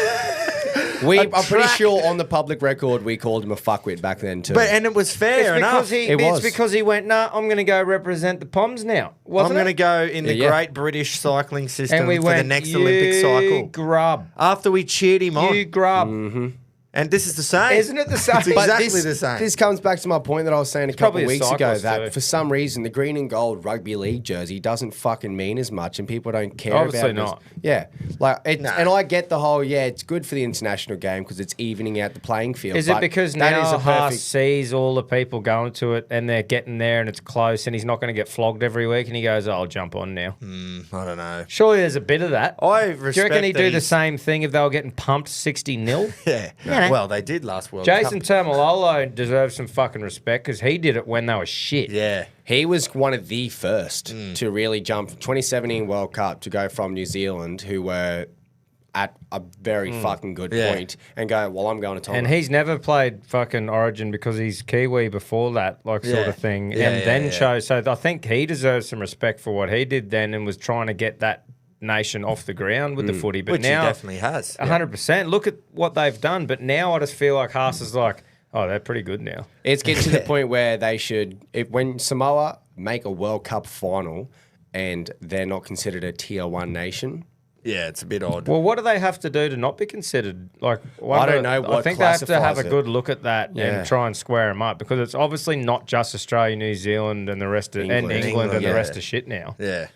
I'm pretty track- sure on the public record we called him a fuckwit back then too. and it was fair enough. It's because he went, nah, I'm going to go represent the Poms now. I'm Wasn't going to it? go in the Yeah. Great British Cycling System And we for went, the next Olympic cycle. grub. After we cheered him on. You grub. And this is the same. Isn't it the same? It's But exactly the same. This comes back to my point that I was saying a couple probably of a weeks ago cyclist that too. for some reason the green and gold rugby league jersey doesn't fucking mean as much and people don't care Obviously about it. not. Yeah. Like it, No. and I get the whole it's good for the international game because it's evening out the playing field. Is it but because that is now a Haas perfect sees all the people going to it and they're getting there and it's close and he's not going to get flogged every week and he goes, I'll jump on now. I don't know. Surely there's a bit of that. I Do you respect reckon he'd that do the he's- same thing if they were getting pumped 60-0? Yeah. Well, they did last World Jason Cup. Tamalolo deserves some fucking respect because he did it when they were shit. Yeah. He was one of the first to really jump 2017 World Cup to go from New Zealand, who were at a very fucking good Yeah. point, and go, well, I'm going to Tonga. And he's never played fucking Origin because he's Kiwi before that, like sort Yeah. of thing. Yeah, and yeah, then yeah. chose. So I think he deserves some respect for what he did then and was trying to get that nation off the ground with the footy. But Which now, he definitely has. 100%. Look at what they've done. But now I just feel like Haas is like, oh, they're pretty good now. It's getting to the point where they should, when Samoa make a World Cup final and they're not considered a tier 1 nation. Yeah, it's a bit odd. Well, what do they have to do to not be considered? Like, I don't know I what think they have to have classifies a it. good look at that Yeah. and try and square them up because it's obviously not just Australia, New Zealand, and the rest of England. England and Yeah. the rest of shit now. Yeah.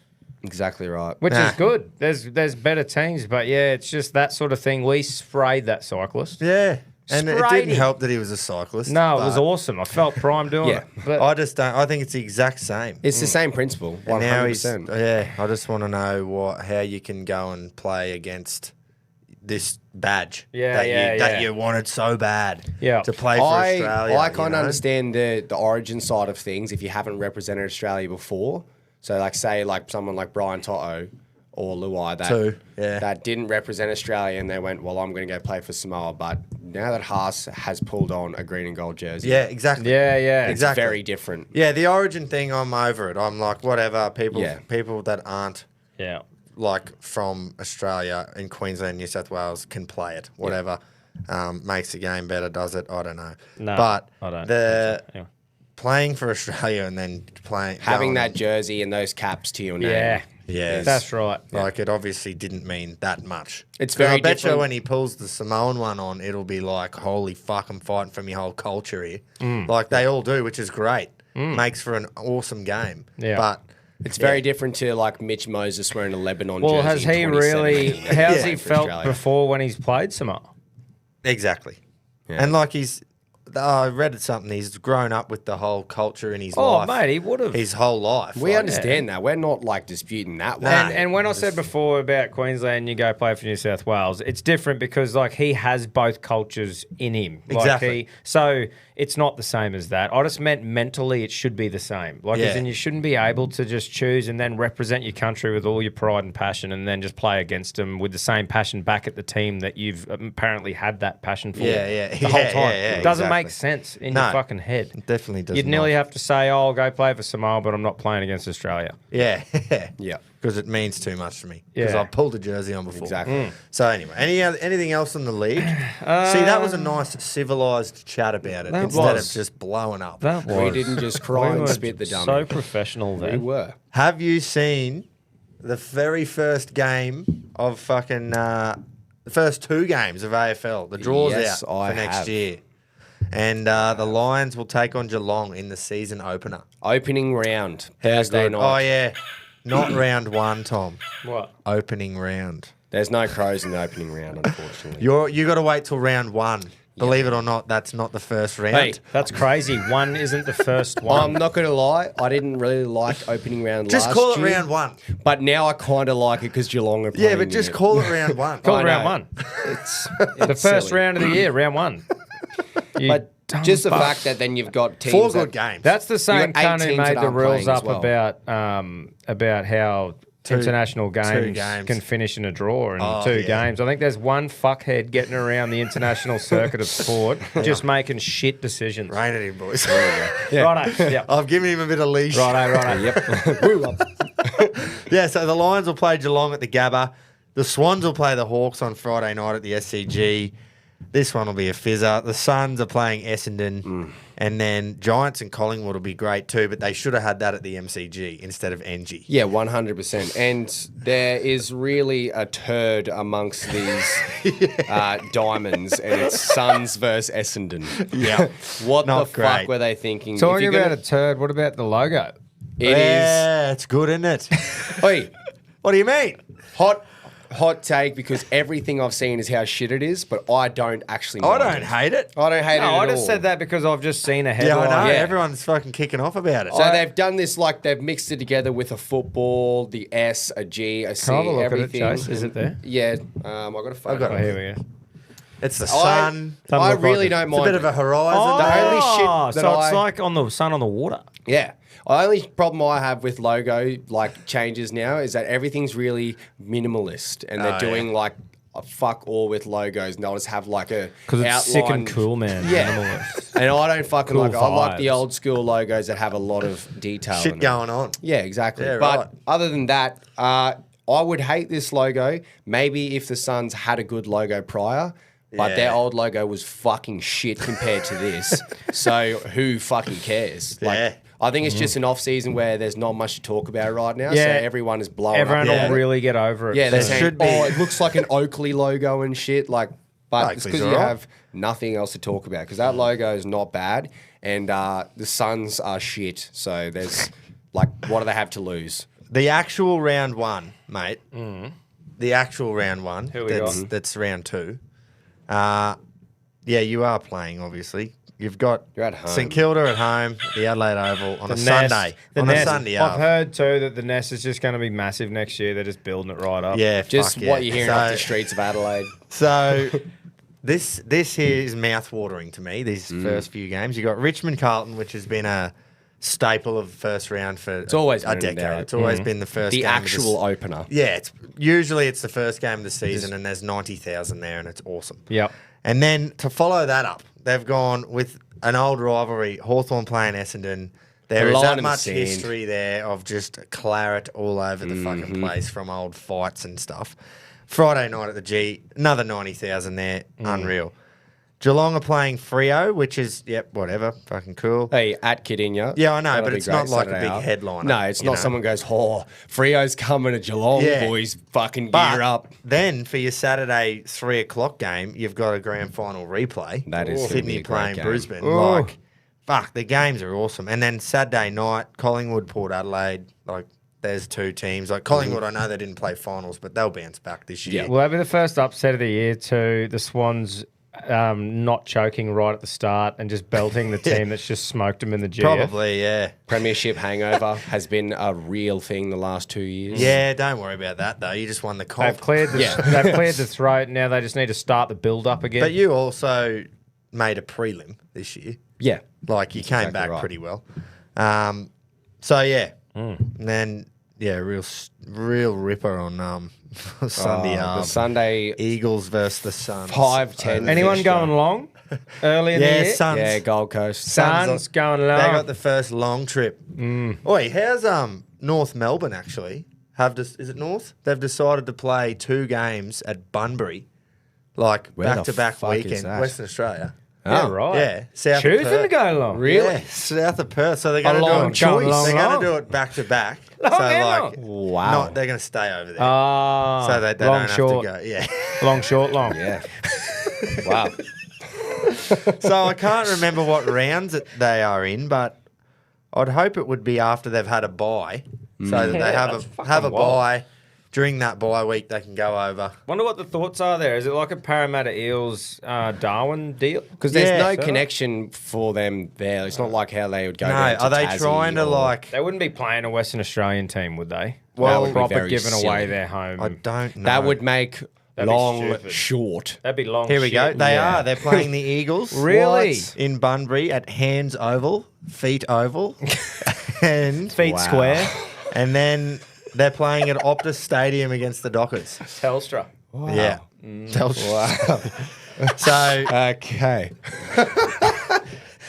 Exactly right. Which Nah. is good. There's better teams, but yeah, it's just that sort of thing. We sprayed that cyclist. Yeah. And it Sprayed didn't him. help that he was a cyclist. No, it was but awesome. I felt prime doing Yeah. it. But I just don't. I think it's the exact same. It's the same principle, And now he's 100%. yeah. I just want to know how you can go and play against this badge Yeah, that yeah, you, yeah. that you wanted so bad Yeah. to play for Australia. I you kind of know? understand the origin side of things if you haven't represented Australia before. So, like, say, like someone like Brian Toto or Luai that didn't represent Australia and they went, well, I'm going to go play for Samoa. But now that Haas has pulled on a green and gold jersey, Yeah, exactly. yeah. it's exactly. very different. Yeah, the origin thing, I'm over it. I'm like, whatever. People that aren't Yeah. like from Australia in Queensland, New South Wales can play it. Whatever makes the game better, does it? I don't know. No, but I don't. the Anyway. playing for Australia and then Having going- that jersey and those caps to your name. Yeah. Yeah, That's right. Like it obviously didn't mean that much. It's 'Cause very I bet you different. when he pulls the Samoan one on, it'll be like, holy fuck, I'm fighting for my whole culture here. Like they all do, which is great. Makes for an awesome game. Yeah. But It's very different to like Mitch Moses wearing a Lebanon Well, jersey. has in he really? 2017. How's Yeah, he for felt Australia. before when he's played Samoa? exactly. Yeah. And like I read something, he's grown up with the whole culture in his Oh, life. mate, he would have. His whole life. We Like, understand that. We're not like disputing that one. And when I said before about Queensland, you go play for New South Wales, it's different because like he has both cultures in him. Like, Exactly. so it's not the same as that. I just meant mentally it should be the same. Like as Yeah. in you shouldn't be able to just choose and then represent your country with all your pride and passion and then just play against them with the same passion back at the team that you've apparently had that passion for Yeah, the whole yeah, time. yeah, It doesn't exactly. make sense in No. your fucking head. It definitely does. You'd nearly have to say, oh, I'll go play for Samoa, but I'm not playing against Australia. Yeah. Yeah. Because it means too much to me. Because Yeah. I've pulled a jersey on before. Exactly. So anyway, anything else in the league? See, that was a nice civilised chat about it that instead was. of just blowing up. That We was. didn't just cry We and were spit the dummy. so professional we then. were. Have you seen the very first game of fucking the first two games of AFL? The draws Yes, out I for next have. year. And the Lions will take on Geelong in the season opener. Opening round, Thursday night. Oh, yeah. Not round one, Tom. What? Opening round. There's no Crows in the opening round, unfortunately. You got to wait till round one. Believe it or not, that's not the first round. Hey, That's crazy. One isn't the first one. I'm not going to lie. I didn't really like opening round Just last call it year, round one. But now I kind of like it because Geelong are playing. Yeah, but just call it round one. Call I it know. round one. It's The first silly. round of the year, round one. You But dumb just the fuck. fact that then you've got teams. Four that- good games. That's the same You got eight cunt who teams made that the aren't rules playing up as well. about how international games, games. can finish in a draw in Oh, two yeah. games. I think there's one fuckhead getting around the international circuit of sport just making shit decisions. Rain it in, boys. Righto. Yep. I've given him a bit of leash. Righto. Yep. Yeah, so the Lions will play Geelong at the Gabba. The Swans will play the Hawks on Friday night at the SCG. This one will be a fizzer. The Suns are playing Essendon. And then Giants and Collingwood will be great too, but they should have had that at the MCG instead of NG. Yeah, 100%. And there is really a turd amongst these diamonds, and it's Suns versus Essendon. Yeah. What Not the great. fuck were they thinking? Talking If you're about gonna- a turd, what about the logo? It is. Yeah, it's good, isn't it? Oi, What do you mean? hot take because everything I've seen is how shit it is, but I don't actually I mind don't it. hate it. I don't hate it No, at I just all. said that because I've just seen a Yeah, headline. I know. Yeah. Everyone's fucking kicking off about it. So they've done this like they've mixed it together with a football, the S, a G, a C, Can I have a look everything. at it, Chase? Is it there? Yeah, I got a photo. got Oh, here we go. It's the sun. Doesn't I look like really it. don't It's a mind bit of a it. horizon. The only shit Oh, that so it's I- like on the sun on the water. Yeah. The only problem I have with logo like changes now is that everything's really minimalist, and they're doing like a fuck all with logos, and they'll just have like a Because it's sick and outlined- cool, man. Yeah. Minimalist. And I don't fucking Cool like it. I like the vibes. old school logos that have a lot of detail. in Shit them. going on. Yeah, exactly. Yeah, but right. other than that, I would hate this logo. Maybe if the Suns had a good logo prior, but Yeah. their old logo was fucking shit compared to this. So who fucking cares? Like, Yeah. I think it's just an off season where there's not much to talk about right now. Yeah. So everyone is blowing Everyone up. Yeah. will really get over it. Yeah, they're There saying, should be- oh, it looks like an Oakley logo and shit. Like, but it's Oakley's because you alright. have nothing else to talk about because that logo is not bad and the Suns are shit. So there's like, what do they have to lose? The actual round one, mate. The actual round one. Who we That's round two. Yeah, you are playing, obviously. You've got You're at home. St Kilda at home, the Adelaide Oval on a Nest- Sunday. the On Nest- a Sunday I've after. heard too that the Nest is just going to be massive next year. They're just building it right up. Yeah, Just fuck yeah. what you're hearing off the So- streets of Adelaide. So this here is mouth-watering to me, these first few games. You got Richmond Carlton, which has been a staple of first round for always a been decade. there. It's always been the first The game of actual opener. Yeah, it's usually it's the first game of the season and there's 90,000 there and it's awesome. Yep. And then to follow that up, they've gone with an old rivalry, Hawthorn playing Essendon. There The is line that in the much sand. history there of just claret all over the fucking place from old fights and stuff. Friday night at the G, another 90,000 there, unreal. Geelong are playing Freo, which is, yep, whatever, fucking cool. Hey, at Kidinya. Yeah, I know, That'll but be it's great not like a Saturday big out. headliner, No, it's you not know. someone goes, oh, Frio's coming to Geelong, Yeah. boys. Fucking But gear up. then for your Saturday 3 o'clock game, you've got a grand final replay. That is gonna Sydney be a great playing game. Brisbane. Oh. Like, fuck, the games are awesome. And then Saturday night, Collingwood, Port Adelaide. Like, there's two teams. Like Collingwood, I know they didn't play finals, but they'll bounce back this year. Will that be the first upset of the year too? The Swans not choking right at the start and just belting the team that's just smoked them in the GF. Probably, yeah. Premiership hangover has been a real thing the last 2 years. Yeah, don't worry about that though. You just won the They've comp. cleared the Yeah. they've cleared the throat. Now they just need to start the build up again. But you also made a prelim this year. Yeah. Like you came exactly back right. pretty well. So yeah, and then yeah, real ripper on Sunday. The Sunday Eagles versus the Suns. 5-10. Anyone fixture. going long early in the Yeah, year? Suns. Yeah, Gold Coast. Suns going They long. got the first long trip. Oi, how's North Melbourne actually? Is it North? They've decided to play 2 games at Bunbury, like Where the back-to-back fuck is weekend, that? Western Australia. yeah, Oh, right. Yeah, south of Choosing Perth. to go long. Really? Yeah, south of Perth. So they're going to do long it. choice. Long, They're long. going to do it back to back. So Long and like, long. Wow. they're going to stay over there. Ah, so they long don't short, have to go. Yeah. long short, long. Yeah. Wow. So I can't remember what rounds they are in, but I'd hope it would be after they've had a bye, so that they that's have a fucking wild. bye. During that bye week, they can go over. Wonder what the thoughts are there. Is it like a Parramatta Eels Darwin deal? Because there's Yeah. no So- connection for them there. It's not like how they would go No, down to are they Tassie trying to or- like? They wouldn't be playing a Western Australian team, would they? That would be proper very giving silly. away their home. I don't know. That would make That'd be long stupid. short. That'd be long. Here we go. shit. They Yeah. are. They're playing the Eagles. Really? What? In Bunbury at Hands Oval, Feet Oval, and Feet square. and then they're playing at Optus Stadium against the Dockers. Telstra. Yeah. Wow. So, Okay.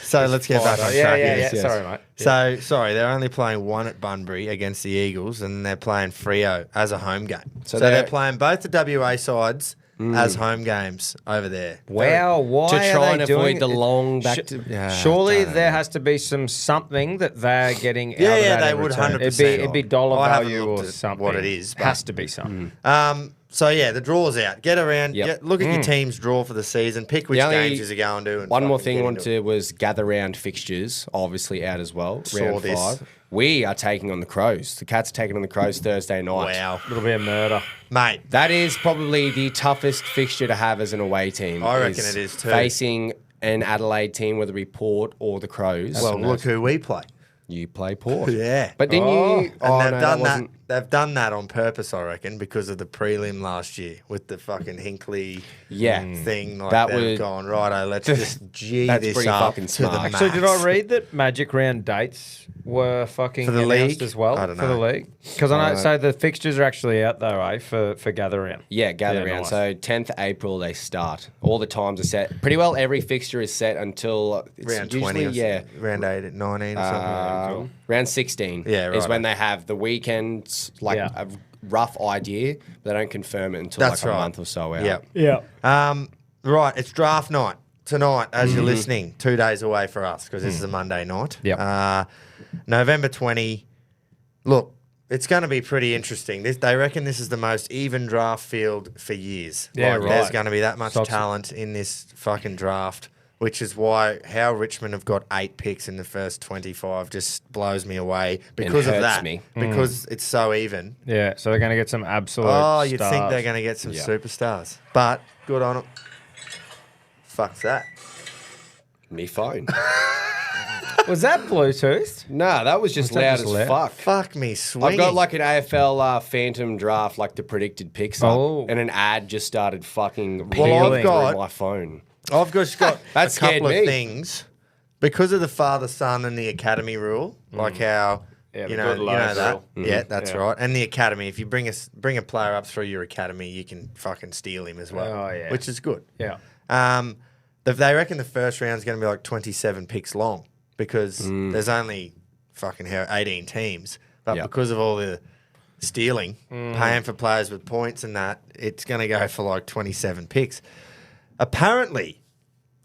so let's get back on track. Yeah, here. yes. Sorry, mate. So, sorry, they're only playing one at Bunbury against the Eagles, and they're playing Freo as a home game. So they're playing both the WA sides as home games over there. Wow, why To are try they and doing avoid the it? long back Sh- to- Yeah, Surely don't there know. has to be something that they're getting out Yeah, of yeah, that they in would return. 100%. It'd be dollar I haven't value looked or at something. what it is, but- Has to be something. So yeah, the draw's out. Get around. Yep. Look at your team's draw for the season. Pick which The only- games you're going to. And One more fucking thing I get wanted into to was gather round fixtures, obviously out as well. Saw round this. 5. We are taking on the Crows. The Cats are taking on the Crows Thursday it. night. Wow, It'll be a murder. mate. That is probably the toughest fixture to have as an away team. I reckon it is too. Facing an Adelaide team, whether it be Port or the Crows. Well, look who we play. You play Port. Yeah. But then you... And they've no, done that. wasn't- They've done that on purpose, I reckon, because of the prelim last year with the fucking Hinkley Yeah. thing. Like That they've was- gone, righto, let's just G That's this pretty up fucking to the smart. max. So did I read that Magic Round dates were fucking For the announced league? as well I don't for the know. league? Because I know. So the fixtures are actually out though, eh? For gather round. Yeah, gather round. nice. So 10th April they start. All the times are set. Pretty well every fixture is set until it's Round usually, 20 or yeah. round 8 at 19 or something. cool. Round 16 Yeah, is right. when they have the weekends, like Yeah. a rough idea, but they don't confirm it until That's like a right. month or so out. Yeah. Yeah. Right, it's draft night tonight as you're listening, 2 days away for us because this is a Monday night. Yep. November 20. Look, it's going to be pretty interesting. They reckon this is the most even draft field for years. Yeah, Like, There's right. going to be that much Stop it. talent in this fucking draft, which is why how Richmond have got 8 picks in the first 25 just blows me away because of hurts that. me. Because it's so even. Yeah. So they're going to get some absolute. Oh, you'd think stars. they're going to get some Yeah. superstars. But good on them. Fuck's that. Me phone. Was that Bluetooth? Nah, that was just Was that loud just as loud? fuck. Fuck me swinging. I've got like an AFL phantom draft, like the predicted picks up, Oh. and an ad just started fucking Well, I've peeling got- through my phone. I've just got That a scared couple me. of things because of the father-son and the academy rule, like how Yeah, the you know good love that. rule. Yeah, that's Yeah. right. And the academy, if you bring a player up through your academy, you can fucking steal him as well, Oh, yeah. which is good. Yeah. They reckon the first round's going to be like 27 picks long because there's only fucking 18 teams, but Yep. because of all the stealing, paying for players with points and that, it's going to go for like 27 picks. Apparently,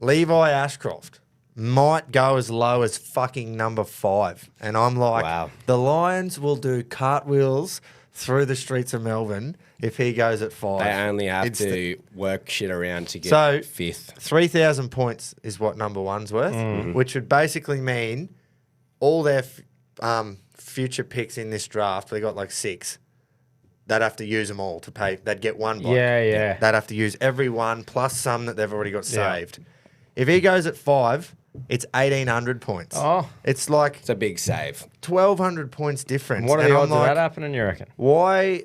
Levi Ashcroft might go as low as fucking number 5. And I'm like, Wow. the Lions will do cartwheels through the streets of Melbourne if he goes at 5. They only have It's to work shit around to get So- 5th. 3,000 points is what number 1's worth, which would basically mean all their future picks in this draft, they got like 6. They'd have to use them all to pay. They'd get one bloke. Yeah. They'd have to use every one plus some that they've already got Yeah. saved. If he goes at 5, it's 1,800 points. Oh. It's like It's a big save. 1,200 points difference. What are And the I'm odds of like, that happening, you reckon? why?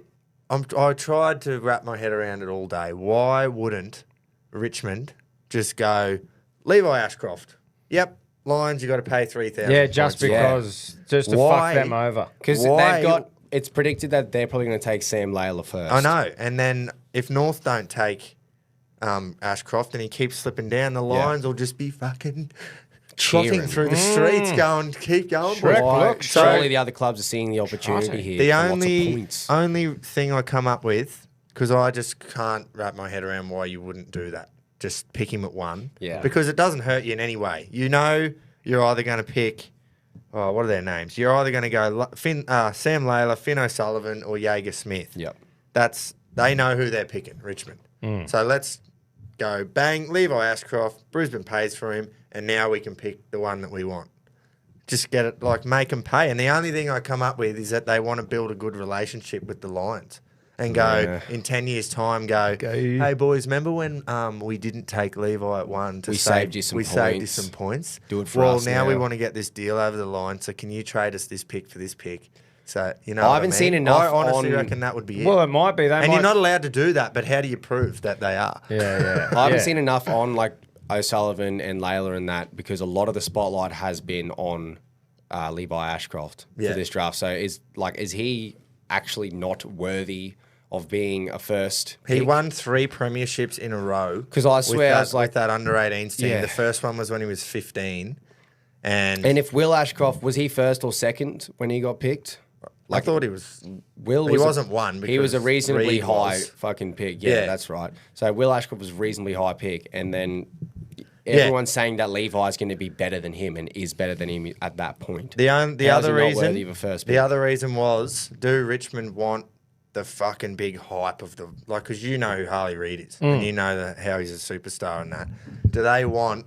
I tried to wrap my head around it all day. Why wouldn't Richmond just go Levi Ashcroft? Yep, Lions. You got to pay 3,000. Yeah, just points. because, just to Why? fuck them over. Because Why- they've got, it's predicted that they're probably going to take Sam Layla first. I know. And then if North don't take Ashcroft and he keeps slipping down, the Lions will just be fucking trotting Cheering. through the streets, going, keep going, Shrek, boy. look, So Surely the other clubs are seeing the opportunity here. the for lots of only points. only thing I come up with, because I just can't wrap my head around why you wouldn't do that. Just pick him at 1. Yeah. Because it doesn't hurt you in any way. You know you're either going to pick, what are their names? You're either going to go Sam Layla, Finn O'Sullivan, or Jaeger Smith. Yep. They know who they're picking, Richmond. So let's go, bang, Levi Ashcroft, Brisbane pays for him, and now we can pick the one that we want. Just get it, like, make them pay. And the only thing I come up with is that they want to build a good relationship with the Lions and go, in 10 years' time, go, hey, boys, remember when we didn't take Levi at one to saved you some points? Do it for well, us now we want to get this deal over the line, so can you trade us this pick for this pick? So, you know, I haven't seen enough. I honestly reckon that would be it. Well, it might be. You're not allowed to do that, but how do you prove that they are? Yeah. I haven't seen enough on like O'Sullivan and Layla and that, because a lot of the spotlight has been on Levi Ashcroft for this draft. So is he actually not worthy of being a first He pick? won 3 premierships in a row. Because I swear I was like with that under-18s team. Yeah. The first one was when he was 15. And if Will Ashcroft, was he first or second when he got picked? I thought he was... Will He was wasn't one He was a because reasonably Reed high was. fucking pick. Yeah, Yeah. that's right. So Will Ashcroft was a reasonably high pick, and then everyone's saying that Levi's going to be better than him and is better than him at that point. The How other is he not reason... worthy of a first The pick? other reason was, do Richmond want the fucking big hype of the... Like, because you know who Harley Reid is, and you know how he's a superstar and that. Do they want...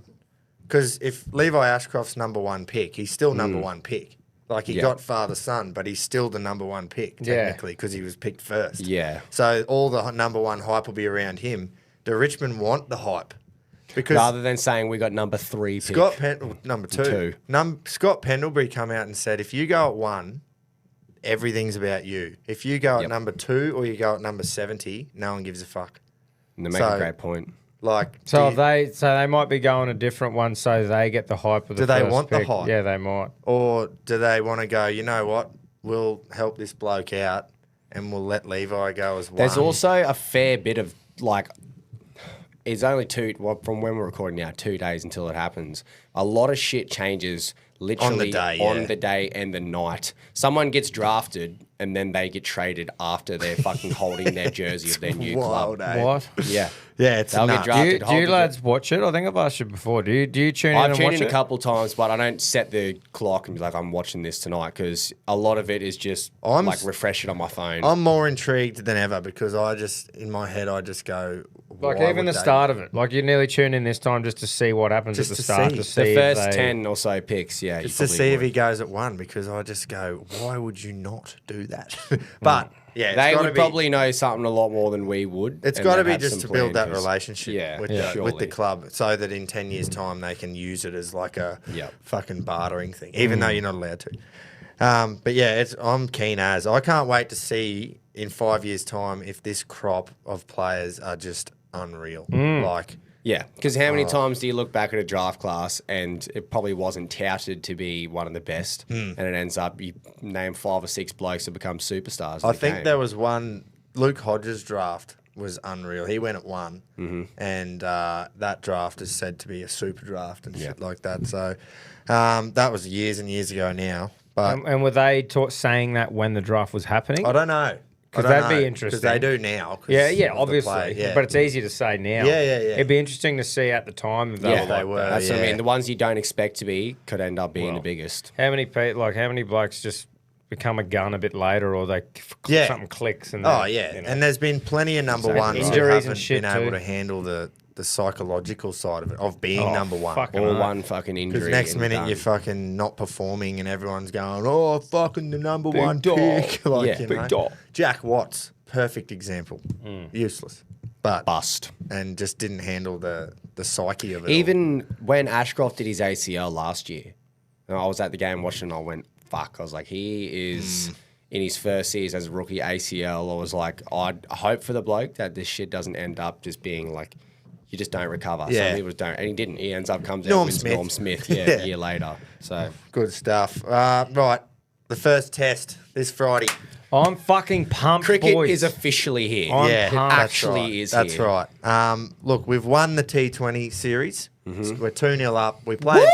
Because if Levi Ashcroft's number 1 pick, he's still number 1 pick. Like, he got father-son, but he's still the number 1 pick, technically, because he was picked first. Yeah. So all the number 1 hype will be around him. Do Richmond want the hype? Because Rather than saying we got number 3 pick. number 2. Scott Pendlebury come out and said, if you go at 1, everything's about you. If you go at number 2 or you go at number 70, no one gives a fuck. And they make a great point. Like, So they might be going a different one, so they get the hype of the Do they first want the pick. hype? Yeah, they might. or do they want to go, you know what, we'll help this bloke out and we'll let Levi go as 1? There's also a fair bit of like, it's only from when we're recording now, 2 days until it happens. A lot of shit changes literally on the day and the night. Someone gets drafted and then they get traded after they're fucking holding their jersey of their new wild, club. eh? What? Yeah. Yeah, it's They'll get nuts. drafted. Do you lads watch it? I think I've asked you before. Do you tune in I've and tuned watch in a it? couple times, but I don't set the clock and be like, I'm watching this tonight, because a lot of it is just like refreshing on my phone. I'm more intrigued than ever because I just, in my head, I just go... Like why even would the they- start of it. Like you nearly tune in this time just to see what happens Just at the to start. see. To see the if first they- 10 or so picks, yeah. Just you to probably see if would. he goes at 1 because I just go, why would you not do that? But, yeah, it's They gotta would be, probably know something a lot more than we would. It's and got to they'd be have just to some build plan, that 'cause- relationship Yeah, with surely. the club so that in 10 years' time they can use it as like a Yep. fucking bartering thing, even though you're not allowed to. But yeah, I'm keen as. I can't wait to see in 5 years' time if this crop of players are just unreal. Like, Yeah, because how many times do you look back at a draft class and it probably wasn't touted to be one of the best, and it ends up you name 5 or 6 blokes that become superstars. I think there was one, Luke Hodges' draft was unreal. He went at 1, and that draft is said to be a super draft and shit like that. So that was years and years ago now. But And were they saying that when the draft was happening? I don't know. 'Cause I don't that'd be know, interesting. Because they do now. 'cause Yeah, of the obviously. play, yeah. But it's easy to say now. Yeah. It'd be interesting to see at the time if they Yeah, were they like were. that. That's what I yeah. mean. The ones you don't expect to be could end up being the biggest. How many blokes just become a gun a bit later, or they Yeah. something clicks and Oh, then, yeah. you know. And there's been plenty of number Exactly. ones who Injuries and haven't shit been able too. to handle the psychological side of it, of being number 1. fucking Or hell. one fucking injury. Because next and minute done. you're fucking not performing and everyone's going, oh, fucking the number Big 1 dog. pick. Like, Yeah, you big know. dog. Jack Watts, perfect example. Useless. But bust. and just didn't handle the psyche of it. all. Even when Ashcroft did his ACL last year, and I was at the game watching and I went, fuck. I was like, he is in his first season as a rookie ACL. I was like, I'd hope for the bloke that this shit doesn't end up just being like, you just don't recover. Yeah. Some people don't. And he didn't. He ends up comes out Norm and wins Smith. Norm Smith Yeah. a year later. So Good stuff. Right. The first test this Friday. I'm fucking pumped, cricket boys. is officially here. I'm Yeah, pumped. that's actually right. is That's here. right. Look, we've won the T20 series. We're 2-0 up. We're playing.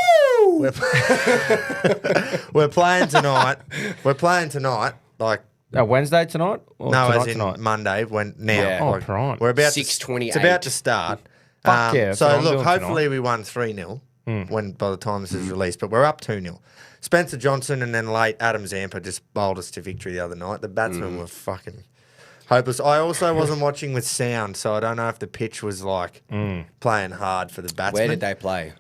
We're playing tonight. We're playing tonight. Like Wednesday tonight? Or no, tonight, as in tonight? Monday. When now? Yeah. Oh, like, right. We're about 6:28. It's about to start. Fuck yeah, that's what So I'm look, doing hopefully tonight. we won 3-0 when by the time this is released, but we're up 2-0. Spencer Johnson and then late Adam Zampa just bowled us to victory the other night. The batsmen were fucking hopeless. I also wasn't watching with sound, so I don't know if the pitch was like playing hard for the batsmen. Where did they play?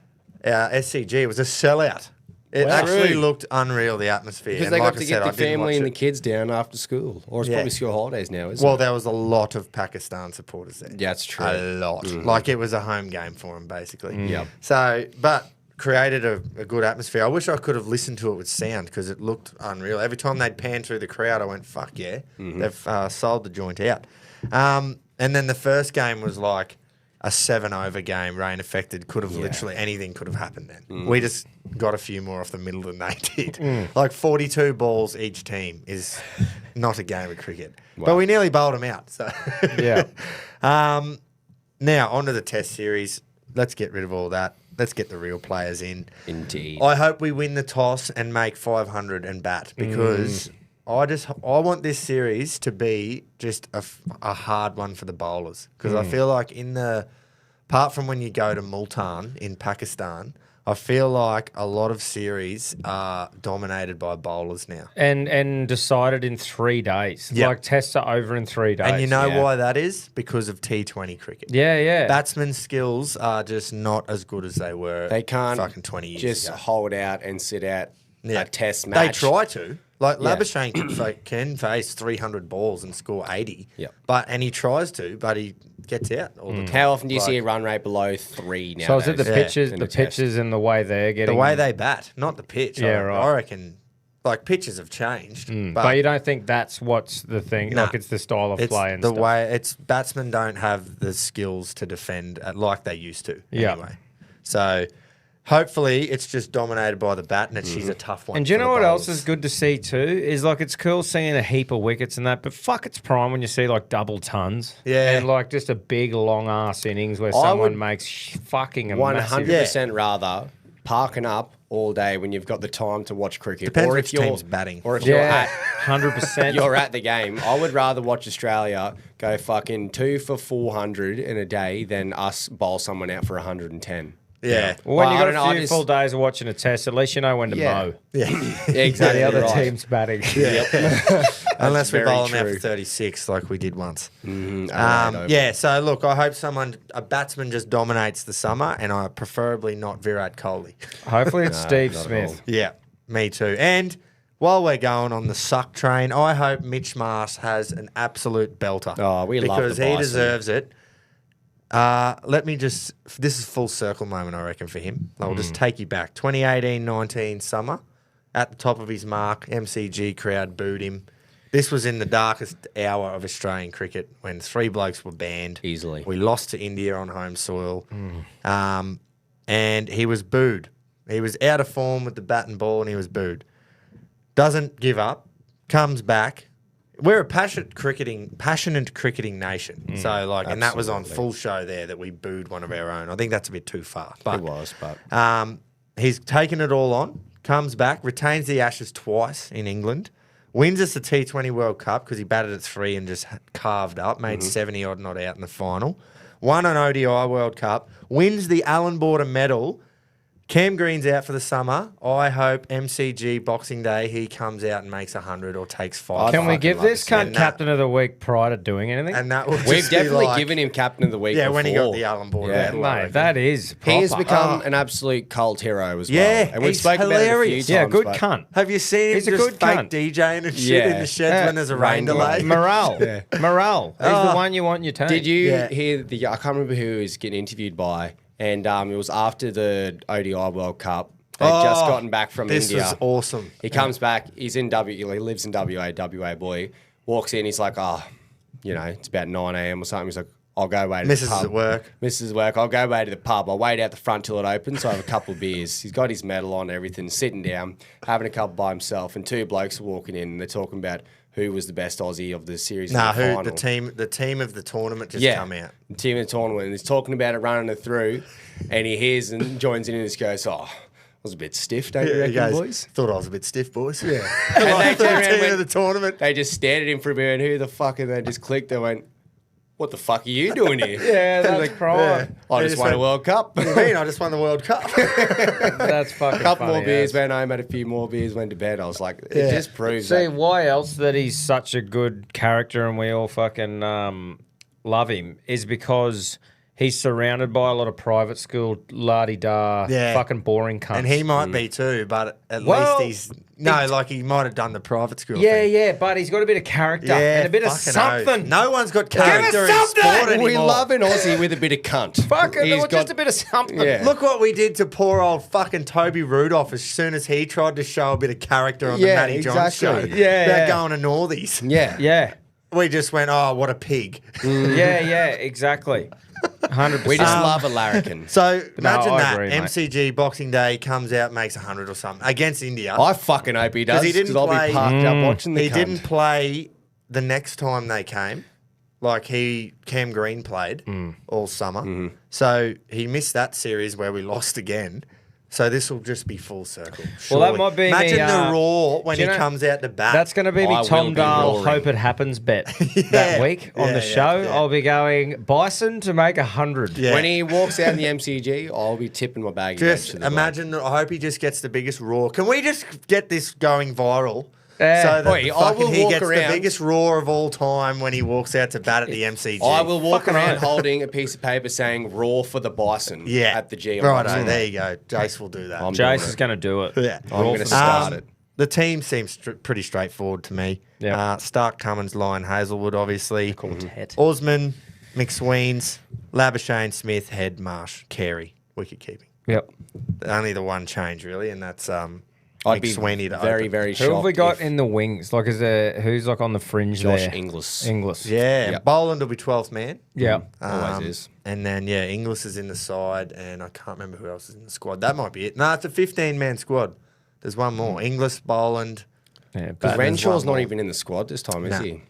SCG. It was a sellout. It actually looked unreal, the atmosphere. Because And they like got I to said, get I the didn't family watch and the it. kids down after school. Or it's Yeah. probably school holidays now, isn't Well, it? there was a lot of Pakistan supporters there. Yeah, that's true. A lot. Like it was a home game for them, basically. Yep. So, but created a good atmosphere. I wish I could have listened to it with sound because it looked unreal. Every time they'd pan through the crowd, I went, fuck yeah. They've sold the joint out. And then the first game was like a 7-over game, rain affected. Could have literally anything could have happened then. We just got a few more off the middle than they did. Like 42 balls each team is not a game of cricket. But we nearly bowled them out. So Yeah. now onto the Test series. Let's get rid of all that. Let's get the real players in. Indeed. I hope we win the toss and make 500 and bat because I want this series to be just a hard one for the bowlers because I feel like apart from when you go to Multan in Pakistan, I feel like a lot of series are dominated by bowlers now. And decided in 3 days. Yeah. Like tests are over in 3 days. And you know why that is? Because of T20 cricket. Yeah, yeah. Batsmen's skills are just not as good as they were They can't fucking 20 years just ago. hold out and sit out Yeah. a test They match. try to. Like Yeah. Labuschagne can face 300 balls and score 80. Yep. And he tries to, but he gets out all the time. How often do you see a run rate below 3 now? So is it the pitches, in the a test? pitches and the way they're getting The way they bat, not the pitch. Yeah, I right. reckon, like, pitches have changed. But you don't think that's what's the thing? Nah. Like it's the style of it's play and the stuff. way batsmen don't have the skills to defend like they used to. Yeah. Anyway, so hopefully it's just dominated by the bat, and she's a tough one. And do you for know the what else bowlers. is good to see too? Is like it's cool seeing a heap of wickets and that, but fuck, it's prime when you see like double tons. Yeah. And like just a big long ass innings where I someone would makes fucking a 100% rather parking up all day when you've got the time to watch cricket. Depends or which if you're team's batting. Or if Yeah, 100%. you're at the game. I would rather watch Australia go fucking 2 for 400 in a day than us bowl someone out for 1unten. Yeah. Well, when Well, I you got don't know, a I few just- full days of watching a test, at least you know when to Yeah. mow. Yeah. Exactly. The other right. team's batting. Unless we very bowl them out true. for 36 like we did once. Alright, Yeah, so look, I hope a batsman just dominates the summer, and I preferably not Virat Kohli. Hopefully it's Steve not at Smith. Yeah, me too. And while we're going on the suck train, I hope Mitch Marsh has an absolute belter. Oh, we love the because he Bison. deserves it. This is full circle moment, I reckon, for him. I'll just take you back. 2018-19 summer, at the top of his mark, MCG crowd booed him. This was in the darkest hour of Australian cricket when 3 blokes were banned. Easily. We lost to India on home soil. And he was booed. He was out of form with the bat and ball, and he was booed. Doesn't give up, comes back. We're a passionate cricketing nation. So and that was on full show there that we booed one of our own. I think that's a bit too far. But It was, but he's taken it all on, comes back, retains the Ashes twice in England, wins us the T20 World Cup because he batted at 3 and just carved up, made 70 odd not out in the final, won an ODI World Cup, wins the Allan Border medal. Cam Green's out for the summer. I hope MCG Boxing Day he comes out and makes 100 or takes 5. Can we fucking give love this to see cunt that. captain of the week prior to doing anything? And that will we've just be definitely like, given him captain of the week. Yeah, when he got before. the Allan Border Yeah. medal. I Mate, reckon. that is proper. He has become an absolute cult hero as well. Yeah, and we've he's spoken about it a few hilarious. times. yeah, good but cunt. Have you seen him He's a just good fake cunt. DJing and shit Yeah. in the sheds when there's a rain Rain delay? delay. Morale. Morale. He's the one you want in your team. Did you Yeah. hear I can't remember who he was getting interviewed by, and it was after the ODI World Cup. They'd just gotten back from This India. was awesome. He comes back. He's in he lives in WA boy. Walks in. He's like, it's about 9 a.m. or something. He's like, I'll go away to Mrs. the is pub. at work. Mrs. is at work. I'll go away to the pub. I'll wait out the front till it opens. So I have a couple of beers. He's got his medal on, everything, sitting down, having a couple by himself, and 2 blokes are walking in, and they're talking about who was the best Aussie of the series. in Nah, the final. the team of the tournament just come out. The team in the tournament, and he's talking about it, running it through, and he hears and joins in and just goes, I was a bit stiff, don't you He reckon, goes, boys? Thought I was a bit stiff, boys. Yeah. And they Like the turned around and team of went- the tournament. They just stared at him for a minute, who the fuck, and they just clicked, they went, what the fuck are you doing here? Yeah, that's prime. I just won a World Cup. What do you mean? I just won the World Cup. That's fucking A couple more funny, beers, yeah. went home, had a few more beers, went to bed. I was like, it just proves See, that. why else that he's such a good character and we all fucking love him is because he's surrounded by a lot of private school la-di-da, fucking boring cunts. And he might be too, but at Well, least he's... No, like he might have done the private school Yeah, thing. yeah, but he's got a bit of character and a bit of fucking something. oath. No one's got character in something! sport anymore. We love an Aussie with a bit of cunt. Fucking, He's or just a bit of something. Yeah. Look what we did to poor old fucking Toby Rudolph as soon as he tried to show a bit of character on the Yeah, Matty Johns show. exactly. Yeah, About yeah. going to Northies. Yeah. Yeah, We just went, oh, what a pig. yeah, exactly. 100%. We just love a larrikin. So imagine I that. agree, mate. MCG Boxing Day comes out, makes 100 or something against India. I fucking hope he does. he didn't Because I'll play- be parked up watching the He cunt. didn't play the next time they came. Like Cam Green played all summer. So he missed that series where we lost again. So this will just be full circle. Well, that surely. might be Imagine me, the Raw when do he you know- comes out to bat. That's going to be I me will Tom be Dahl roaring. hope it happens bet that week on the show. yeah. I'll be going Bison to make 100. Yeah. When he walks out in the MCG, I'll be tipping my bag. Just eventually. imagine. I hope he just gets the biggest roar. Can we just get this going viral? Yeah. So that Oi, I will he walk gets around- the biggest roar of all time when he walks out to bat at the MCG. I will walk Fucking around oath. holding a piece of paper saying "Raw for the Bison." Yeah. at the G. on Righto, Boxing there Day. you go. Jace will do that. I'm doing Jace is it. going to do it. Yeah. I'm going to start it. The team seems pretty straightforward to me. Yeah. Stark, Cummins, Lyon, Hazelwood, obviously. Quartet. Osman, McSweens, Labuschagne, Smith, Head, Marsh, Carey, wicket keeping. Yep. Only the one change really, and that's I'd be McSweeney to very, open. very Who have we shocked got if in the wings? Like, is there who's like on the fringe Josh there? Inglis. Inglis. Yeah, Yep. Boland will be 12th man. Yeah. Always is. And then Inglis is in the side, and I can't remember who else is in the squad. That might be it. No, it's a 15-man squad. There's one more. Inglis, Boland. Yeah. Because But Renshaw's one not more. even in the squad this time, is No. he?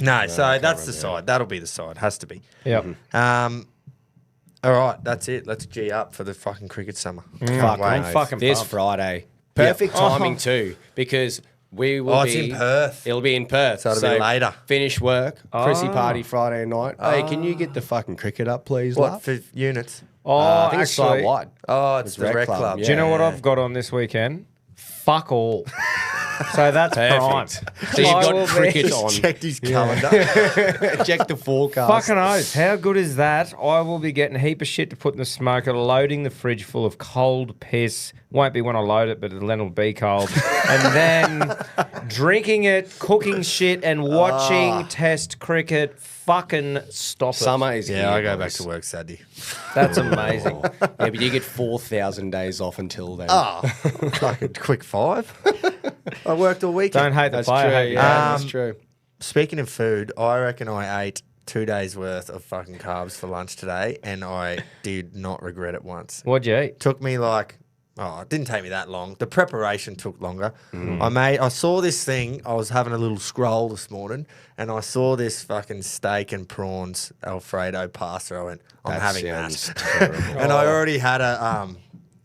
No, so that's the side. That'll be the side. Has to be. Yep. All right, that's it. Let's G up for the fucking cricket summer. Can't Fuck, wait. I'm fucking this pumped. Friday. Perfect timing too, because we will it's be in Perth. It'll be in Perth, So it'll be later. Finish work, Chrissy party Friday night. Hey, can you get the fucking cricket up, please? What love? for units? Oh, I think it's actually, side wide. Oh, it's the rec club. do you know what I've got on this weekend? Fuck all. So that's prime. Perfect. So you've I will got be- cricket on. Checked his calendar. Check the forecast. Fucking oath. How good is that? I will be getting a heap of shit to put in the smoker, loading the fridge full of cold piss. Won't be when I load it, but then it'll be cold. And then drinking it, cooking shit, and watching test cricket. Fucking stop it. Summer is here. Yeah, I go back boys. to work Saturday. That's amazing. Yeah, but you get 4,000 days off until then. Fucking quick 5. I worked all weekend. Don't hate the That's player. true. hate the Yeah, game. that's true. Speaking of food, I reckon I ate 2 days worth of fucking carbs for lunch today, and I did not regret it once. What'd you eat? Took me it didn't take me that long. The preparation took longer. I saw this thing. I was having a little scroll this morning, and I saw this fucking steak and prawns Alfredo pasta. I went, I'm having sounds that. terrible. And I already had a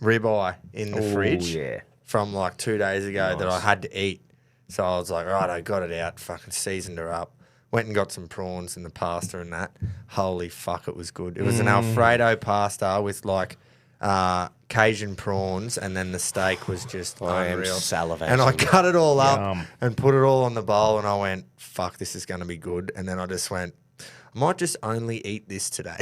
ribeye in the fridge yeah. from like 2 days ago that I had to eat. So I was like, right, I got it out, fucking seasoned her up. Went and got some prawns and the pasta and that. Holy fuck, it was good. It was an Alfredo pasta with like Cajun prawns, and then the steak was just I am unreal. salivating. And I cut it all up Yum. and put it all on the bowl, and I went, fuck, this is going to be good. And then I just went, I might just only eat this today.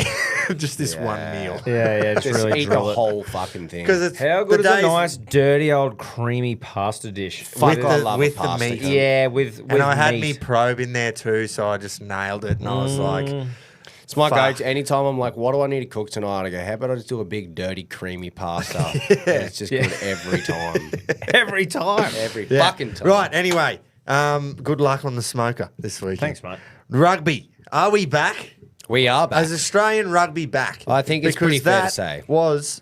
Just this one meal. Yeah, just Just really eat the drill it. whole fucking thing. Because it's How good the is a days nice, dirty, old, creamy pasta dish? Fuck, with I the- love with a the pasta. meat. cunt. Yeah, with And I had meat. me probe in there too, so I just nailed it. And I was like, It's my Fuck. go-to. Anytime I'm like, what do I need to cook tonight? I go, how about I just do a big, dirty, creamy pasta? And it's just good every time. every time. Every yeah. fucking time. Right, anyway, good luck on the smoker this weekend. Thanks, mate. Rugby, are we back? We are back. Is Australian rugby back? I think it's Because pretty fair to that say. was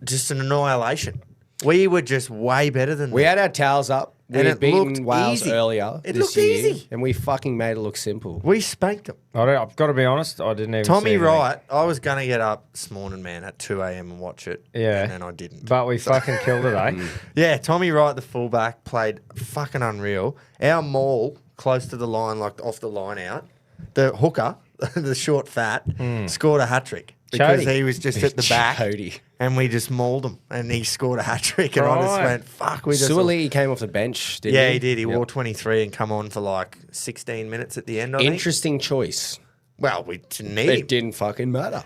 just an annihilation. We were just way better than We them. had our towels up. We And had it beaten looked Wales easy. earlier It this looked year. easy. And we fucking made it look simple. We spanked them. I've got to be honest, I didn't even see Tommy anything. Wright, I was going to get up this morning, man, at 2 a.m. and watch it. Yeah. And then I didn't. But we fucking killed it, eh? Yeah, Tommy Wright, the fullback, played fucking unreal. Our maul, close to the line, like off the line out, the hooker, the short fat, scored a hat trick because Chody. he was just at the back, Chody. and we just mauled him, and he scored a hat trick, and I just Right. went, "Fuck!" We just Suoli came off the bench, didn't yeah, he? he did. He Yep. wore 23 and come on for like 16 minutes at the end. I think. Interesting choice. Well, we didn't need It him. didn't fucking matter.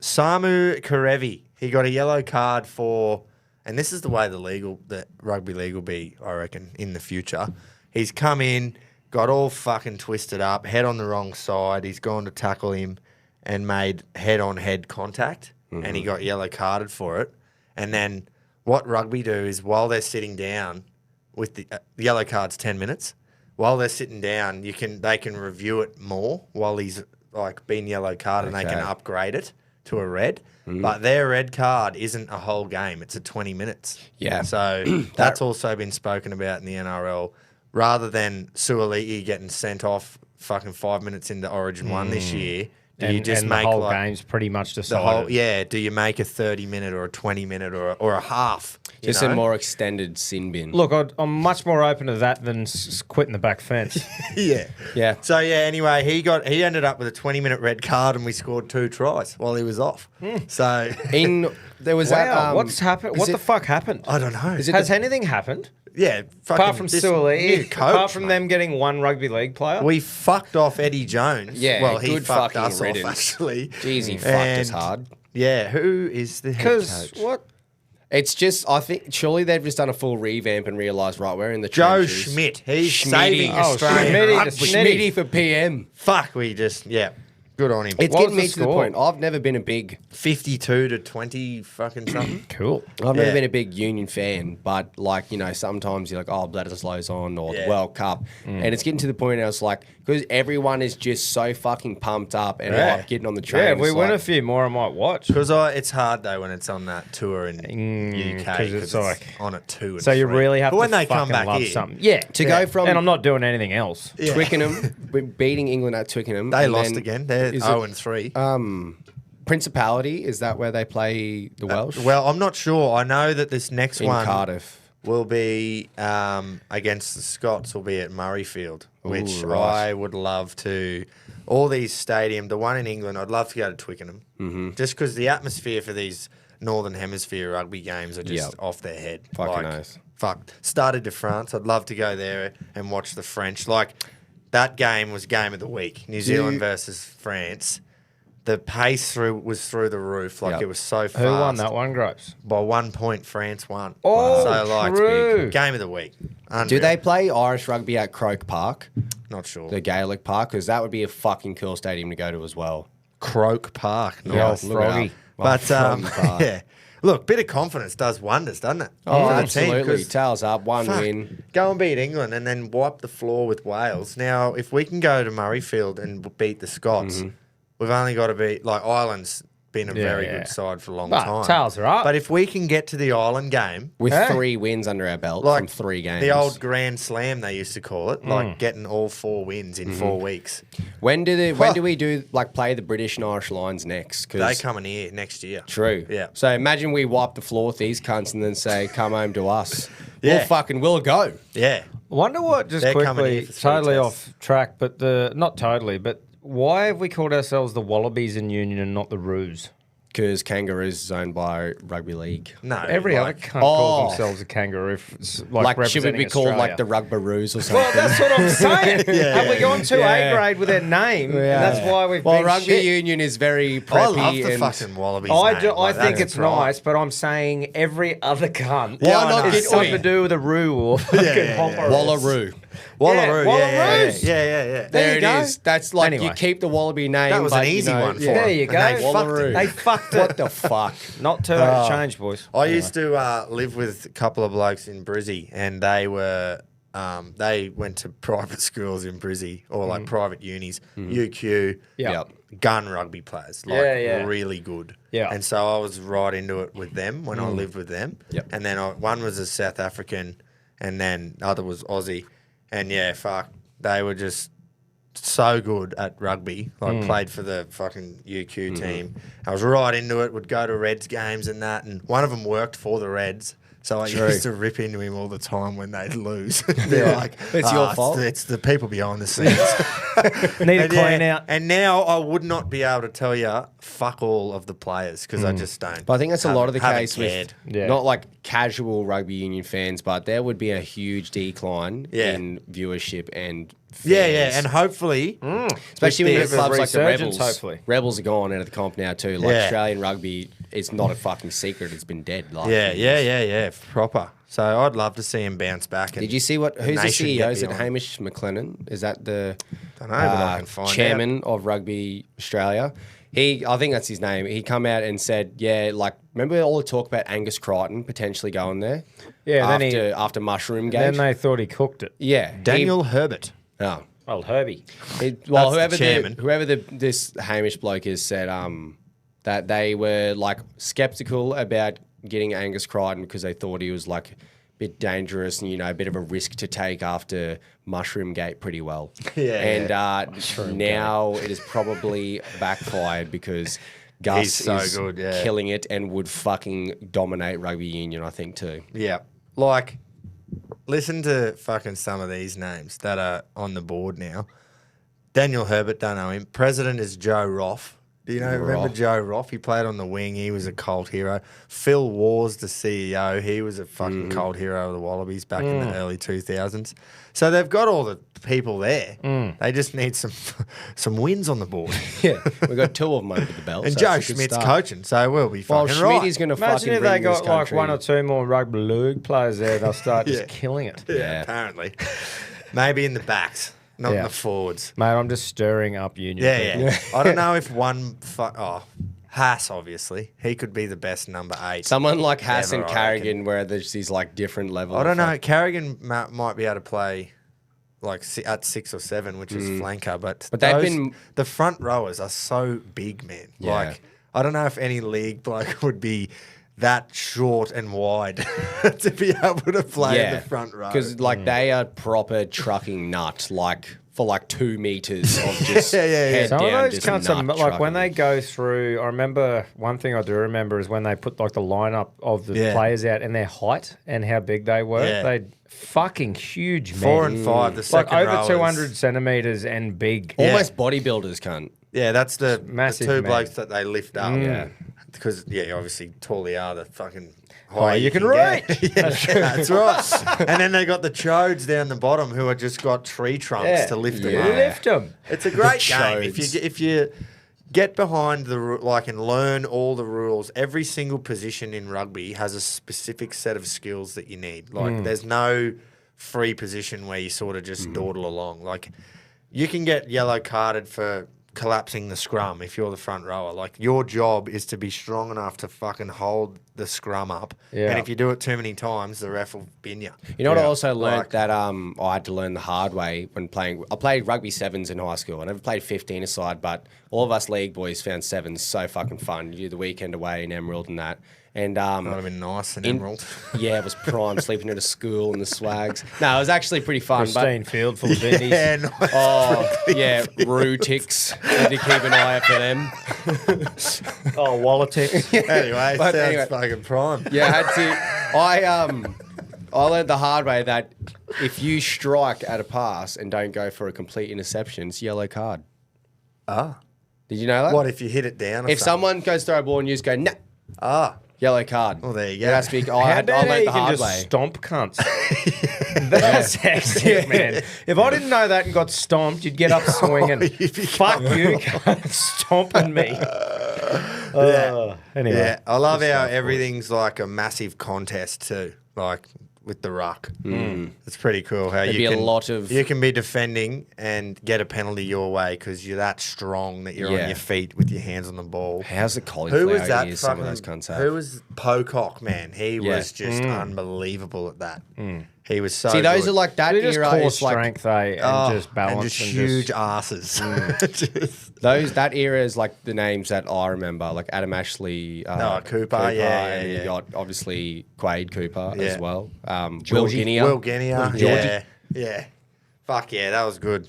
Samu Karevi, he got a yellow card for, and this is the way the rugby league will be, I reckon, in the future. He's come in, got all fucking twisted up, head on the wrong side. He's gone to tackle him and made head-on-head contact, and he got yellow carded for it. And then what rugby do is while they're sitting down, with the yellow card's 10 minutes. While they're sitting down, they can review it more while he's like been yellow card, and they can Okay. upgrade it to a red. But their red card isn't a whole game; it's a 20 minutes. Yeah. So that's also been spoken about in the NRL. Rather than Suaalii getting sent off fucking 5 minutes into Origin 1 this year, do you just and make the whole like game's pretty much the decided. whole? Yeah. Do you make a 30-minute or a 20-minute or a half? you Just know? a more extended sin bin. Look, I'm much more open to that than quitting the back fence. Yeah. Yeah. So yeah, anyway, he ended up with a 20-minute red card, and we scored 2 tries while he was off. So There was Wow, that. what's happened? is What it- the fuck happened? I don't know. Has anything happened? Yeah, Apart from this new Suaalii, coach, apart from mate. them getting one rugby league player? We fucked off Eddie Jones. Yeah, well, he good fucked fucking us riddance. off actually. Jeez, he fucked us And, hard. Yeah, who is the head Because coach? what? It's just, I think, surely they've just done a full revamp and realised, right, we're in the Joe trenches. Schmidt. He's Schmitty. saving Oh, Australian Schmitty, rugby. the Schmitty for PM. Fuck, we just good on him. It's What getting was me the to the score? point. I've never been a big 52 to 20 fucking something. Cool. I've never Yeah. been a big Union fan, but like, you know, sometimes you're like, oh, Bledisloe's on or Yeah. the World Cup. And it's getting to the point now, it's like, because everyone is just so fucking pumped up and Yeah. like getting on the train. Yeah, if we it's win like, a few more, I might watch. Because it's hard though when it's on that tour in UK 'cause because it's like- on at 2 and So you 3. really have but to when they come fucking back love here, something. Yeah. To go from And I'm not doing anything else. Twickenham, beating England at Twickenham. they and lost then- again. They're is 0 and 3. Principality, is that where they play the Welsh? Well, I'm not sure. I know that this next in one Cardiff. will be against the Scots, will be at Murrayfield, which right. I would love to. All these stadiums, the one in England, I'd love to go to Twickenham, just because the atmosphere for these Northern Hemisphere rugby games are just Yep. off their head. Fucking oath. Fuck. Started to France. I'd love to go there and watch the French. Like, that game was game of the week. New Zealand versus France. The pace was through the roof. Like, Yep. it was so fast. Who won that one, Gropes? By 1 point, France won. Oh, so, like, true. game of the week. Do Unreal. they play Irish rugby at Croke Park, Not sure. the Gaelic Park? Because that would be a fucking cool stadium to go to as well. Croke Park. Yeah, Nice. look it up. But, Froggy Park. yeah. Look, bit of confidence does wonders, doesn't it? Oh, For the team, absolutely. 'cause, Tails up, one fuck, win. Go and beat England and then wipe the floor with Wales. Now, if we can go to Murrayfield and beat the Scots, we've only got to beat, like, Ireland's been a very yeah. good side for a long But time. tails are up. But if we can get to the Ireland game, With Hey. 3 wins under our belt like from 3 games. the old Grand Slam they used to call it, like getting all 4 wins in 4 weeks. When do we do like play the British and Irish Lions next? 'Cause They coming here next year. True. Yeah. So imagine we wipe the floor with these cunts and then say, "Come home to us." Yeah. We'll go. Yeah. I wonder what, just They're coming quickly, here for 3 totally tests. off track, but not totally, but why have we called ourselves the Wallabies in Union and not the Roos? Because Kangaroos is owned by Rugby League. No. Every other like, cunt calls Oh. themselves a kangaroo, Like, should we representing be called Australia. like the Rugbaroos or something? Well, that's what I'm saying. Have we gone too Yeah. A grade with their name? And that's why we've Well, been Rugby shit. Union is very I preppy love the and fucking Wallabies. I name. think Like, it's that's right. nice, but I'm saying every other cunt. Why not It's get- something oi. to do with a roo or fucking hopper. Wallaroo. Wallaroo, Wallaroos. yeah. There you it go. is. That's like Anyway. you keep the Wallaby name. That was but, an easy one for There them. you And go. They fucked Wallaroo. it. They fucked What it. the fuck? Not too much change, boys. I used to live with a couple of blokes in Brizzy, and they were they went to private schools in Brizzy or like private unis, UQ, Yeah. Yep. gun rugby players, like Yeah. really good. Yeah. And so I was right into it with them when I lived with them. Yep. And then one was a South African, and then the other was Aussie, and yeah, fuck, they were just so good at rugby. Like played for the fucking UQ team. I was right into it. Would go to Reds games and that. And one of them worked for the Reds, So I True. used to rip into him all the time when they'd lose. They're like, It's your fault." It's the people behind the scenes. Need a And clean out. And now I would not be able to tell you fuck all of the players because I just don't. But I think that's a lot of the haven't case with cared. Yeah. not like casual rugby union fans, but there would be a huge decline in viewership and fans. Yeah, and hopefully, Especially when you have bit of clubs like the resurgence, Rebels. hopefully. Rebels are gone out of the comp now too. Like Yeah. Australian rugby is not a fucking secret. It's been dead. Like, yeah, proper. So I'd love to see him bounce back. And Did you see who's the nation CEO? get Is it behind. Hamish McLennan? Is that the Don't know, but I can find chairman of Rugby Australia? I think that's his name. He come out and said, remember all the talk about Angus Crichton potentially going there? Yeah, after Mushroom Gate. Then they thought he cooked it. yeah, Daniel Herbert. Oh. Well, Herbie. Well, That's the chairman. whoever this Hamish bloke is said that they were like skeptical about getting Angus Crichton because they thought he was like a bit dangerous and a bit of a risk to take after Mushroom Gate pretty well. And now it is probably backfired because Gus He's so is good, yeah. killing it and would fucking dominate rugby union, I think too. Yeah. Like, listen to fucking some of these names that are on the board now. Daniel Herbert, don't know him. President is Joe Roff. Do you remember Roff. Joe Roff? He played on the wing. He was a cult hero. Phil Wars, the CEO, he was a fucking cult hero of the Wallabies back in the early 2000s. So they've got all the people there. They just need some wins on the board. Yeah, we got two of them under the belt. And so Joe it's a good Schmidt's start. coaching, so we'll be Well, fucking Schmidt right. is going to Imagine fucking if they bring this got like country. one or two more rugby league players there, they'll start just killing it. Yeah, apparently. Maybe in the backs, not in Yeah. the forwards. Mate, I'm just stirring up union. Yeah, people. yeah. I don't know if Haas, obviously. He could be the best number 8. Someone like Haas Ever, and I Carrigan, where there's these like different levels. I don't know. Carrigan might be able to play like at 6 or 7, which is flanker. But they've been- the front rowers are so big, man. Yeah. Like, I don't know if any league bloke would be that short and wide to be able to play in the front row. because like they are proper trucking nut, like for like 2 meters of just Yeah. head Some down, of those just cunts are nut like when trucking. they go through. I remember one thing I do remember is when they put like the lineup of the Yeah. players out and their height and how big they were. Yeah. They fucking huge, man. 4 and 5, the like second over rowers. 200 centimeters and big. almost bodybuilders, cunt. Yeah, that's the Massive, two man. blokes that they lift up. Yeah. Because, obviously, tall they are, the fucking High you can get. reach. Yeah, that's right. And then they got the chodes down the bottom who are just got tree trunks to lift them Yeah. up. Lift them. It's a great game. Chodes. If you get behind and learn all the rules, every single position in rugby has a specific set of skills that you need. Like, there's no free position where you sort of just dawdle along. Like, you can get yellow carded for collapsing the scrum if you're the front rower. Like, your job is to be strong enough to fucking hold the scrum up. Yeah. And if you do it too many times, the ref will bin you. You know what I also learned Like- that I had to learn the hard way when playing. I played rugby 7s in high school. I never played 15 aside, but all of us league boys found 7s so fucking fun. You do the weekend away in Emerald and that. And That would have been nice in Emerald. yeah, it was prime sleeping at a school and the swags. No, it was actually pretty fun. Pristine field full of biddies. Yeah, nice. Oh yeah, roo ticks. Need to keep an eye out for them. Oh, Walletics. Anyway, But sounds anyway. fucking prime. Yeah, I had to. I learned the hard way that if you strike at a pass and don't go for a complete interception, it's yellow card. Ah. Did you know that? What if you hit it down? Or if something? someone goes to throw a ball and you just go, nah, Ah. yellow card. Well, there you go. It has to be, I How learned about how you the can hard just way. stomp cunts? That's hectic, man. If I didn't know that and got stomped, you'd get up swinging. you'd be Fuck you, cunt, stomping me. Anyway. Yeah, I love how everything's like a massive contest too, like with the ruck. It's pretty cool how There'd you be a can, lot of- you can be defending and get a penalty your way because you're that strong that you're Yeah. on your feet with your hands on the ball. How's the cauliflower Who was that? ears some of Fucking, those cunts have? who was Pocock, man? He Yeah. was just unbelievable at that. He was so See, those good. are like that They're just era core is like strength, eh? And just balance. and just huge asses. Just- that era is like the names that I remember, like Adam Ashley, Cooper, yeah, and yeah. you got obviously Quade Cooper Yeah. as well. Will Georgie- Guinea. Will Guinea. Georgie. Yeah. Fuck yeah, that was good.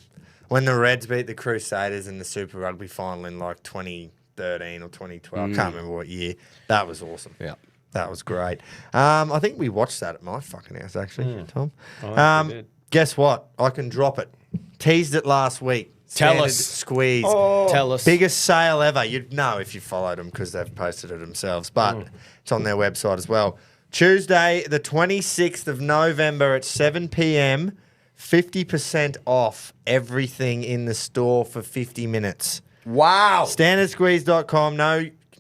When the Reds beat the Crusaders in the Super Rugby final in like 2013 or 2012, I can't remember what year. That was awesome. Yeah. That was great. I think we watched that at my fucking house, actually, Tom. we did. Guess what? I can drop it. Teased it last week. Tell Standard us. Squeeze. Tell us. Biggest sale ever. You'd know if you followed them because they've posted it themselves, but it's on their website as well. Tuesday, the 26th of November at 7 p.m, 50% off everything in the store for 50 minutes. Wow. Standardsqueeze.com,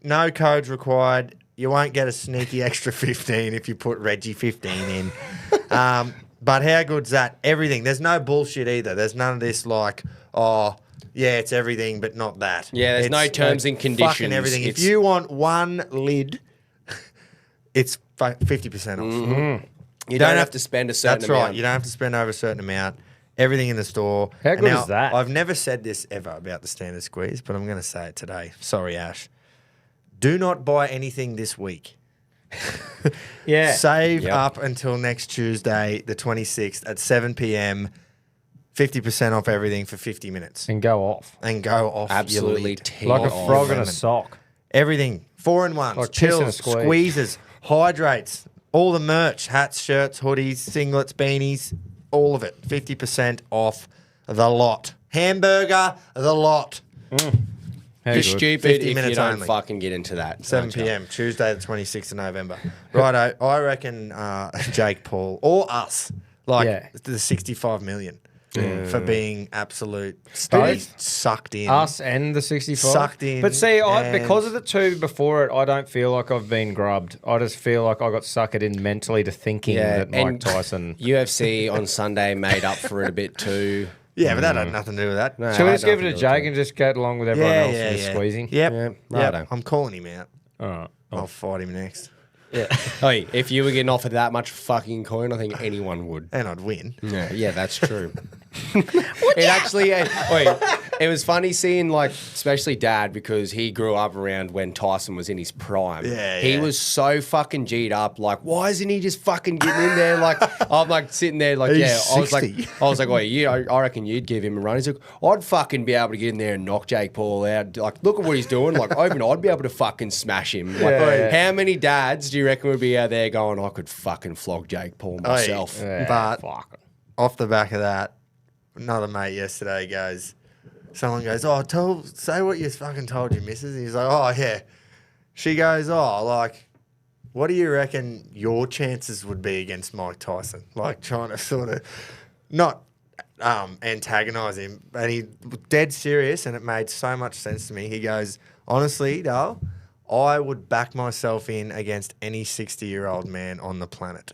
no codes required. You won't get a sneaky extra 15 if you put Reggie 15 in. But how good's that? Everything. There's no bullshit either. There's none of this like, oh, yeah, it's everything, but not that. Yeah, there's no terms and conditions. Fucking everything. If you want one lid, it's 50% off. You don't have to spend a certain That's amount. right. You don't have to spend over a certain amount. Everything in the store. How And good now, is that? I've never said this ever about the Standard Squeeze, but I'm going to say it today. Sorry, Ash. Do not buy anything this week. Yeah. Save up until next Tuesday, the 26th at 7 p.m. 50% off everything for 50 minutes. And go off. And go off Absolutely your lid. tear Like a off. frog in a lemon. sock. Everything. 4-in-1s, Like piss in a chills, squeeze. squeezes, hydrates, all the merch, hats, shirts, hoodies, singlets, beanies, all of it. 50% off the lot. Hamburger, the lot. How You're good. stupid 50 if you minutes don't only. fucking get into that. 7 aren't you? p.m, Tuesday the 26th of November. Righto, I reckon Jake Paul or us, like Yeah. the 65 million for being absolute Stoked? sucked in. Us and the 65. Sucked in But see, and- because of the two before it, I don't feel like I've been grubbed. I just feel like I got suckered in mentally to thinking that Mike and Tyson. UFC on Sunday made up for it a bit too. Yeah, but that had nothing to do with that. No. Shall we I just give it don't to feel Jake and just get along with everyone else and just squeezing? Yep. Yeah, Yep. righto. I'm calling him out. All right. I'll fight him next. Hey, if you were getting offered that much fucking coin, I think anyone would. And I'd win. Yeah, that's true. It actually, it was funny seeing like, especially Dad, because he grew up around when Tyson was in his prime. Yeah, he yeah. was so fucking G'd up. Like, why isn't he just fucking getting in there? Like, I'm like sitting there, like, He's yeah. 60. I was like, wait, I reckon you'd give him a run. He's like, I'd fucking be able to get in there and knock Jake Paul out. Like, look at what he's doing. Like, I'd be able to fucking smash him. Like, how many dads do you reckon would be out there going, I could fucking flog Jake Paul myself? But Fuck. off the back of that, another mate yesterday someone goes, oh, say what you fucking told your missus. And he's like, oh, yeah. She goes, oh, like, what do you reckon your chances would be against Mike Tyson? Like, trying to sort of not antagonise him. And he dead serious, and it made so much sense to me. He goes, honestly, Dale, I would back myself in against any 60-year-old man on the planet.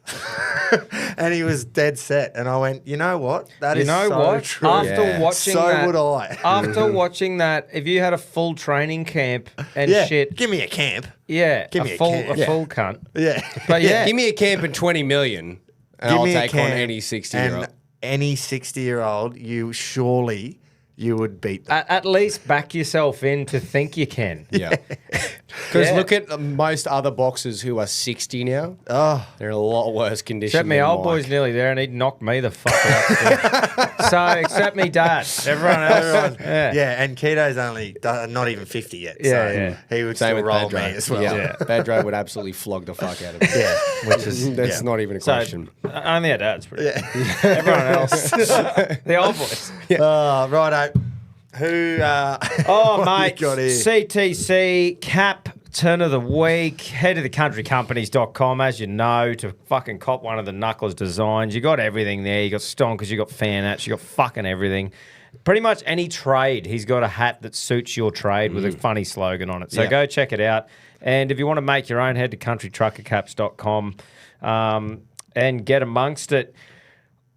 And he was dead set. And I went, you know what? That is so true. After watching So that, would I. After watching that, if you had a full training camp and Yeah, shit, give me a camp. yeah, give me a full camp. a full cunt. Yeah. But yeah, Give me a camp and 20 million, and Give I'll me a take on camp, any 60-year-old. And any 60-year-old, you would beat them. at least back yourself in to think you can. Yeah. Because Yeah. look at most other boxers who are 60 now. Oh, They're in a lot worse condition. Except me than old Mike. boy's nearly there and he'd knock me the fuck out. So except me dad. Everyone else. yeah. And Keto's only not even 50 yet. Yeah, so yeah. he would Same still with roll me Pedro. as well. Yeah. Pedro would absolutely flog the fuck out of him. Yeah. Which is That's not even a so question. only our dad's pretty. Everyone else. The old boys. Oh, righto. Who? Oh, what mate. you got here? CTC Captain of the Week. Head to thecountrycompanies.com, as you know, to fucking cop one of the Knuckles designs. You got everything there. You got stonkers, you got fan hats, you got fucking everything. Pretty much any trade, he's got a hat that suits your trade with a funny slogan on it. So Yeah. go check it out. And if you want to make your own, head to countrytruckercaps.com and get amongst it.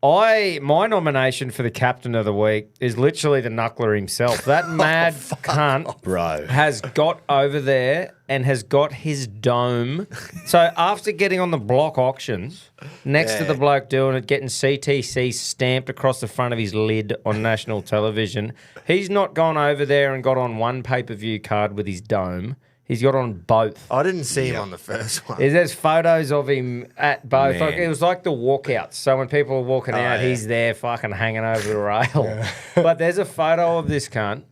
My nomination for the captain of the week is literally the knuckler himself. That mad cunt Bro. has got over there and has got his dome. So after getting on the block auctions, next to the bloke doing it, getting CTC stamped across the front of his lid on national television, he's not gone over there and got on one pay-per-view card with his dome. He's got on both. I didn't see him on the first one. There's photos of him at both. Man. Like, it was like the walkouts. So when people are walking out, yeah. he's there fucking hanging over the rail. But there's a photo of this cunt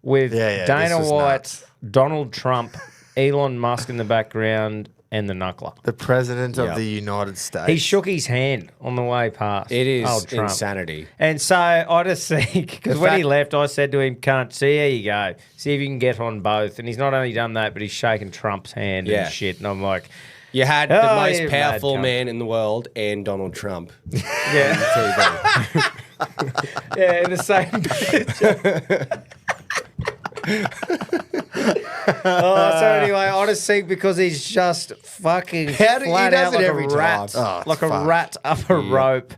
with Yeah, this Dana was White, nuts. Donald Trump, Elon Musk in the background, and the knuckler. The President of Yep. the United States. He shook his hand on the way past. It is old Trump. insanity. And so I just think, because The when he fact- left, I said to him, "Can't see, here you go. See if you can get on both." And he's not only done that, but he's shaken Trump's hand Yeah. and shit. And I'm like, You had the Oh, most you powerful mad cunt. man in the world and Donald Trump. yeah, TV. yeah, in the same picture. So anyway, I just think because he's just fucking How do- he flat does out it like every a rat, time. Oh, it's like a fucked. rat up a rope.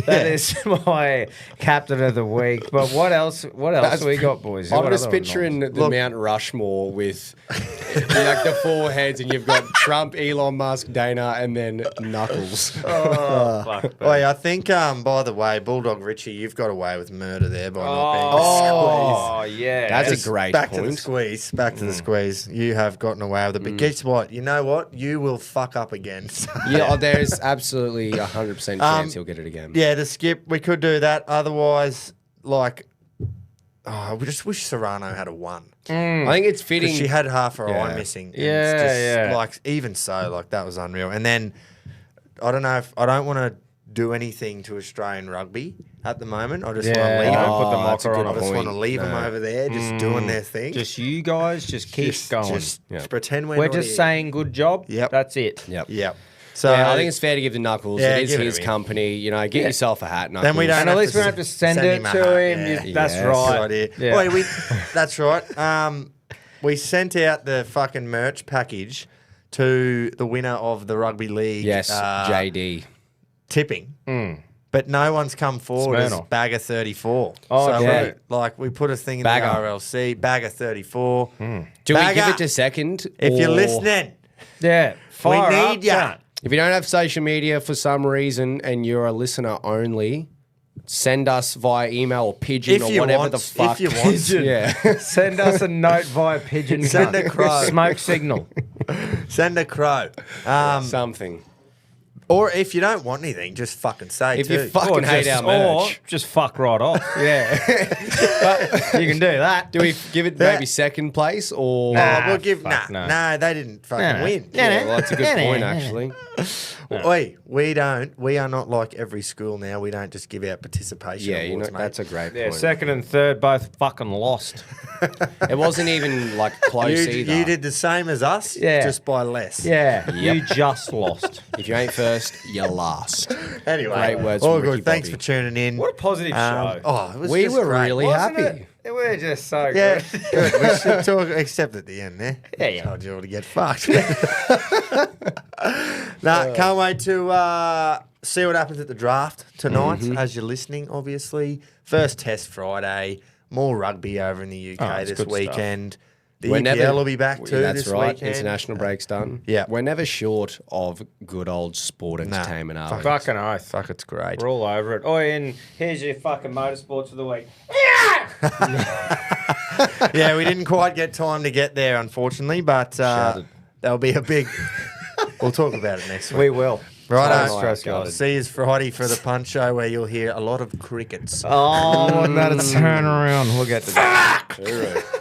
That is my captain of the week. But what else? What else That's we got, boys? I'm What just other picturing nonsense? the Mount Rushmore with like the four heads, and you've got Trump, Elon Musk, Dana, and then Knuckles. Oh, fuck, man. Wait, I think, by the way, Bulldog Richie, you've got away with murder there by not being Oh, yeah. That's a great back to the point. squeeze. Back to the squeeze. You have gotten away with it. But guess what? You know what? You will fuck up again. So- Yeah, there's absolutely 100% chance he'll get it again. Yeah, to skip, we could do that. Otherwise, like, we just wish Serrano had a one. I think it's fitting. Because she had half her eye Yeah. missing. And Yeah, it's just, yeah. Like, even so, like, that was unreal. And then, I don't know if, I don't want to do anything to Australian rugby at the moment. I just want to Yeah, leave don't them. put the that's a mocker good on I a just want to point. leave them No. over there, just doing their thing. Just you guys, just keep going. Just pretend we're We're not just here. saying good job. Yep. That's it. Yep. Yep. So Yeah, I think it's fair to give the Knuckles. Yeah, it is give it his to him. company. You know, get yourself a hat, Knuckles. Then we don't And at least we don't have to send it him a to hat. him. Yeah. That's Yes. right. Good idea. Yeah. Wait, that's right. We sent out the fucking merch package to the winner of the Rugby League. Yes, JD. Tipping. But no one's come forward as Smirnoff. Bagger 34. Oh, so yeah. we put a thing in Bagger. the RLC, Bagger 34. Do we Bagger, give it to second? If you're or- listening, Yeah. Fire we up, need ya. cunt. If you don't have social media for some reason and you're a listener only, send us via email or pigeon If or you whatever want- the if fuck. you want to. Yeah. Send us a note via pigeon. Send cunt. a crow. Smoke signal. send a crow. Something. Or if you don't want anything, just fucking say If too. you fucking hate our merch. Or just fuck right off. Yeah. But you can do that. Do we give it maybe second place or? Oh, we'll give fuck no. no. They didn't fucking No, no. win. Yeah, well, that's a good point actually. Oi, we don't. We are not like every school now. We don't just give out participation Yeah, you know, awards, mate. that's a great Yeah, point. second and third both fucking lost. It wasn't even like close either. you did the same as us, Yeah. just by less. Yeah, Yep. you just lost. If you ain't first, you're last. Anyway, Great words all from good. Ricky Thanks Bobby. for tuning in. What a positive show. Oh, it was We just were great. really Wasn't happy. it? We're just so Yeah, good. good. We should talk, except at the end there. Yeah, yeah. Told you all to get fucked. Can't wait to see what happens at the draft tonight as you're listening, obviously. First test Friday. More rugby over in the UK it's this good stuff. weekend. The We're EPL will be back too That's this right. weekend. International break's done. Yeah. We're never short of good old sport entertainment, are we? Fucking oath. Fuck, it's great. We're all over it. Oh, and here's your fucking motorsports of the week. Yeah, we didn't quite get time to get there, unfortunately, but Shouted. there'll be a big... We'll talk about it next week. We will. Right, Don't stress, guys. see you Friday for the punch show where you'll hear a lot of crickets. Oh, not a turn around. We'll get to that.